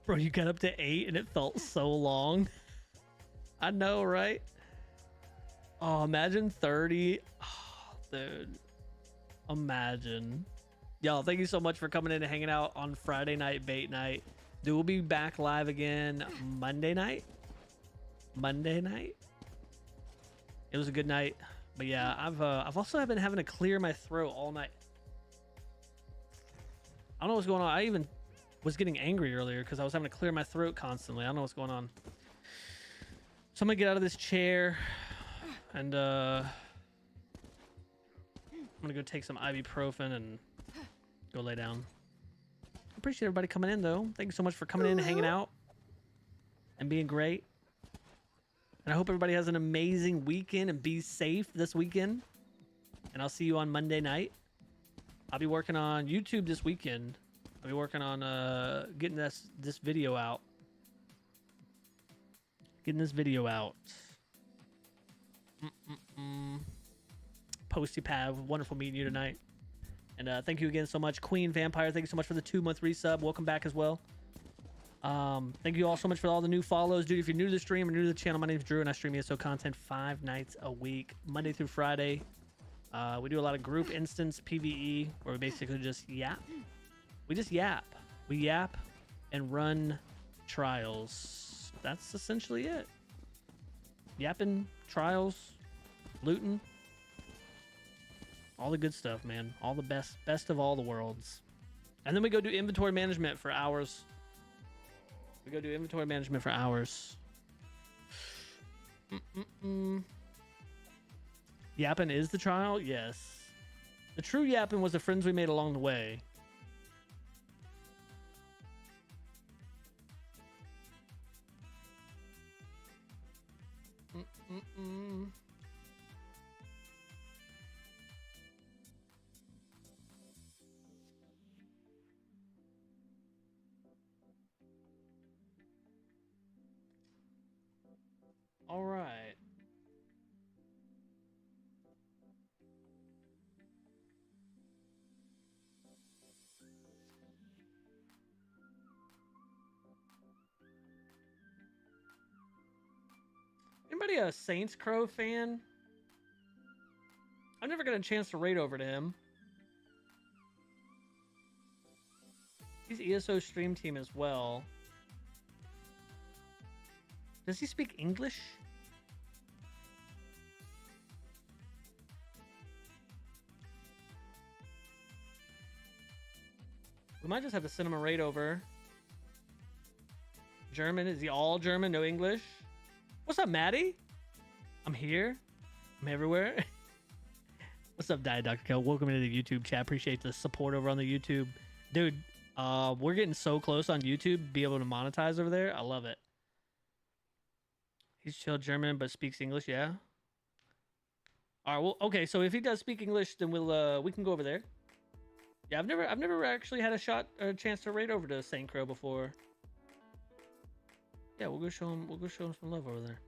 Bro, you got up to 8 and it felt so long. I know, right? Oh, imagine 30. Oh, dude. Imagine. Y'all, thank you so much for coming in and hanging out on Friday night bait night. Dude, we'll be back live again Monday night. It was a good night. But yeah, I've also been having to clear my throat all night. I don't know what's going on. I even was getting angry earlier because I was having to clear my throat constantly. I don't know what's going on. So I'm gonna get out of this chair and I'm gonna go take some ibuprofen and go lay down. I appreciate everybody coming in though. Thank you so much for coming in and hanging out and being great. And I hope everybody has an amazing weekend and be safe this weekend. And I'll see you on Monday night. I'll be working on YouTube this weekend. I'll be working on getting this video out. Posty Pav, wonderful meeting you tonight. And thank you again so much, Queen Vampire. Thank you so much for the 2-month resub. Welcome back as well. Thank you all so much for all the new follows, dude. If you're new to the stream or new to the channel, my name is Drew and I stream ESO content 5 nights a week, Monday through Friday. We do a lot of group instance PvE where we basically just yap. We just yap. We yap and run trials. That's essentially it. Yapping, trials, looting, all the good stuff, man. All the best of all the worlds. And then we go do inventory management for hours. Yapping is the trial? Yes. The true yapping was the friends we made along the way. All right. Anybody a Saints Crow fan? I've never got a chance to raid over to him. He's ESO stream team as well. Does he speak English? We might just have to send him a raid over. German? Is he all German? No English? What's up, Maddie? I'm here. I'm everywhere. What's up, Diet Dr. Kel? Welcome into the YouTube chat. Appreciate the support over on the YouTube. Dude, we're getting so close on YouTube. Be able to monetize over there. I love it. He's chill German, but speaks English. Yeah. All right. Well, okay. So if he does speak English, then we can go over there. Yeah, I've never actually had a chance to raid over to Saint Crow before. Yeah, we'll go show him some love over there.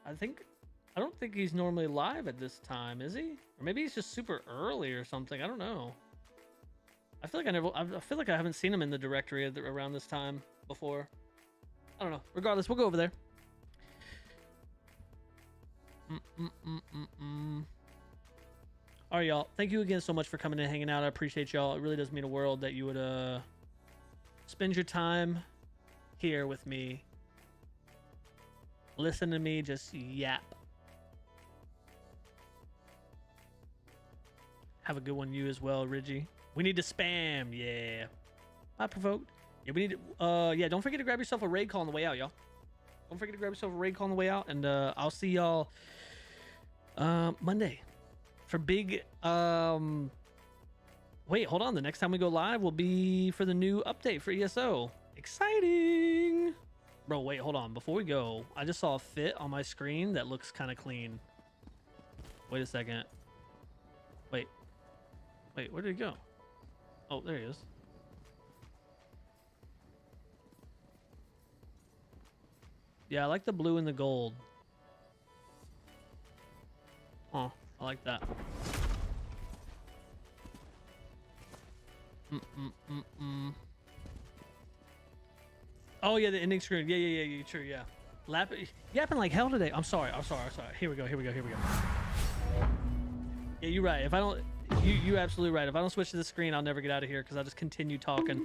I don't think he's normally live at this time, is he? Or maybe he's just super early or something. I don't know. I feel like I haven't seen him in the directory around this time before. I don't know. Regardless, we'll go over there. All right, y'all. Thank you again so much for coming and hanging out. I appreciate y'all. It really does mean a world that you would spend your time here with me. Listen to me just yap. Have a good one, you as well, Ridgie. We need to spam, yeah. I provoked. Yeah, we need to, yeah, don't forget to grab yourself a raid call on the way out, y'all. Don't forget to grab yourself a raid call on the way out, and I'll see y'all Monday for big Wait, hold on. The next time we go live will be for the new update for ESO. Exciting. Bro, wait, hold on. Before we go, I just saw a fit on my screen that looks kind of clean. Wait a second. Wait, where did he go? Oh, there he is. Yeah, I like the blue and the gold. Oh, I like that. Oh yeah, the ending screen. Yeah, true, yeah. Yapping like hell today. I'm sorry. Here we go. Yeah, you're right. If I don't, you're absolutely right. If I don't switch to the screen, I'll never get out of here because I'll just continue talking.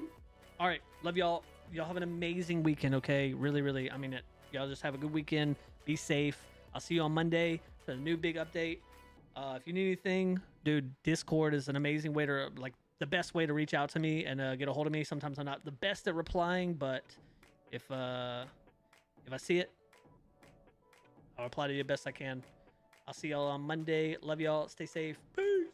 All right, love y'all. Y'all have an amazing weekend, okay? Really, I mean it. Y'all just have a good weekend. Be safe. I'll see you on Monday for the new big update. If you need anything, dude, Discord is an amazing way to, like, the best way to reach out to me and get a hold of me. Sometimes I'm not the best at replying, but if I see it, I'll reply to you best I can. I'll see y'all on Monday. Love y'all. Stay safe. Peace.